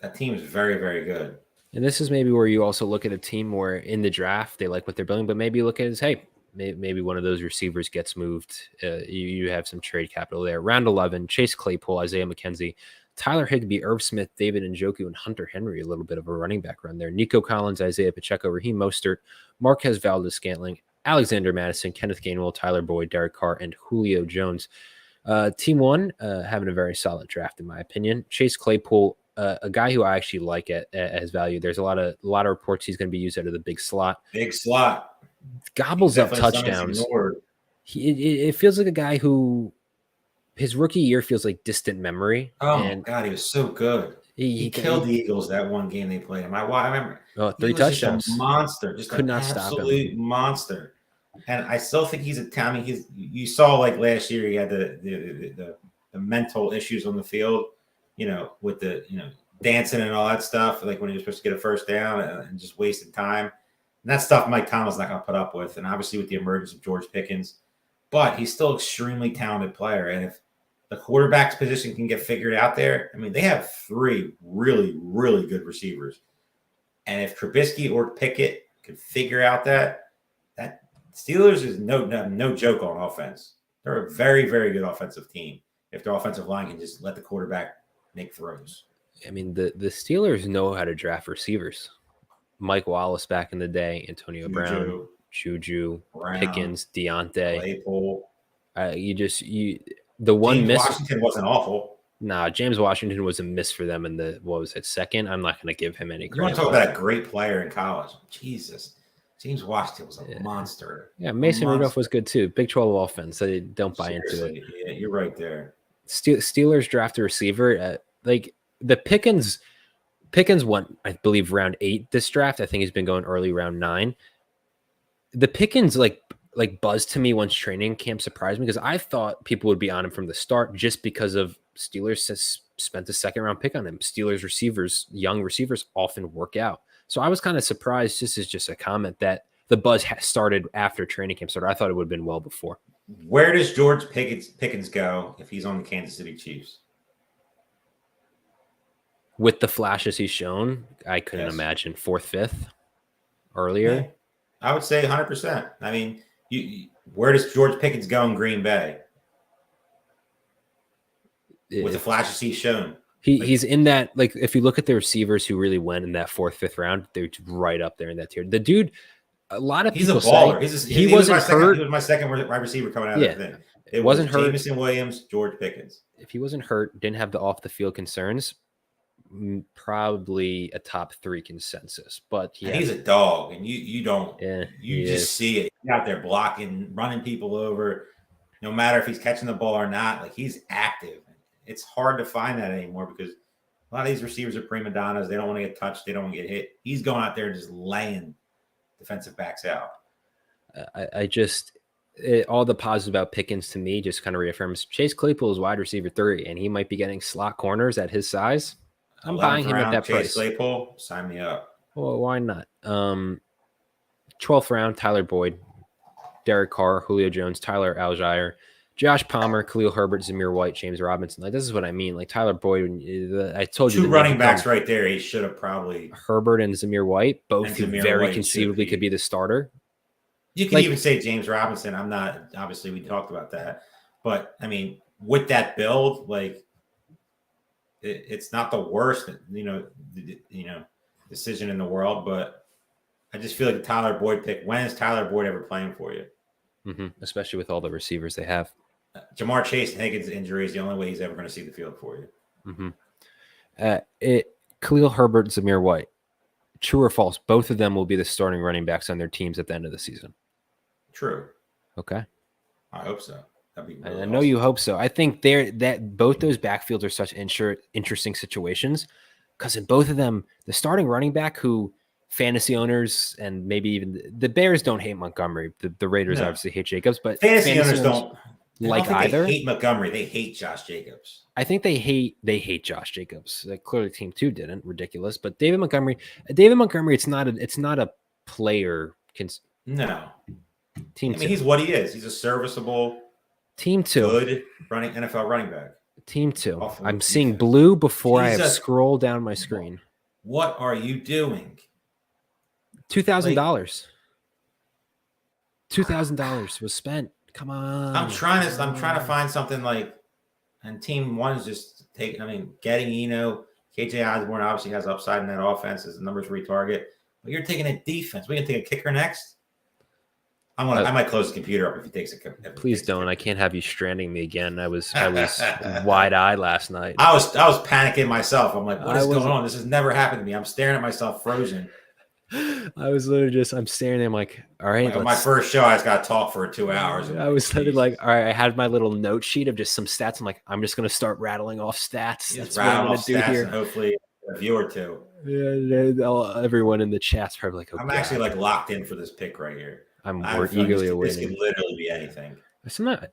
that team is very, very good. And this is maybe where you also look at a team where in the draft they like what they're building, but maybe you look at it as, hey, maybe one of those receivers gets moved. You have some trade capital there. Round 11, Chase Claypool, Isaiah McKenzie, Tyler Higbee, Irv Smith, David Njoku, and Hunter Henry. A little bit of a running back run there. Nico Collins, Isaiah Pacheco, Raheem Mostert, Marquez Valdez-Scantling, Alexander Madison, Kenneth Gainwell, Tyler Boyd, Derek Carr, and Julio Jones. Team one having a very solid draft in my opinion. Chase Claypool, a guy who I actually like at his value. There's a lot of reports he's going to be used out of the big slot. Big slot. Gobbles up touchdowns. It feels like a guy who his rookie year feels like distant memory. Oh, my God, he was so good. He killed the Eagles that one game they played him. I remember. Oh, 3 touchdowns. Just a monster. Just could not stop him. Absolute monster. And I still think he's a Tommy. You saw like last year he had the mental issues on the field, with the dancing and all that stuff, like when he was supposed to get a first down and just wasting time. And that stuff Mike Tomlin's not going to put up with. And obviously with the emergence of George Pickens, but he's still an extremely talented player. And if the quarterback's position can get figured out there, I mean, they have 3 really, really good receivers. And if Trubisky or Pickett can figure out that Steelers is no joke on offense. They're a very, very good offensive team if their offensive line can just let the quarterback make throws. I mean, the Steelers know how to draft receivers. Mike Wallace back in the day, Antonio Brown, Juju, Pickens, Deontay. Claypool. James Washington wasn't awful. Nah, James Washington was a miss for them in the, second? I'm not going to give him any credit. You want to talk about a great player in college? Jesus. James Washington was a monster. Yeah, Mason Rudolph was good too. Big 12 offense. I don't buy into it. Yeah, you're right there. Steelers draft a receiver. Like the Pickens went, I believe, round 8 this draft. I think he's been going early round 9. The Pickens like buzzed to me once training camp surprised me because I thought people would be on him from the start just because of Steelers spent a second round pick on him. Steelers receivers, young receivers, often work out. So I was kind of surprised. This is just a comment that the buzz started after training camp started. I thought it would have been well before. Where does George Pickens go if he's on the Kansas City Chiefs? With the flashes he's shown, I couldn't imagine 4th, 5th earlier. Yeah, I would say 100%. I mean, where does George Pickens go in Green Bay? With the flashes he's shown. He's in that, like, if you look at the receivers who really went in that 4th, 5th round, they're right up there in that tier. The dude, a lot of people he's a baller. He wasn't hurt. He was my second wide receiver coming out of that thing. It wasn't hurt. Jameson Williams, George Pickens. If he wasn't hurt, didn't have the off the field concerns, probably a top 3 consensus. But he's a dog, and you don't. Yeah, you just see it. He's out there blocking, running people over. No matter if he's catching the ball or not, like he's active. It's hard to find that anymore because a lot of these receivers are prima donnas. They don't want to get touched. They don't want to get hit. He's going out there just laying defensive backs out. All the positive about Pickens to me just kind of reaffirms Chase Claypool is wide receiver 3, and he might be getting slot corners at his size. I'm buying him at that Chase price. Claypool, sign me up. Well, why not? 12th round, Tyler Boyd, Derek Carr, Julio Jones, Tyler Algier, Josh Palmer, Khalil Herbert, Zamir White, James Robinson. Like, this is what I mean. Like Tyler Boyd, I told you. 2 running backs right there. He should have probably. Herbert and Zamir White, both who very conceivably could be the starter. You can even say James Robinson. I'm not, obviously we talked about that, but I mean, with that build, like it's not the worst, decision in the world, but I just feel like the Tyler Boyd pick. When is Tyler Boyd ever playing for you? Especially with all the receivers they have. Jamar Chase and Higgins' injury is the only way he's ever going to see the field for you. Khalil Herbert, Zamir White. True or false? Both of them will be the starting running backs on their teams at the end of the season. True. Okay. I hope so. That'd be really I know you hope so. I think both those backfields are such interesting situations because in both of them, the starting running back who fantasy owners and maybe even the Bears don't hate Montgomery. The Raiders obviously hate Jacobs, but fantasy owners don't like either. They hate Montgomery. They hate Josh Jacobs. I think they hate Josh Jacobs. Like, clearly, Team 2 didn't. Ridiculous. But David Montgomery. It's not a player. No. Team I mean, two. he's what he is. He's a serviceable, Team two. good NFL running back. Team two. Buffalo I'm defense. seeing blue before I have Jesus. scrolled down my screen. What are you doing? $2,000. $2,000 was spent. Come on. I'm trying to find something like, and team one is just getting KJ Osborne obviously has upside in that offense as the numbers retarget, but you're taking a defense. We can take a kicker next. I might close the computer up if he takes a. Please don't. I can't have you stranding me again. I was wide-eyed last night. I was panicking myself. I'm like, what is going on? This has never happened to me. I'm staring at myself frozen. I was literally I'm staring. I'm like, all right. My first show, I just got to talk for 2 hours. I was literally like, all right. I had my little note sheet of just some stats. I'm like, I'm just gonna start rattling off stats. That's what I'm gonna do here. And hopefully, a view or two. Yeah, everyone in the chat's probably like, I'm actually like locked in for this pick right here. We're eagerly awaiting. This could literally be anything.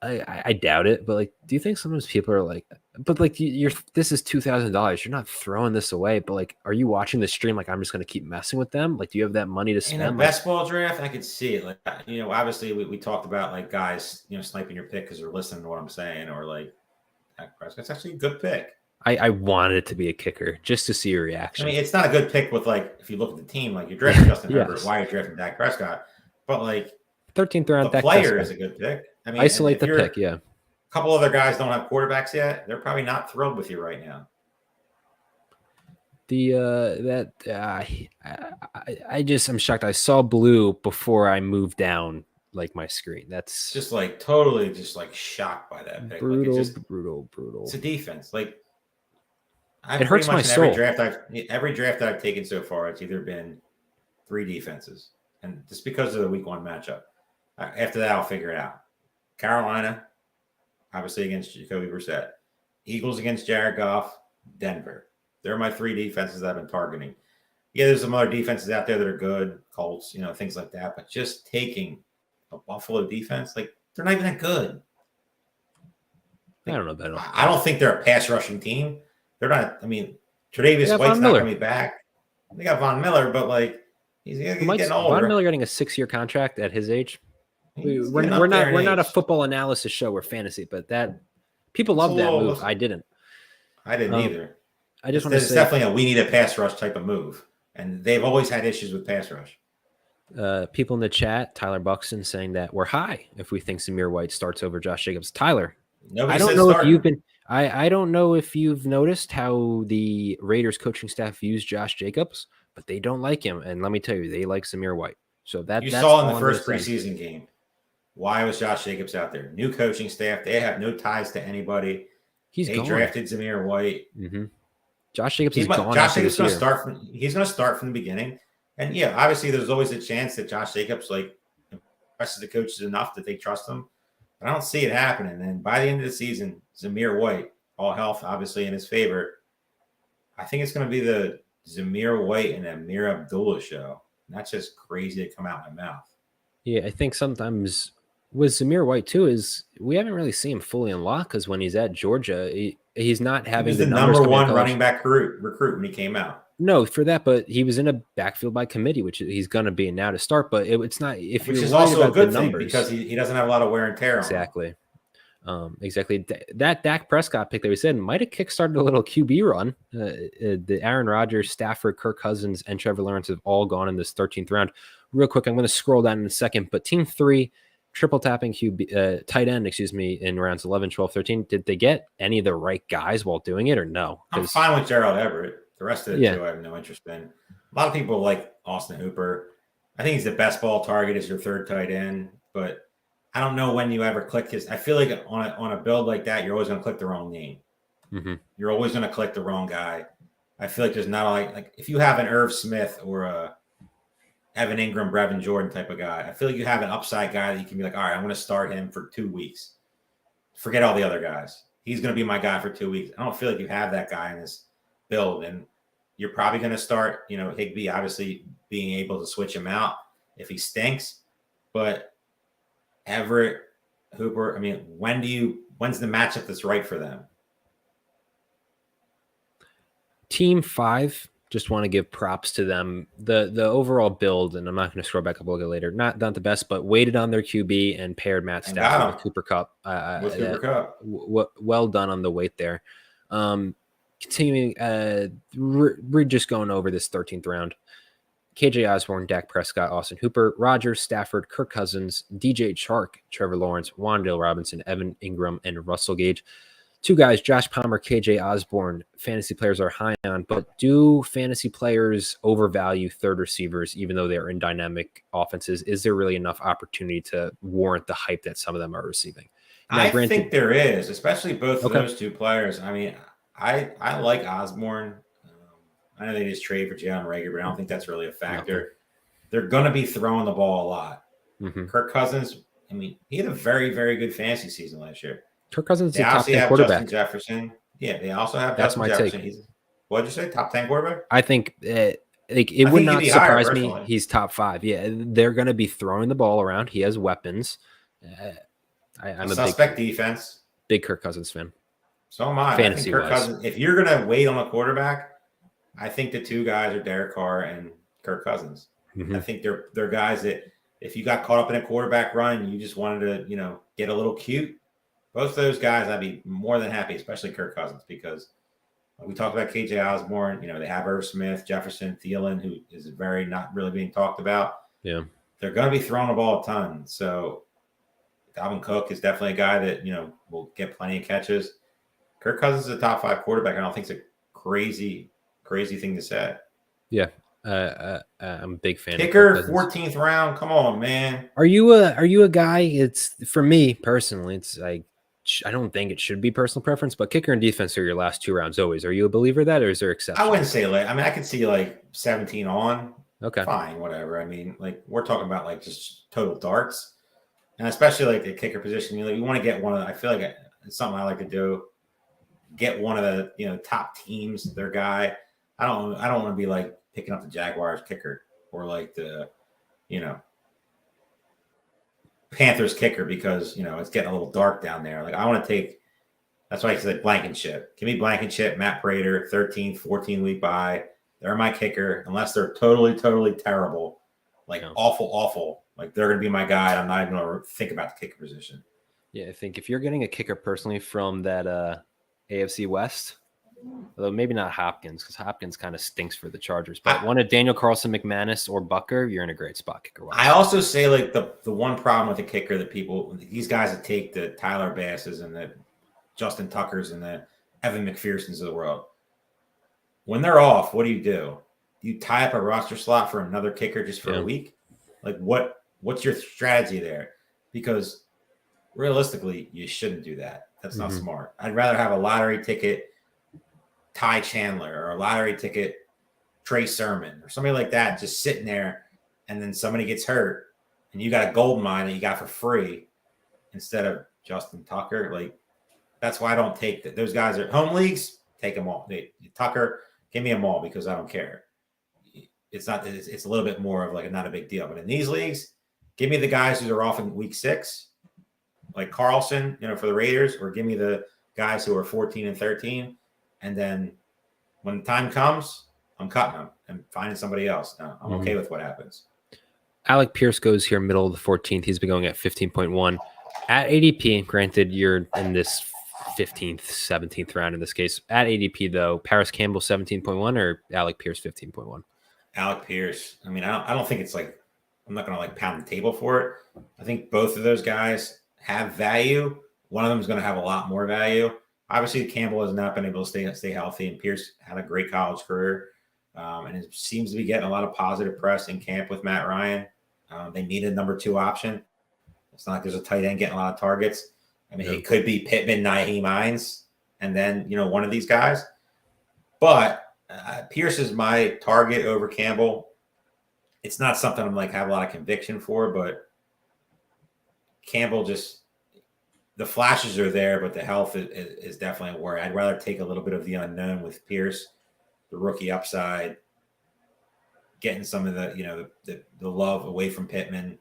I doubt it, but like, do you think sometimes people are like, but like, this is $2,000. You're not throwing this away, but like, are you watching the stream? Like, I'm just going to keep messing with them. Like, do you have that money to spend? In a best ball draft, I could see it. Like, obviously we talked about like guys, sniping your pick because they're listening to what I'm saying, or like, that's actually a good pick. I wanted it to be a kicker just to see your reaction. I mean, it's not a good pick with like, if you look at the team, like you're drafting Justin Herbert, why are you drafting Dak Prescott? But like 13th round, the player is a good pick. I mean, isolate the pick. Yeah. A couple other guys don't have quarterbacks yet. They're probably not thrilled with you right now. I'm shocked. I saw blue before I moved down like my screen. That's just like totally just like shocked by that pick. Brutal, like brutal. It's a defense. Like it hurts my soul. Every draft I've taken so far, it's either been 3 defenses, and just because of the week 1 matchup. After that, I'll figure it out. Carolina, obviously against Jacoby Brissett. Eagles against Jared Goff. Denver. They're my 3 defenses that I've been targeting. Yeah, there's some other defenses out there that are good. Colts, things like that. But just taking a Buffalo defense, like, they're not even that good. I don't know that. I don't think they're a pass rushing team. They're not. I mean, Tre'Davious White's not coming back. They got Von Miller, but like, he's getting older. Von Miller getting a 6-year contract at his age. We're not a football analysis show. We're fantasy, but that people love that move. I didn't either. I just want to say, it's definitely we need a pass rush type of move, and they've always had issues with pass rush. People in the chat, Tyler Buxton saying that we're high if we think Zamir White starts over Josh Jacobs. Tyler, I don't know if you've been. I don't know if you've noticed how the Raiders coaching staff views Josh Jacobs, but they don't like him, and let me tell you, they like Zamir White. So that's saw in the first preseason game. Why was Josh Jacobs out there? New coaching staff. They have no ties to anybody. They drafted Zamir White. Mm-hmm. Josh Jacobs is gone. Josh Jacobs going to start he's going to start from the beginning. And yeah, obviously there's always a chance that Josh Jacobs impresses the coaches enough that they trust him. But I don't see it happening. And by the end of the season, Zamir White, all health obviously in his favor. I think it's going to be the Zamir White and Amir Abdullah show. And that's just crazy to come out of my mouth. Yeah, I think sometimes with Zamir White too is we haven't really seen him fully unlock because when he's at Georgia, he's not having he was the number 1 running back recruit when he came out. No, for that, but he was in a backfield by committee, which he's going to be now to start. But it's not if which you're is also about a good the thing numbers, because he doesn't have a lot of wear and tear. Exactly. Exactly. That Dak Prescott pick that we said might have kickstarted a little QB run. The Aaron Rodgers, Stafford, Kirk Cousins, and Trevor Lawrence have all gone in this 13th round. Real quick, I'm going to scroll down in a second, but team 3, triple tapping QB, tight end, in rounds 11, 12, 13. Did they get any of the right guys while doing it or no? I'm fine with Gerald Everett. The rest of the two I have no interest in. A lot of people like Austin Hooper. I think he's the best ball target as your 3rd tight end, but I don't know when you ever click his. I feel like on a build like that, you're always going to click the wrong name. Mm-hmm. You're always going to click the wrong guy. I feel like there's not like if you have an Irv Smith or a Evan Ingram, Brevin Jordan type of guy, I feel like you have an upside guy that you can be like, all right, I'm going to start him for 2 weeks. Forget all the other guys. He's going to be my guy for 2 weeks. I don't feel like you have that guy in this build, and you're probably going to start, Higbee obviously being able to switch him out if he stinks, but Everett, Hooper, I mean, when's the matchup that's right for them? Team 5, Just want to give props to them. The overall build, and I'm not going to scroll back up a little later. Not the best, but waited on their QB and paired Matt And Stafford got with him Cooper Cup. with Cooper Cup. Well done on the weight there. Continuing, we're just going over this 13th round. KJ Osborne, Dak Prescott, Austin Hooper, Rodgers, Stafford, Kirk Cousins, DJ Chark, Trevor Lawrence, Wan'Dale Robinson, Evan Ingram, and Russell Gage. Two guys, Josh Palmer, KJ Osborne, fantasy players are high on, but do fantasy players overvalue third receivers, even though they're in dynamic offenses? Is there really enough opportunity to warrant the hype that some of them are receiving? Now, I granted, think there is, especially both of okay. those two players. I mean, I like Osborne. I know they just trade for Jalen Reagor, but I don't think that's really a factor. Nothing. They're going to be throwing the ball a lot. Mm-hmm. Kirk Cousins, I mean, he had a very, very good fantasy season last year. Kirk Cousins is They a top 10 have quarterback. Justin Jefferson. Yeah, they also have That's Justin my Jefferson. take. What'd you say? Top 10 quarterback? I think it would not surprise me. Personally. He's top 5. Yeah, they're going to be throwing the ball around. He has weapons. I'm a suspect defense. Big Kirk Cousins fan. So am I. Fantasy I think Kirk Cousins, if you're going to wait on a quarterback, I think the two guys are Derek Carr and Kirk Cousins. Mm-hmm. I think they're guys that if you got caught up in a quarterback run and you just wanted to, get a little cute, both of those guys, I'd be more than happy, especially Kirk Cousins, because we talked about KJ Osborne. They have Irv Smith, Jefferson, Thielen, who is very not really being talked about. Yeah. They're going to be throwing the ball a ton. So Dalvin Cook is definitely a guy that, will get plenty of catches. Kirk Cousins is a top 5 quarterback. I don't think it's a crazy thing to say. Yeah. I'm a big fan. Kicker, 14th round. Come on, man. Are you a guy? It's for me personally. It's like I don't think it should be personal preference, but kicker and defense are your last 2 rounds always. Are you a believer of that, or is there exceptions? I wouldn't say like. I mean, I could see like 17 on. Okay, fine, whatever. I mean, like we're talking about like just total darts, and especially like the kicker position. You want to get one of the, I feel like it's something I like to do. Get one of the top teams, their guy. I don't want to be like picking up the Jaguars kicker or like the Panthers kicker because it's getting a little dark down there. Like I want to take. That's why I said Blankenship. Give me Blankenship, Matt Prater, 13, 14 week bye. They're my kicker unless they're totally terrible, like awful. Like they're gonna be my guy. I'm not even gonna think about the kicker position. Yeah, I think if you're getting a kicker personally from that AFC West, although maybe not Hopkins because Hopkins kind of stinks for the Chargers, but one of Daniel Carlson, McManus, or Bucker, you're in a great spot kicker. I also say like the one problem with the kicker that these guys that take the Tyler Basses and the Justin Tuckers and the Evan McPhersons of the world, when they're off, what do? Do you tie up a roster slot for another kicker just for a week? Like what's your strategy there? Because realistically, you shouldn't do that. That's not smart. I'd rather have a lottery ticket Ty Chandler or a lottery ticket Trey Sermon or somebody like that just sitting there, and then somebody gets hurt and you got a gold mine that you got for free instead of Justin Tucker. Like that's why I don't take that. Those guys are home leagues. Take them all. Tucker, give me them all because I don't care. It's not. It's a little bit more of like not a big deal. But in these leagues, give me the guys who are off in week 6, like Carlson, for the Raiders, or give me the guys who are 14 and 13. And then when time comes, I'm cutting them and finding somebody else. No, I'm okay with what happens. Alec Pierce goes here middle of the 14th. He's been going at 15.1 at ADP. Granted, you're in this 15th, 17th round in this case. At ADP, though, Paris Campbell 17.1 or Alec Pierce 15.1? Alec Pierce. I mean, I don't think it's like I'm not going to like pound the table for it. I think both of those guys have value. One of them is going to have a lot more value. Obviously, Campbell has not been able to stay healthy, and Pierce had a great college career, and it seems to be getting a lot of positive press in camp with Matt Ryan. They needed a number 2 option. It's not like there's a tight end getting a lot of targets. I mean, it could be Pittman, Nyheim Hines, and then one of these guys. But Pierce is my target over Campbell. It's not something I'm like have a lot of conviction for, but Campbell just. The flashes are there, but the health is definitely a worry. I'd rather take a little bit of the unknown with Pierce, the rookie upside, getting some of the the love away from Pittman.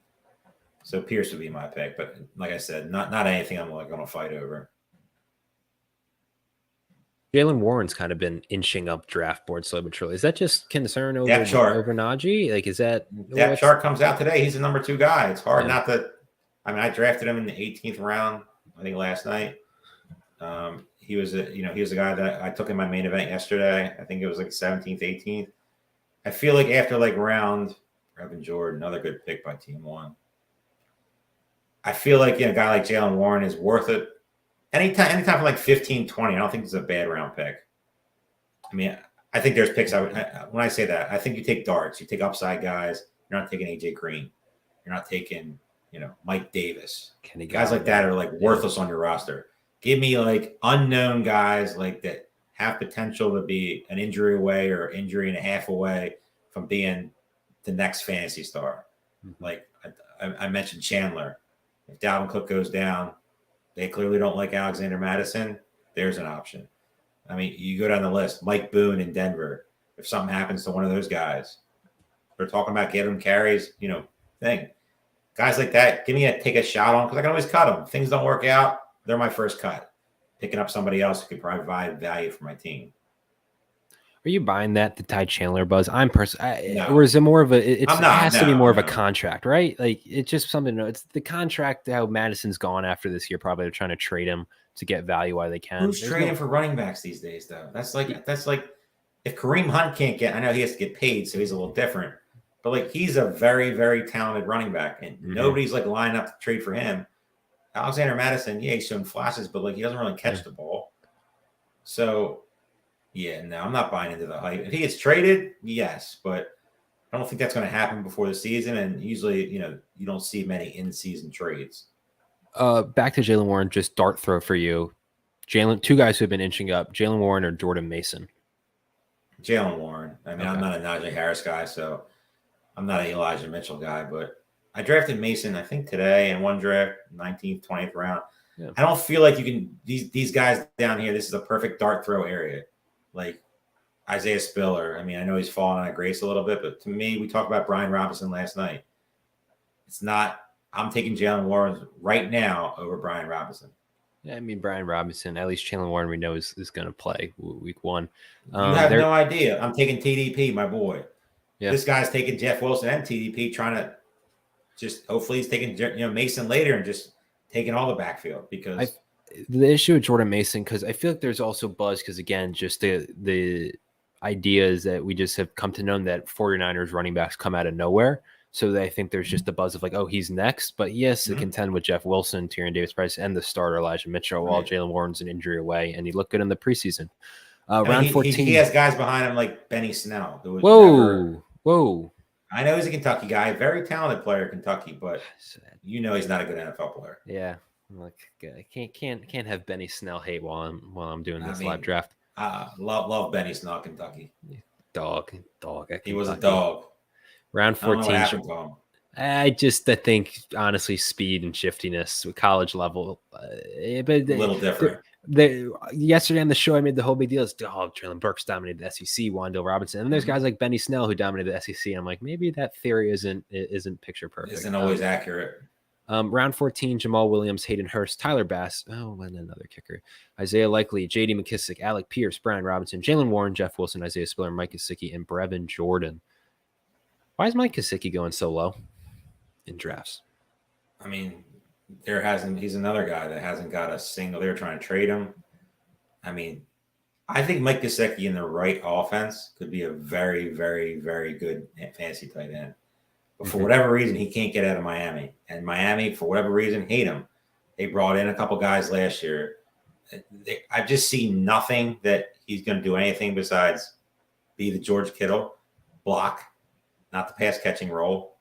So Pierce would be my pick, but like I said, not anything I'm like going to fight over. Jalen Warren's kind of been inching up draft board slowly but surely. Is that just concern over Depth chart. Najee? Like, is that Depth chart comes out today? He's the number 2 guy. It's hard not to. I mean, I drafted him in the 18th round. I think last night. He was a guy that I took in my main event yesterday. I think it was like 17th, 18th. I feel like after like round, Brevin Jordan, another good pick by Team One. I feel like a guy like Jalen Warren is worth it. Anytime for like 15, 20, I don't think it's a bad round pick. I mean, I think there's picks. When I say that, I think you take darts, you take upside guys. You're not taking AJ Green. You're not taking, Mike Davis. Guys like that are like worthless on your roster. Give me like unknown guys like that have potential to be an injury away or injury and a half away from being the next fantasy star. Mm-hmm. Like I mentioned Chandler. If Dalvin Cook goes down, they clearly don't like Alexander Mattison. There's an option. I mean, you go down the list. Mike Boone in Denver. If something happens to one of those guys, they're talking about giving them carries, thing. Guys like that, take a shot on because I can always cut them. If things don't work out, they're my first cut. Picking up somebody else who could provide value for my team. Are you buying that, the Ty Chandler buzz? I'm personally, or is it more of a? It has to be more of a contract, right? Like it's just something. It's the contract. How Madison's gone after this year. Probably they're trying to trade him to get value while they can. Who's trading for running backs these days, though? That's like if Kareem Hunt can't get. I know he has to get paid, so he's a little different. But like he's a very, very talented running back, and nobody's like lining up to trade for him. Alexander Mattison, he's showing flashes, but like he doesn't really catch the ball. So, no, I'm not buying into the hype. If he gets traded, yes, but I don't think that's going to happen before the season. And usually, you don't see many in-season trades. Back to Jalen Warren, just dart throw for you. Two guys who have been inching up: Jalen Warren or Jordan Mason. Jalen Warren. I mean, I'm not a Najee Harris guy, so I'm not an Elijah Mitchell guy, but I drafted Mason, I think today in one draft, 19th, 20th round. Yeah. I don't feel like you can these guys down here. This is a perfect dart throw area, like Isaiah Spiller. I mean, I know he's fallen on grace a little bit, but to me, we talked about Brian Robinson last night. It's not. I'm taking Jalen Warren right now over Brian Robinson. Yeah, I mean Brian Robinson. At least Jalen Warren we know is going to play week 1. You have no idea. I'm taking TDP, my boy. Yeah. This guy's taking Jeff Wilson and TDP, trying to. Just hopefully he's taking Mason later and just taking all the backfield because the issue with Jordan Mason, because I feel like there's also buzz because again just the idea is that we just have come to know that 49ers running backs come out of nowhere, so I think there's just the buzz of like, oh, he's next. But yes, to contend with Jeff Wilson, Tyrion Davis-Price, and the starter Elijah Mitchell, while Jalen Warren's an injury away, and he looked good in the preseason. Round 14, he has guys behind him like Benny Snell. Whoa. I know he's a Kentucky guy, very talented player, Kentucky, but he's not a good NFL player. Yeah, like I can't have Benny Snell hate while I'm doing this live draft. Love Benny Snell, Kentucky. Dog. He was a dog. Round 14. I think honestly, speed and shiftiness with college level, but a little different. Yesterday on the show, I made the whole big deal. It's Traylon Burks dominated the SEC, Wan'Dale Robinson, and there's guys like Benny Snell who dominated the SEC. I'm like, maybe that theory isn't picture perfect. Isn't always accurate. Round 14, Jamal Williams, Hayden Hurst, Tyler Bass, and another kicker, Isaiah Likely, J.D. McKissick, Alec Pierce, Brian Robinson, Jalen Warren, Jeff Wilson, Isaiah Spiller, Mike Gesicki, and Brevin Jordan. Why is Mike Gesicki going so low in drafts? I mean, he's another guy that hasn't got a single. They're trying to trade him. I mean, I think Mike Gesicki in the right offense could be a very, very, very good fantasy tight end. But for whatever reason, he can't get out of Miami. And Miami, for whatever reason, hate him. They brought in a couple guys last year. I've just seen nothing that he's going to do anything besides be the George Kittle, block, not the pass catching role.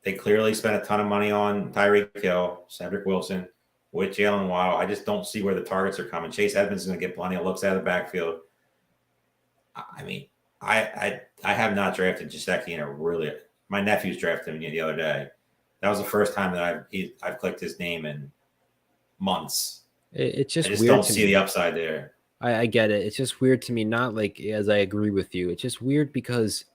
They clearly spent a ton of money on Tyreek Hill, Cedric Wilson, with Jalen Waddle. I just don't see where the targets are coming. Chase Edmonds is going to get plenty of looks out of the backfield. I mean, I have not drafted Gesicki in a really. My nephew's drafted him the other day. That was the first time that I've clicked his name in months. It's just I just weird don't see the upside there. I get it. It's just weird to me. Not like as I agree with you. It's just weird because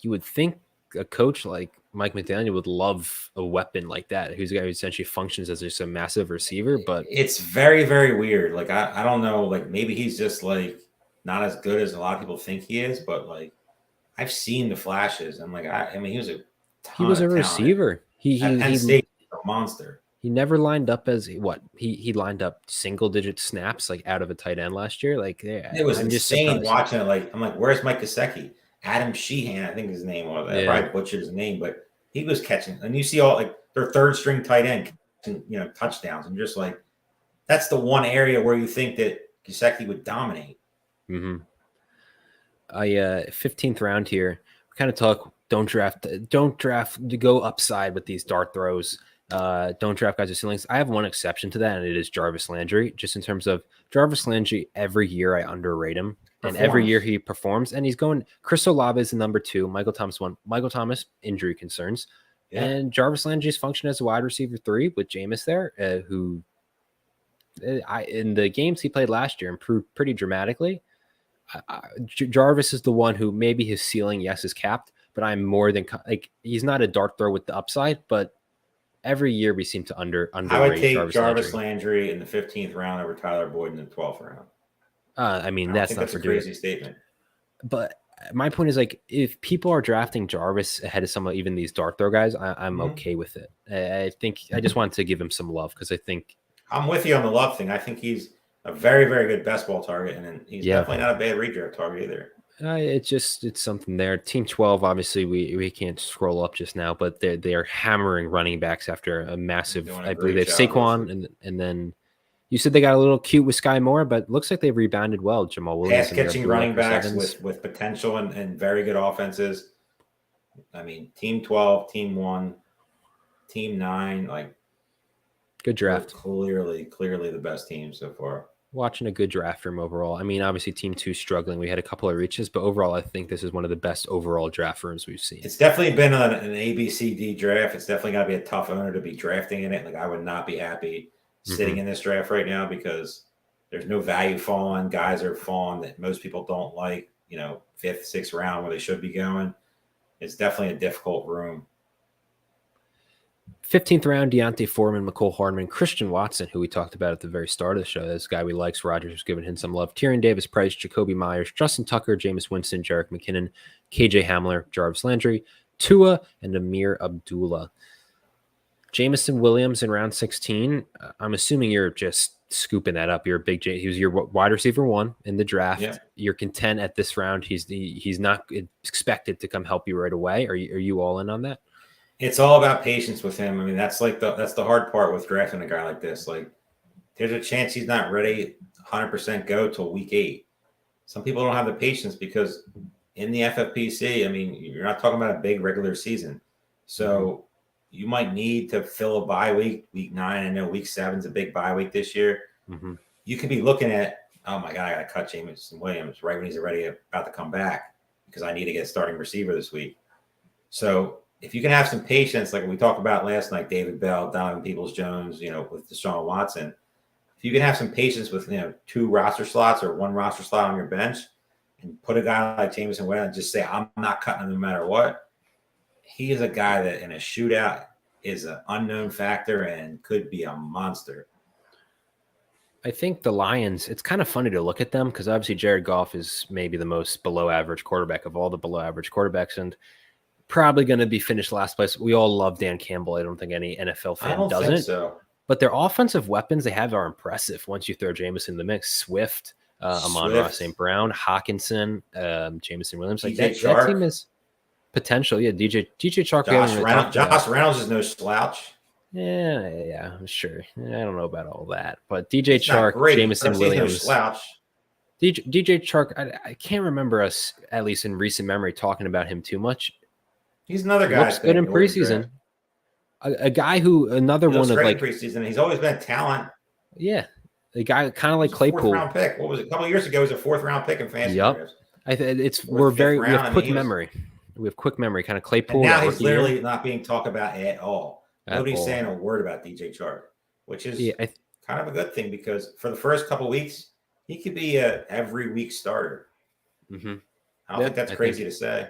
you would think a coach like Mike McDaniel would love a weapon like that, who's a guy who essentially functions as just a massive receiver. But it's very, very weird. Like I don't know. Like maybe he's just like not as good as a lot of people think he is, but like I've seen the flashes. I'm like, I mean, he was a He ton was a of talent receiver. at Penn State. A monster. He never lined up as what he lined up single digit snaps like out of a tight end last year. Like, yeah, It was I'm just insane surprised. watching it. Like, I'm like, where's Mike Gesicki? Adam Sheehan, I think his name was. I Yeah. probably butchered his name, but he was catching. And you see all like their third string tight end catching, touchdowns. And just like, that's the one area where you think that Gesicki would dominate. Mm-hmm. 15th round here. We kind of talk. Don't draft to go upside with these dart throws. Don't draft guys with ceilings. I have one exception to that, and it is Jarvis Landry. Just in terms of Jarvis Landry, every year I underrate him, and every year he performs. And he's going. Chris Olave is the number 2. Michael Thomas 1. Michael Thomas injury concerns, and Jarvis Landry's function as a wide receiver 3 with Jameis there, who in the games he played last year improved pretty dramatically. Jarvis is the one who maybe his ceiling, yes, is capped, but I'm more than like he's not a dart throw with the upside, but every year we seem to underrate. I would take Jarvis Landry in the 15th round over Tyler Boyd in the 12th round. I mean, that's not a crazy statement. But my point is, like, if people are drafting Jarvis ahead of some of even these dart throw guys, I'm okay with it. I think I just wanted to give him some love because I think I'm with you on the love thing. I think he's a very, very good best ball target, and he's definitely not a bad redraft target either. It's something there. Team 12, obviously, we can't scroll up just now, but they are hammering running backs after a massive. I believe they have Saquon, and then you said they got a little cute with Sky Moore, but looks like they've rebounded well. Jamal Williams, pass catching running backs with potential and very good offenses. I mean, Team 12, Team 1, Team 9, like good draft. Clearly the best team so far. Watching a good draft room overall. I mean, obviously Team 2 struggling. We had a couple of reaches, but overall, I think this is one of the best overall draft rooms we've seen. It's definitely been an ABCD draft. It's definitely got to be a tough owner to be drafting in it. Like, I would not be happy sitting in this draft right now because there's no value falling. Guys are falling that most people don't like, 5th, 6th round where they should be going. It's definitely a difficult room. 15th round, Deontay Foreman, McCole Hardman, Christian Watson, who we talked about at the very start of the show. This guy we like. Rodgers was giving him some love. Tyrion Davis-Price, Jacoby Myers, Justin Tucker, Jameis Winston, Jerick McKinnon, KJ Hamler, Jarvis Landry, Tua, and Amir Abdullah. Jamison Williams in round 16. I'm assuming you're just scooping that up. You're a big J. He was your wide receiver 1 in the draft. Yeah. You're content at this round. He's not expected to come help you right away. Are you all in on that? It's all about patience with him. I mean, that's the hard part with drafting a guy like this. Like, there's a chance he's not ready 100% go till week 8. Some people don't have the patience because in the FFPC, I mean, you're not talking about a big regular season. So you might need to fill a bye week 9. I know week 7 is a big bye week this year. You could be looking at, oh my God, I got to cut Jamison Williams right when he's already about to come back because I need to get a starting receiver this week. So if you can have some patience, like we talked about last night, David Bell, Donovan Peoples-Jones, with Deshaun Watson, if you can have some patience with 2 roster slots or 1 roster slot on your bench and put a guy like Jamison Williams and just say, I'm not cutting him no matter what. He is a guy that in a shootout is an unknown factor and could be a monster. I think the Lions, it's kind of funny to look at them because obviously Jared Goff is maybe the most below average quarterback of all the below average quarterbacks and probably going to be finished last place. We all love Dan Campbell. I don't think any NFL fan doesn't. Think so. But their offensive weapons they have are impressive once you throw Jameis in the mix. Swift, Amon-Ra St. Brown, Hawkinson, Jamison Williams. Like that team is potential. Yeah, DJ Chark. Josh Reynolds is no slouch. Yeah, I'm sure. I don't know about all that. But DJ Chark, Jamison Williams. No slouch. DJ Chark, I can't remember us, at least in recent memory, talking about him too much. He's another guy. Looks good in preseason. A guy who another one of like preseason. He's always been a talent. Yeah, a guy kind of like Claypool. 4th round pick. What was it? A couple of years ago, he was a 4th round pick in fantasy. Yep. We have quick memory. We have quick memory, kind of Claypool. And now he's literally not being talked about at all. Nobody's saying a word about DJ Chark, which is kind of a good thing because for the first couple of weeks, he could be a every week starter. I don't think that's crazy to say.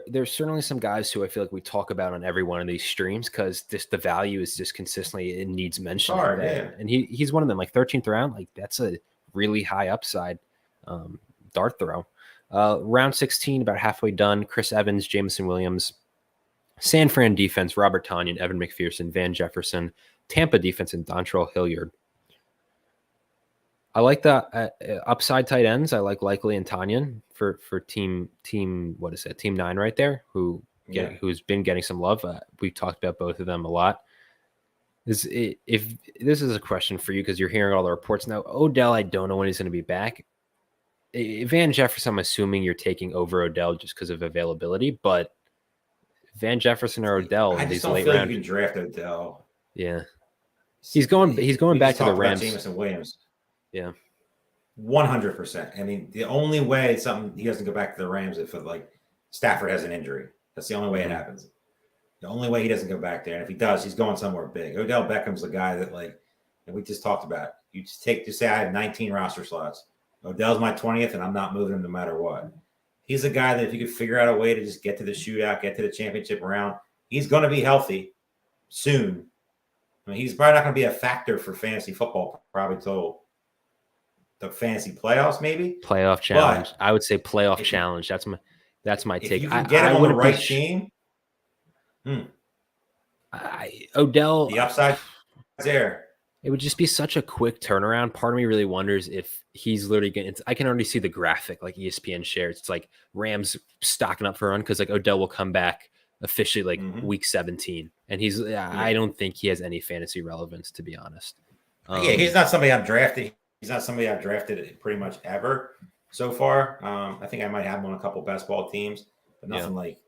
There's certainly some guys who I feel like we talk about on every one of these streams because the value is just consistently it needs mention. And he's one of them, like 13th round, like that's a really high upside. dart throw. Round 16, about halfway done. Chris Evans, Jameson Williams, San Fran defense, Robert Tonyan, Evan McPherson, Van Jefferson, Tampa defense, and Dontrell Hilliard. I like the upside tight ends. I like Likely and Tonyan for team what is it? Team 9 right there, who's been getting some love. We talked about both of them a lot. If this is a question for you because you're hearing all the reports now, Odell, I don't know when he's going to be back. Van Jefferson, I'm assuming you're taking over Odell just because of availability, but Van Jefferson or Odell I in just these don't late feel rounds. Like you can draft Odell. Yeah, he's going back to the Rams. Jameson Williams. Yeah, 100%. I mean, the only way he doesn't go back to the Rams if like Stafford has an injury. That's the only way it happens. The only way he doesn't go back there, and if he does, he's going somewhere big. Odell Beckham's the guy that and we just talked about. You just say I have 19 roster slots. Odell's my 20th, and I'm not moving him no matter what. He's a guy that if you could figure out a way to just get to the shootout, get to the championship round, he's going to be healthy soon. I mean, he's probably not going to be a factor for fantasy football probably till the fantasy playoffs, maybe. Playoff challenge. I would say playoff challenge. That's my take. If you can get him on the right team. Odell, the upside is there. It would just be such a quick turnaround. Part of me really wonders if he's literally getting. I can already see the graphic like ESPN shares. It's like Rams stocking up for a run because like Odell will come back officially like week 17, and he's. I don't think he has any fantasy relevance, to be honest. He's not somebody I've drafted. He's not somebody I've drafted pretty much ever so far. I think I might have him on a couple best ball teams, but nothing like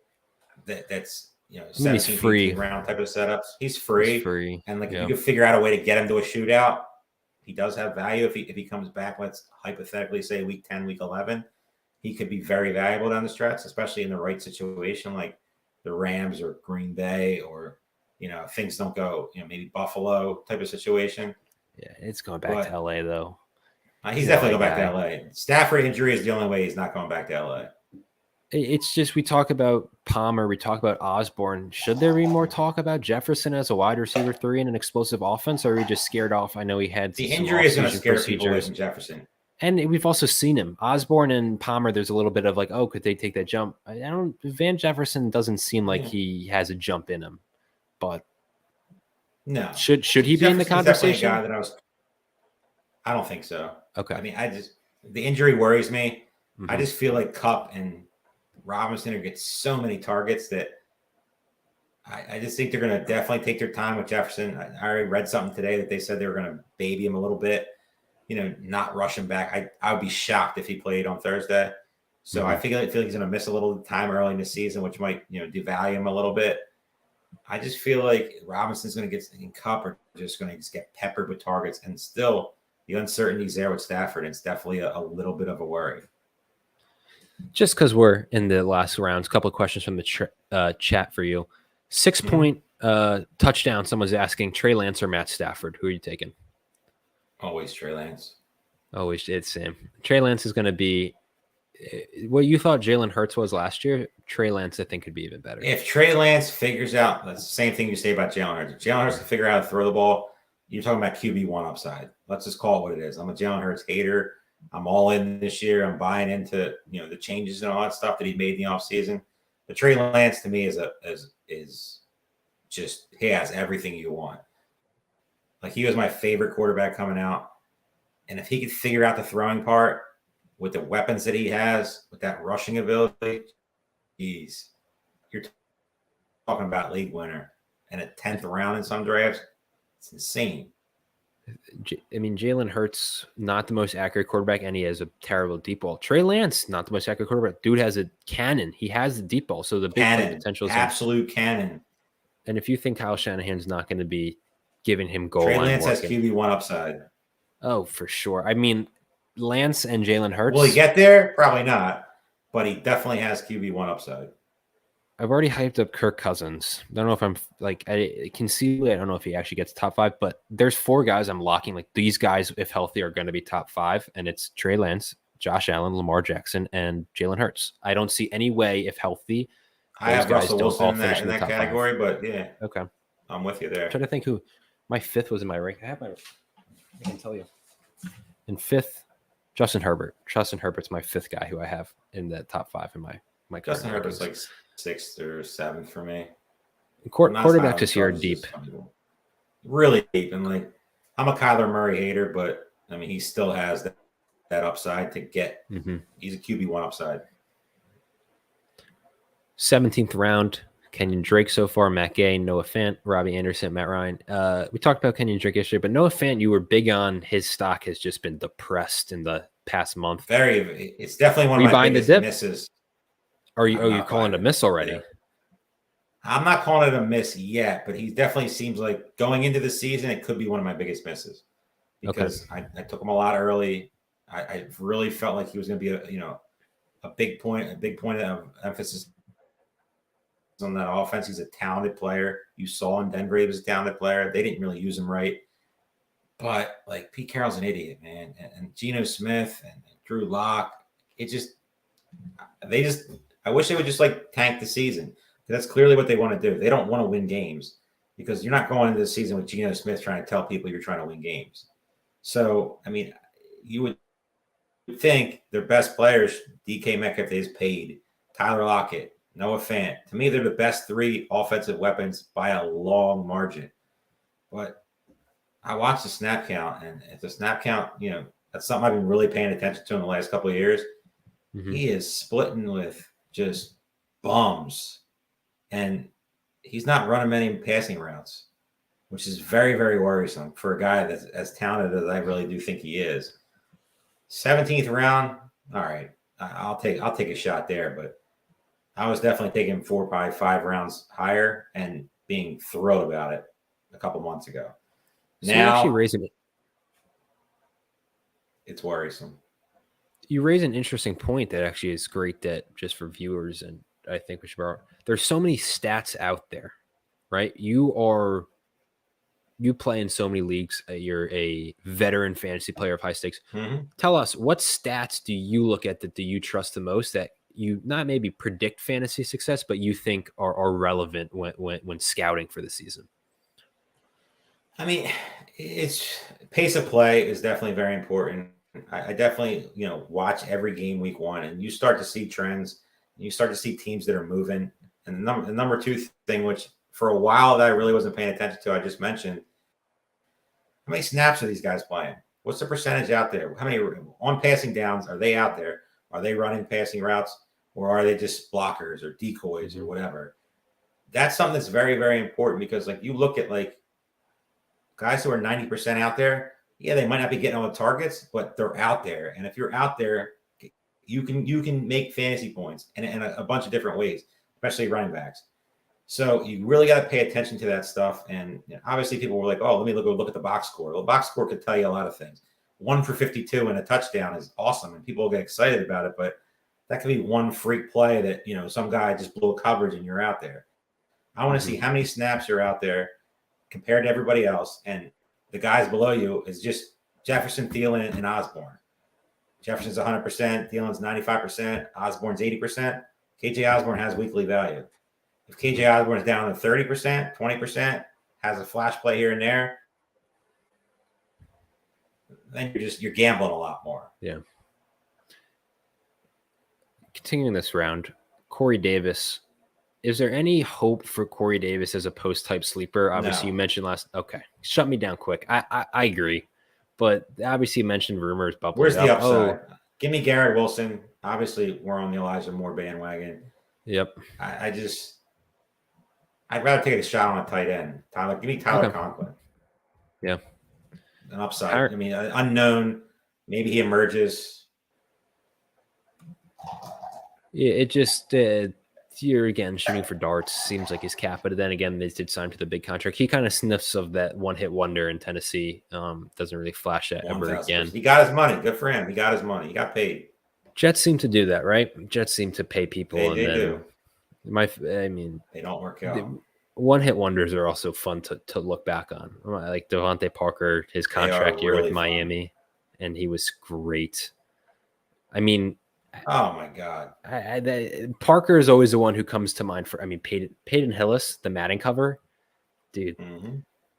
that. That's. 17 free round type of setups. He's free. And if you could figure out a way to get him to a shootout, he does have value. If he comes back, let's hypothetically say week 10, week 11, he could be very valuable down the stretch, especially in the right situation, like the Rams or Green Bay, or things don't go, maybe Buffalo type of situation. Yeah, it's going back to LA though. He's definitely going back to LA. Stafford injury is the only way he's not going back to LA. It's just we talk about Palmer, we talk about Osborne. Should there be more talk about Jefferson as a wide receiver 3 in an explosive offense, or are we just scared off? I know he had the injury is going to scare people away from Jefferson, and we've also seen him. Osborne and Palmer, there's a little bit of like, oh, could they take that jump? Van Jefferson doesn't seem like he has a jump in him, but no, should he be in the conversation? I don't think so. Okay, I mean, the injury worries me. I just feel like Kupp and Robinson are getting so many targets that I just think they're going to definitely take their time with Jefferson. I already read something today that they said they were going to baby him a little bit, not rush him back. I would be shocked if he played on Thursday. So I feel like he's going to miss a little time early in the season, which might, devalue him a little bit. I just feel like Robinson's going to get in Kupp are just going to get peppered with targets, and still the uncertainty's there with Stafford. It's definitely a little bit of a worry. Just because we're in the last rounds, a couple of questions from the chat for you. 6-point touchdown. Someone's asking Trey Lance or Matt Stafford. Who are you taking? Always Trey Lance. Always, it's Sam. Trey Lance is going to be what you thought Jalen Hurts was last year. Trey Lance, I think, could be even better. If Trey Lance figures out, that's the same thing you say about Jalen Hurts. If Jalen Hurts can figure out how to throw the ball, you're talking about QB1 upside. Let's just call it what it is. I'm a Jalen Hurts hater. I'm all in this year. I'm buying into the changes and all that stuff that he made in the offseason. But Trey Lance to me is just he has everything you want. Like he was my favorite quarterback coming out, and if he could figure out the throwing part with the weapons that he has, with that rushing ability, you're talking about league winner and a 10th round in some drafts. It's insane. I mean, Jalen Hurts, not the most accurate quarterback, and he has a terrible deep ball. Trey Lance, not the most accurate quarterback. Dude has a cannon. He has the deep ball, so the big play potential is absolute cannon. And if you think Kyle Shanahan's not going to be giving him goal Trey line Lance has QB1 upside. Oh, for sure. I mean, Lance and Jalen Hurts. Will he get there? Probably not, but he definitely has QB1 upside. I've already hyped up Kirk Cousins. I don't know if I'm like, I don't know if he actually gets top 5, but there's 4 guys I'm locking. Like these guys, if healthy, are going to be top 5. And it's Trey Lance, Josh Allen, Lamar Jackson, and Jalen Hurts. I don't see any way if healthy. I have Russell Wilson in that category, 5. But yeah. Okay. I'm with you there. I'm trying to think who my 5th was in my rank. I can tell you. In 5th, Justin Herbert. Justin Herbert's my 5th guy who I have in that top 5 in my Justin current Herbert's rankings. like 6th or 7th for me. Quarterback this year deep. Really deep. And like, I'm a Kyler Murray hater, but I mean, he still has that upside to get. He's a QB1 upside. 17th round, Kenyon Drake so far, Matt Gay, Noah Fant, Robbie Anderson, Matt Ryan. We talked about Kenyon Drake yesterday, but Noah Fant, you were big on. His stock has just been depressed in the past month. It's definitely one of my biggest misses. You're calling it a miss already? Yeah. I'm not calling it a miss yet, but he definitely seems like going into the season, it could be one of my biggest misses because I took him a lot early. I really felt like he was going to be a big point of emphasis on that offense. He's a talented player. You saw in Denver he was a talented player. They didn't really use him right, but like Pete Carroll's an idiot, man, and Geno Smith and Drew Lock. I wish they would just like tank the season. That's clearly what they want to do. They don't want to win games because you're not going into the season with Geno Smith trying to tell people you're trying to win games. So, I mean, you would think their best players, DK Metcalf, is paid, Tyler Lockett, Noah Fant. To me, they're the best 3 offensive weapons by a long margin. But I watched the snap count, and if the snap count, that's something I've been really paying attention to in the last couple of years. He is splitting with just bums. And he's not running many passing routes, which is very, very worrisome for a guy that's as talented as I really do think he is. 17th round, all right, I'll take a shot there, but I was definitely taking 4, 5 rounds higher and being thrilled about it a couple months ago. So now actually raising it. It's worrisome. You raise an interesting point that actually is great that just for viewers, and I think we should borrow. There's so many stats out there, right? You play in so many leagues. You're a veteran fantasy player of high stakes. Tell us, what stats do you look at that do you trust the most that you not maybe predict fantasy success, but you think are relevant when scouting for the season? I mean, it's pace of play is definitely very important. I definitely, watch every game week 1, and you start to see trends. You start to see teams that are moving. And the number 2 thing, which for a while that I really wasn't paying attention to, I just mentioned, how many snaps are these guys playing? What's the percentage out there? How many on passing downs are they out there? Are they running passing routes, or are they just blockers or decoys or whatever? That's something that's very, very important because, like, you look at like guys who are 90% out there. Yeah, they might not be getting all the targets, but they're out there. And if you're out there, you can make fantasy points in a bunch of different ways, especially running backs. So you really got to pay attention to that stuff. And obviously people were like, oh, let me look at the box score. Well, the box score could tell you a lot of things. 1 for 52 and a touchdown is awesome, and people will get excited about it, but that could be one freak play that, some guy just blew a coverage and you're out there. I want to see how many snaps you're out there compared to everybody else. And the guys below you is just Jefferson, Thielen, and Osborne. Jefferson's 100%, Thielen's 95%, Osborne's 80%. KJ Osborne has weekly value. If KJ Osborne is down to 30%, 20%, has a flash play here and there, then you're gambling a lot more. Yeah. Continuing this round, Corey Davis. Is there any hope for Corey Davis as a post-type sleeper? Obviously, you mentioned okay. Shut me down quick. I agree. But obviously you mentioned rumors bubbling. Where's the upside? Give me Garrett Wilson. Obviously, we're on the Elijah Moore bandwagon. Yep. I'd rather take a shot on a tight end. Give me Tyler Conklin. Yeah. An upside. I mean, unknown. Maybe he emerges. Yeah, it just you're again shooting for darts. Seems like his cap, but then again, they did sign to the big contract. He kind of sniffs of that one-hit wonder in Tennessee. Doesn't really flash that ever again. He got his money. Good for him. He got his money. He got paid. Jets seem to do that, right? Jets seem to pay people. They do. They don't work out. One-hit wonders are also fun to look back on. Like Devontae Parker, his contract year with Miami, and he was great. I mean, oh my God! Parker is always the one who comes to mind for. I mean, Peyton Hillis, the Madden cover, dude.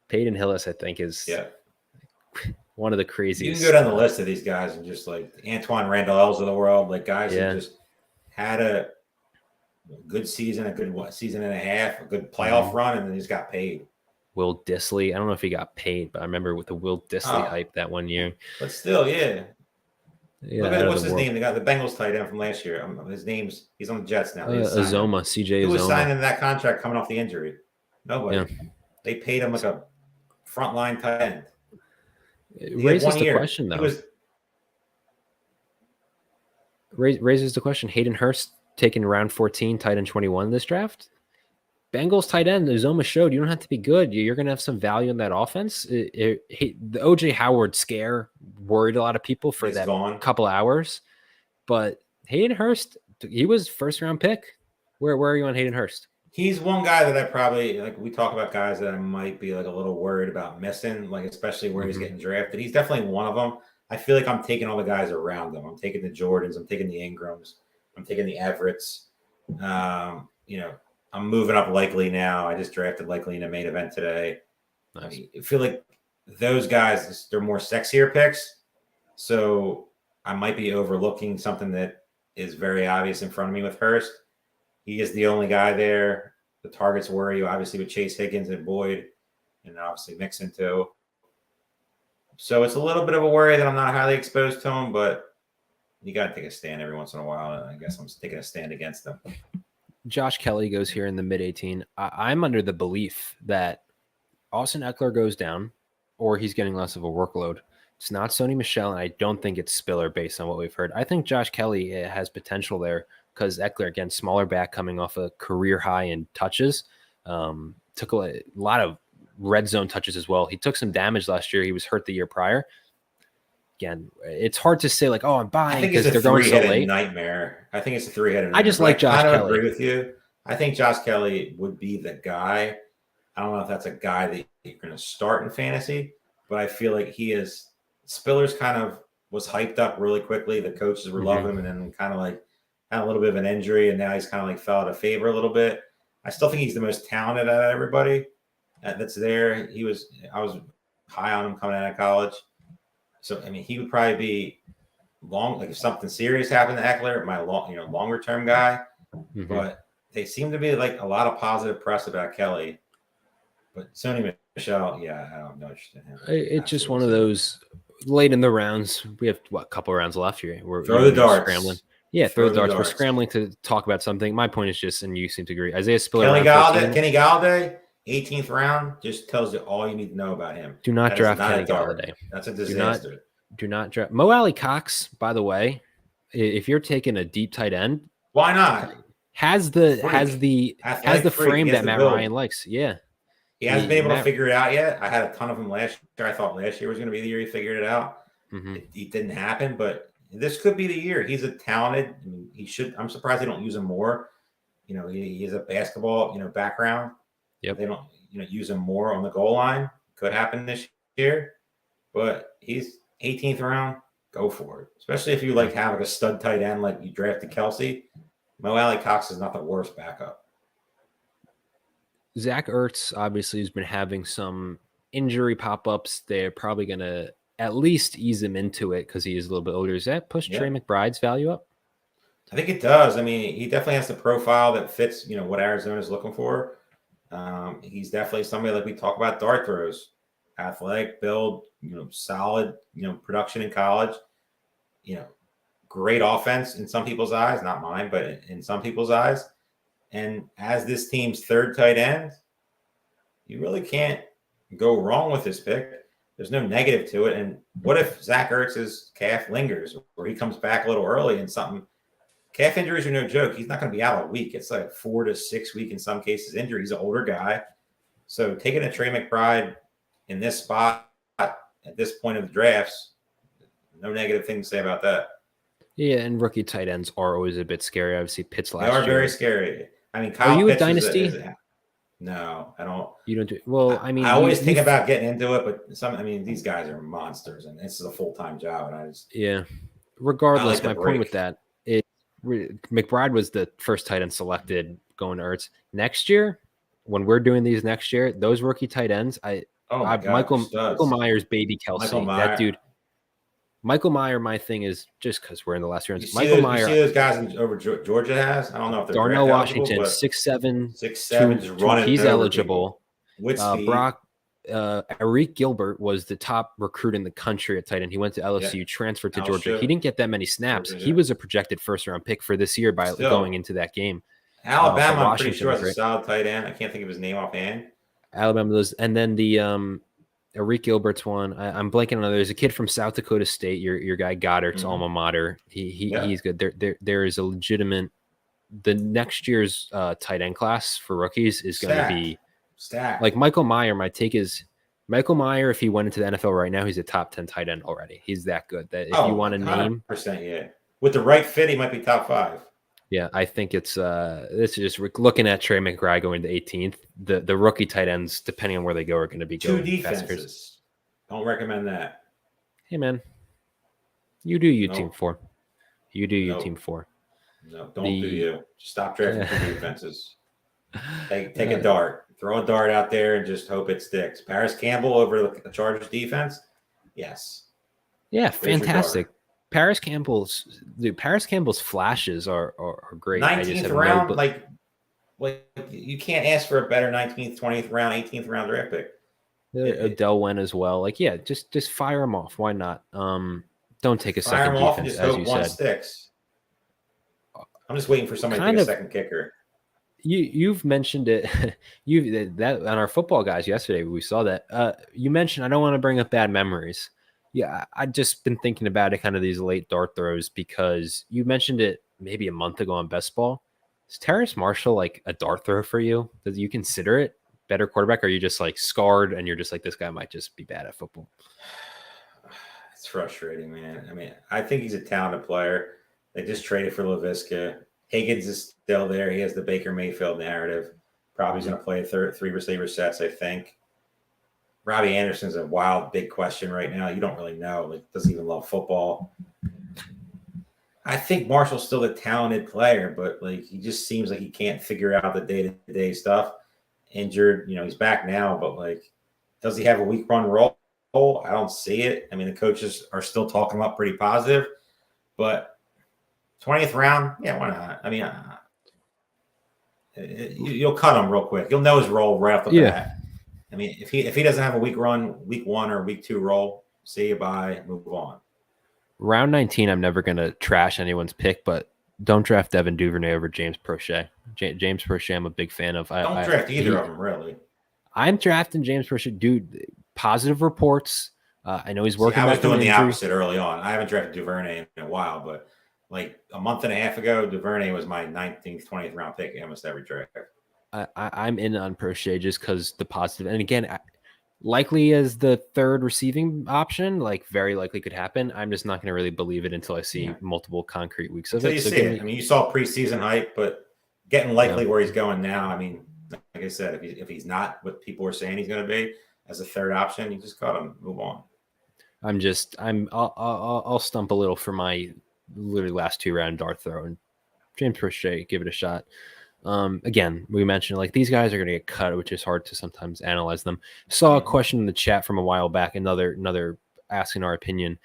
Peyton Hillis, I think, is one of the You craziest. can go down the list of these guys and just like Antoine Randall's of the world, like guys who just had a good season, a good season and a half, a good playoff run, and then he's got paid. Will Dissly, I don't know if he got paid, but I remember with the Will Dissly hype that one year. But still, yeah. Look at what's his world. name? They got the Bengals tight end from last year. He's on the Jets now. Azoma, CJ. Who was signing that contract coming off the injury? Nobody. Yeah. They paid him like a frontline tight end. It raises the question, though. Raises the question. Hayden Hurst taken round 14, tight end 21 in this draft. Bengals tight end, Uzoma showed you don't have to be good. You're going to have some value in that offense. The OJ Howard scare worried a lot of people for that couple hours. But Hayden Hurst, he was first-round pick. Where are you on Hayden Hurst? He's one guy that I probably, like, we talk about guys that I might be like a little worried about missing, like especially where he's getting drafted. He's definitely one of them. I feel like I'm taking all the guys around them. I'm taking the Jordans. I'm taking the Ingrams. I'm taking the Everetts. I'm moving up Likely now. I just drafted Likely in a main event today. Nice. I feel like those guys, they're more sexier picks. So I might be overlooking something that is very obvious in front of me with Hurst. He is the only guy there. The targets worry you, obviously, with Chase Higgins and Boyd, and obviously Mixon too. So it's a little bit of a worry that I'm not highly exposed to him, but you got to take a stand every once in a while, and I guess I'm taking a stand against them. Josh Kelly goes here in the mid-18. I'm under the belief that Austin Eckler goes down or he's getting less of a workload. It's not Sony Michel, and I don't think it's Spiller based on what we've heard. I think Josh Kelly has potential there because Eckler, again, smaller back coming off a career high in touches. Took a lot of red zone touches as well. He took some damage last year. He was hurt the year prior. Again, it's hard to say like, oh, I'm buying because they're going so late. Nightmare. I think it's a three-headed nightmare. I just like Josh Kelly. I agree with you. I think Josh Kelly would be the guy. I don't know if that's a guy that you're going to start in fantasy, but I feel like he is. Spiller's kind of was hyped up really quickly. The coaches were loving him, and then kind of like had a little bit of an injury, and now he's kind of like fell out of favor a little bit. I still think he's the most talented out of everybody that's there. I was high on him coming out of college. So, I mean, he would probably be like if something serious happened to Eckler, my longer term guy. But they seem to be like a lot of positive press about Kelly. But Sony Michel, yeah, I don't know. It's just one of those late in the rounds. We have a couple rounds left here. We're throw the darts. Scrambling. Yeah, throw the darts. We're scrambling to talk about something. My point is just, and you seem to agree, Isaiah Spiller. Kenny Galladay, 18th round, just tells you all you need to know about him. Do not draft Kenny Galladay. That's a disaster. Do not draft Mo Alley Cox. By the way, if you're taking a deep tight end, why not? Has the frame that Matt Ryan likes. Yeah. He hasn't been able to figure it out yet. I had a ton of him last year. I thought last year was going to be the year he figured it out. It didn't happen, but this could be the year. He's a talented. I mean, he should. I'm surprised they don't use him more. He has a basketball, background. Yep. They don't, use him more on the goal line. Could happen this year, but he's 18th round. Go for it. Especially if you have a stud tight end like you drafted Kelsey. Mo Alley Cox is not the worst backup. Zach Ertz obviously has been having some injury pop-ups. They're probably going to at least ease him into it because he is a little bit older. Does that push Trey McBride's value up? I think it does. I mean, he definitely has the profile that fits, what Arizona is looking for. He's definitely somebody like we talk about dart throws, athletic build, solid, production in college, great offense in some people's eyes, not mine, but in some people's eyes. And as this team's third tight end, you really can't go wrong with this pick. There's no negative to it. And what if Zach Ertz's calf lingers or he comes back a little early and something? Calf injuries are no joke. He's not going to be out a week. It's like 4 to 6 week in some cases injury. He's an older guy. So taking a Trey McBride in this spot at this point of the drafts, no negative thing to say about that. Yeah, and rookie tight ends are always a bit scary. Obviously, Pitts last year. They are very scary. I mean, Kyle Pitts a dynasty? No, I don't. You don't do well. I mean, I always think about getting into it, but these guys are monsters, and this is a full-time job. And regardless, my point with that is McBride was the first tight end selected going to Ertz. Next year, when we're doing these next year, those rookie tight ends, Oh my God, they're Michael studs. Myers, baby Michael Kelsey, that Meyer. dude. Michael Meyer, my thing is just because we're in the last You rounds. see Michael those? You see Meyer, those guys over Georgia has? I don't know if they're Darnell draft eligible, Washington, but 6'7", 6'7", just running he's over people eligible. with speed. Eric Gilbert was the top recruit in the country at tight end. He went to Yeah, LSU, transferred to Georgia. He LSU, didn't get that many snaps. Georgia. He Yeah. was a projected first-round pick for this year by going Still, into that game. For Alabama, I'm pretty Washington, sure has a great. solid tight end. I can't think of his name offhand. Alabama does, and then the Eric Gilbert's one. I'm blanking on. There's a kid from South Dakota State. Your guy Goddard's alma mater. He's good. There is a legitimate. The next year's tight end class for rookies is going to be stacked. Like Michael Meyer. My take is Michael Meyer. If he went into the NFL right now, he's a top 10 tight end already. He's that good. That if you want to name, 100%, yeah, with the right fit, he might be top 5. Yeah, I think it's just looking at Trey McBride going to 18th. The rookie tight ends, depending on where they go, are going to be 2 defenses. Don't recommend that. Hey man, you do you team 4. You do you team 4. No, don't do you. Stop drafting 2 defenses. Take a dart. Throw a dart out there and just hope it sticks. Paris Campbell over the Chargers defense? Yes. Yeah, fantastic. Paris Campbell's flashes are great. 19th round, like you can't ask for a better 19th, 20th round, 18th round draft pick. Odell went as well. Like, yeah, just fire him off. Why not? Don't take a second defense, and just as hope you one said. Sticks. I'm just waiting for somebody to take a second kicker. You've mentioned it. That on our football guys yesterday, we saw that. You mentioned I don't want to bring up bad memories. Yeah, I've just been thinking about it, kind of these late dart throws, because you mentioned it maybe a month ago on Best Ball. Is Terrace Marshall like a dart throw for you? Does you consider it better quarterback, or are you just like scarred and you're just like, this guy might just be bad at football? It's frustrating, man. I mean, I think he's a talented player. They just traded for Laviska. Higgins is still there. He has the Baker Mayfield narrative. Probably going to play 3 receiver sets, I think. Robbie Anderson's a wild, big question right now. You don't really know. Like, doesn't even love football. I think Marshall's still a talented player, but like he just seems like he can't figure out the day-to-day stuff. Injured, he's back now, but like, does he have a week one role? I don't see it. I mean, the coaches are still talking him up pretty positive, but 20th round, yeah, why not? I mean, you'll cut him real quick. You'll know his role right off the bat. I mean, if he doesn't have a week 1 or week 2 role, say you bye, move on. Round 19, I'm never going to trash anyone's pick, but don't draft Devin Duvernay over James Prochet. James Prochet, I'm a big fan of. Don't draft either of them, really. I'm drafting James Prochet. Dude, positive reports. I know he's working. I was doing the opposite early on. I haven't drafted Duvernay in a while, but like a month and a half ago, Duvernay was my 19th, 20th round pick in almost every draft. I'm in on Prochet just because the positive. And again, likely as the third receiving option, like very likely could happen. I'm just not going to really believe it until I see multiple concrete weeks of it. You see it. I mean, you saw preseason hype, but getting likely where he's going now. I mean, like I said, if he's not what people were saying he's going to be as a third option, you just got him. Move on. I'll stump a little for my literally last 2 round dart throw, and James Prochet, give it a shot. Again, we mentioned like these guys are going to get cut, which is hard to sometimes analyze them. Saw a question in the chat from a while back, another asking our opinion.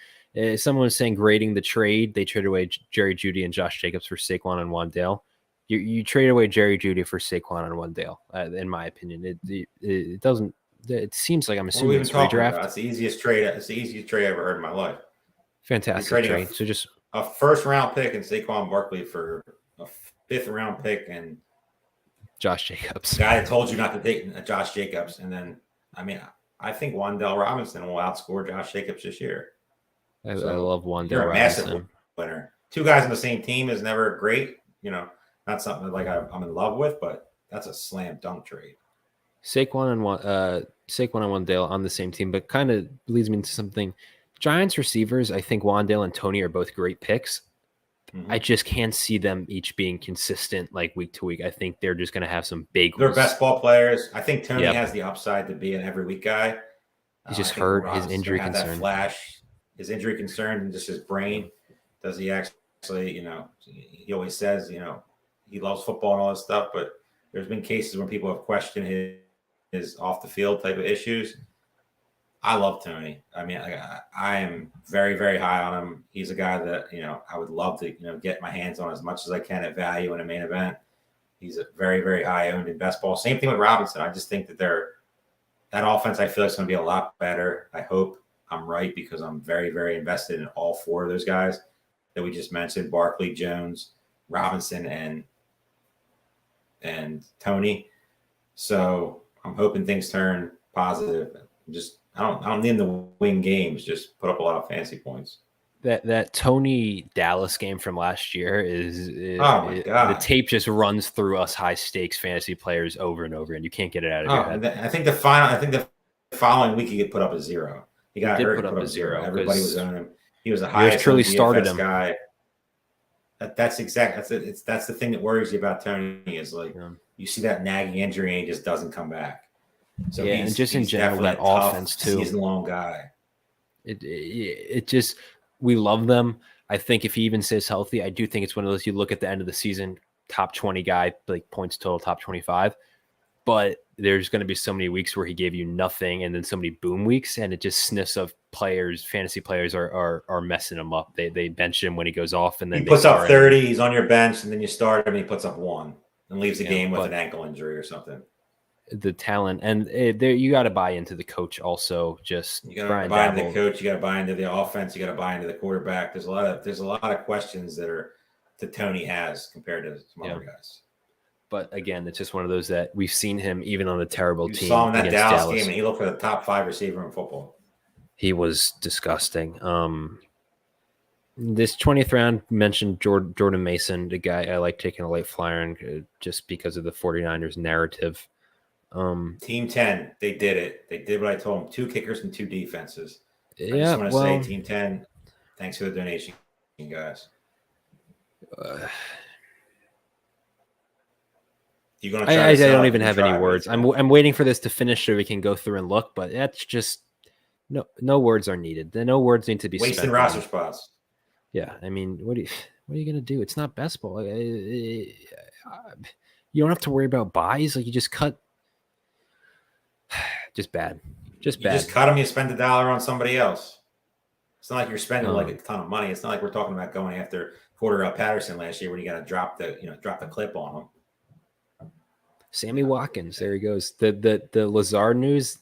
Someone was saying grading the trade. They traded away Jerry Jeudy and Josh Jacobs for Saquon and Wan'Dale. You trade away Jerry Jeudy for Saquon and Wan'Dale. In my opinion, it doesn't. It seems like I'm assuming it's redraft. It's the easiest trade. It's the easiest trade I ever heard in my life. Fantastic trade. So just a first round pick and Saquon Barkley for a 5th round pick and Josh Jacobs. The guy that told you not to take Josh Jacobs. And then, I mean, I think Wan'Dale Robinson will outscore Josh Jacobs this year. I love Wan'Dale You're a Robinson. massive winner. 2 guys on the same team is never great. Not something like I'm in love with, but that's a slam dunk trade. Saquon and Wan'Dale on the same team, but kind of leads me into something. Giants receivers, I think Wan'Dale and Tony are both great picks. I just can't see them each being consistent like week to week. I think they're just going to have some big. They're best ball players. I think Tony has the upside to be an every week guy. He's just hurt. His injury concern. That flash. His injury concern and just his brain. Does he actually? He always says he loves football and all this stuff, but there's been cases when people have questioned his off the field type of issues. I love Tony. I mean, I am very, very high on him. He's a guy that, I would love to, get my hands on as much as I can at value in a main event. He's a very, very high owned in best ball. Same thing with Robinson. I just think that that offense, I feel like, is going to be a lot better. I hope I'm right because I'm very, very invested in all four of those guys that we just mentioned: Barkley, Jones, Robinson, and Tony. So I'm hoping things turn positive. I don't need them to win games. Just put up a lot of fantasy points. That Tony Dallas game from last year Oh my God. The tape just runs through us high stakes fantasy players over and over, and you can't get it out of your head. I think the following week he could put up a 0. He got hurt, put up a 0. Everybody was on him. He was the highest truly started him guy. That's the thing that worries you about Tony is you see that nagging injury and he just doesn't come back. So and just in general, that offense too. Season-long guy. It just, we love them. I think if he even stays healthy, I do think it's one of those, you look at the end of the season, top 20 guy, like points total, top 25. But there's going to be so many weeks where he gave you nothing, and then so many boom weeks, and it just sniffs of players. Fantasy players are messing him up. They bench him when he goes off, and then he puts up 30. He's on your bench, and then you start him, and he puts up 1 and leaves the game with an ankle injury or something. The talent, and there you got to buy into the coach also. Just you got to buy into the coach. You got to buy into the offense. You got to buy into the quarterback. There's a lot of questions that Tony has compared to some other guys. But again, it's just one of those that we've seen him even on a terrible team. You saw him in that Dallas game, and he looked for the top 5 receiver in football. He was disgusting. This 20th round mentioned Jordan Mason, the guy I like taking a late flyer on just because of the 49ers narrative. Team 10, they did it. They did what I told them: 2 kickers and 2 defenses. Yeah, I just want to say, Team 10, thanks for the donation, guys. You gonna I don't even have any words. I'm waiting for this to finish so we can go through and look, but that's just no words are needed. No words need to be wasting roster spots. Yeah, I mean, what are you gonna do? It's not best ball. You don't have to worry about buys. Like, you just cut. Just bad. You just cut them. You spend $1 on somebody else. It's not like you're spending like a ton of money. It's not like we're talking about going after Cordell Patterson last year when you got to drop the clip on him. Sammy Watkins, there he goes. The Lazard news,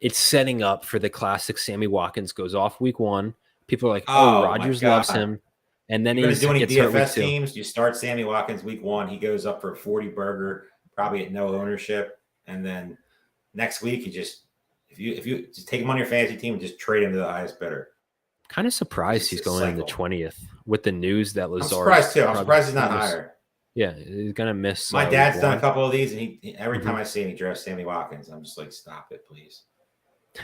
it's setting up for the classic. Sammy Watkins goes off week 1. People are like, "Oh, Rodgers loves him," and then he's doing DFS teams. You start Sammy Watkins week 1. He goes up for a 40 burger, probably at no ownership, and then next week you just if you just take him on your fantasy team and just trade him to the highest bidder. Kind of surprised he's going in the 20th with the news that Lazard. I'm surprised too. I'm surprised he's not higher. Yeah, he's gonna miss. My dad's done a couple of these, and he every time I see him, he drafts Sammy Watkins. I'm just like, stop it, please.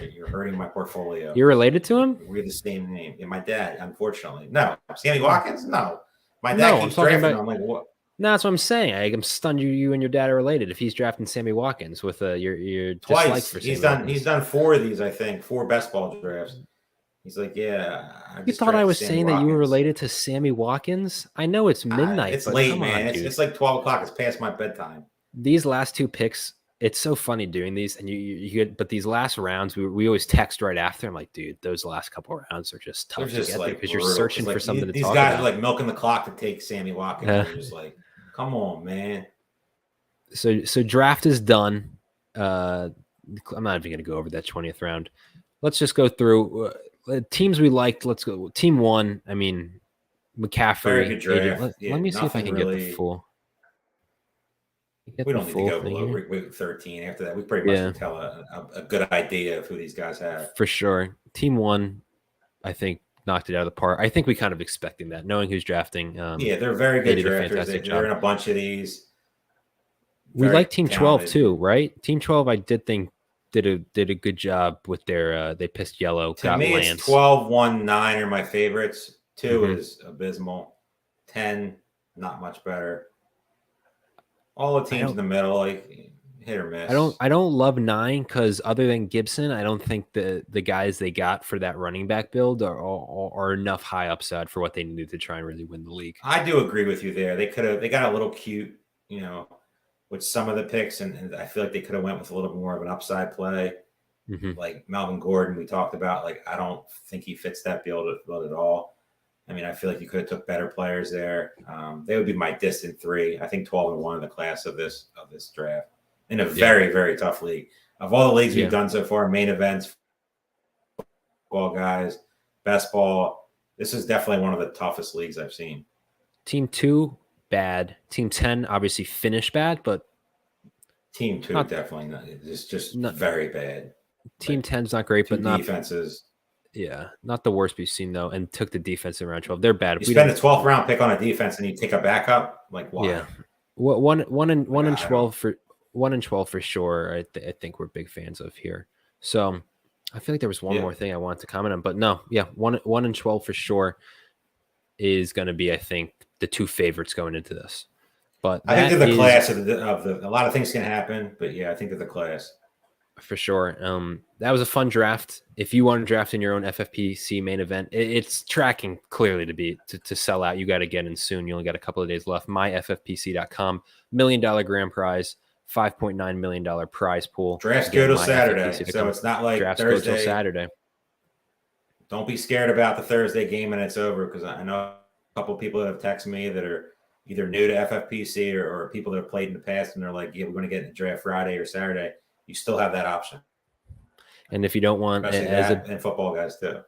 You're hurting my portfolio. You're related to him? We're the same name. Yeah, my dad, unfortunately. No. Sammy Watkins? No. My dad keeps drafting him. I'm like, what? No, that's what I'm saying. I'm stunned you and your dad are related. If he's drafting Sammy Watkins with your twice, dislike for Sammy he's done 4 of these, I think, 4 best ball drafts. He's like, yeah. You thought I was saying that you were related to Sammy Watkins? I know it's midnight. It's late, man. It's like 12 o'clock. It's past my bedtime. These last 2 picks, it's so funny doing these, and but these last rounds, we always text right after. I'm like, dude, those last couple of rounds are just tough to get because you're searching for something to talk about. These guys are like milking the clock to take Sammy Watkins. You're just like, come on, man. So draft is done. I'm not even going to go over that 20th round. Let's just go through teams we liked. Let's go. Team 1. I mean, McCaffrey. Very good draft. Let me see if I can get the full. We don't need to go below week 13. After that, we pretty much can tell a good idea of who these guys have. For sure. Team 1, I think, knocked it out of the park. I think we kind of expecting that, knowing who's drafting. They're very good drafters. They're in a bunch of these. We like Team 12 too, right? Team 12, I did think did a good job with their they pissed yellow. To me, Lance. It's 12, 1, 9 are my favorites. 2 is abysmal. 10, not much better. All the teams in the middle, like hit or miss. I don't love 9 because other than Gibson, I don't think the guys they got for that running back build are enough high upside for what they needed to try and really win the league. I do agree with you there. They got a little cute, with some of the picks, and I feel like they could have went with a little more of an upside play. Like Melvin Gordon, we talked about. Like, I don't think he fits that bill at all. I mean, I feel like you could have took better players there. They would be my distant 3. I think 12-1 in the class of this draft in a very, very tough league. Of all the leagues we've done so far, main events, football guys, best ball, this is definitely one of the toughest leagues I've seen. Team 2, bad. Team 10, obviously finished bad, but Team 2 definitely not. It's just very bad. Team 10's not great, but not defenses. Yeah, not the worst we've seen though, and took the defense in round 12. They're bad. You spend a 12th round pick on a defense and you take a backup, like why? Yeah, one and 12 for sure. I think we're big fans of here. So I feel like there was one more thing I wanted to comment on, but no, 1 and 12 for sure is going to be, I think, the 2 favorites going into this. But I think they're the class of the. A lot of things can happen, but yeah, I think they're the class. For sure. That was a fun draft. If you want to draft in your own FFPC main event, it's tracking clearly to sell out. You got to get in soon. You only got a couple of days left. myffpc.com, $1 million grand prize, $5.9 million prize pool. Drafts go till Saturday, so it's not like drafts Thursday. go till Saturday. Don't be scared about the Thursday game and it's over, because I know a couple of people that have texted me that are either new to FFPC or people that have played in the past, and they're like, yeah, we're going to get in the draft Friday or Saturday. You still have that option. And if you don't want, and football guys too.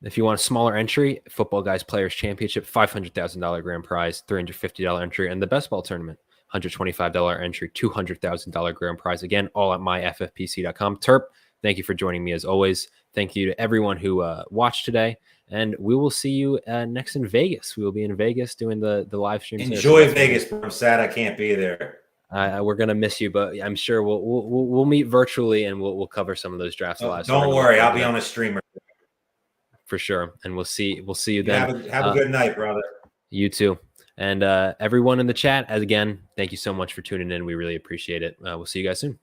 If you want a smaller entry, Football Guys Players Championship, $500,000 grand prize, $350 entry, and the best ball tournament, $125 entry, $200,000 grand prize. Again, all at myffpc.com. Terp, thank you for joining me as always. Thank you to everyone who watched today, and we will see you next in Vegas. We will be in Vegas doing the live stream. Enjoy Vegas. I'm sad I can't be there. We're gonna miss you, but I'm sure we'll meet virtually, and we'll cover some of those drafts live. Don't worry, I'll be on a streamer for sure, and we'll see you then. Have a good night, brother. You too, and everyone in the chat. As again, thank you so much for tuning in. We really appreciate it. We'll see you guys soon.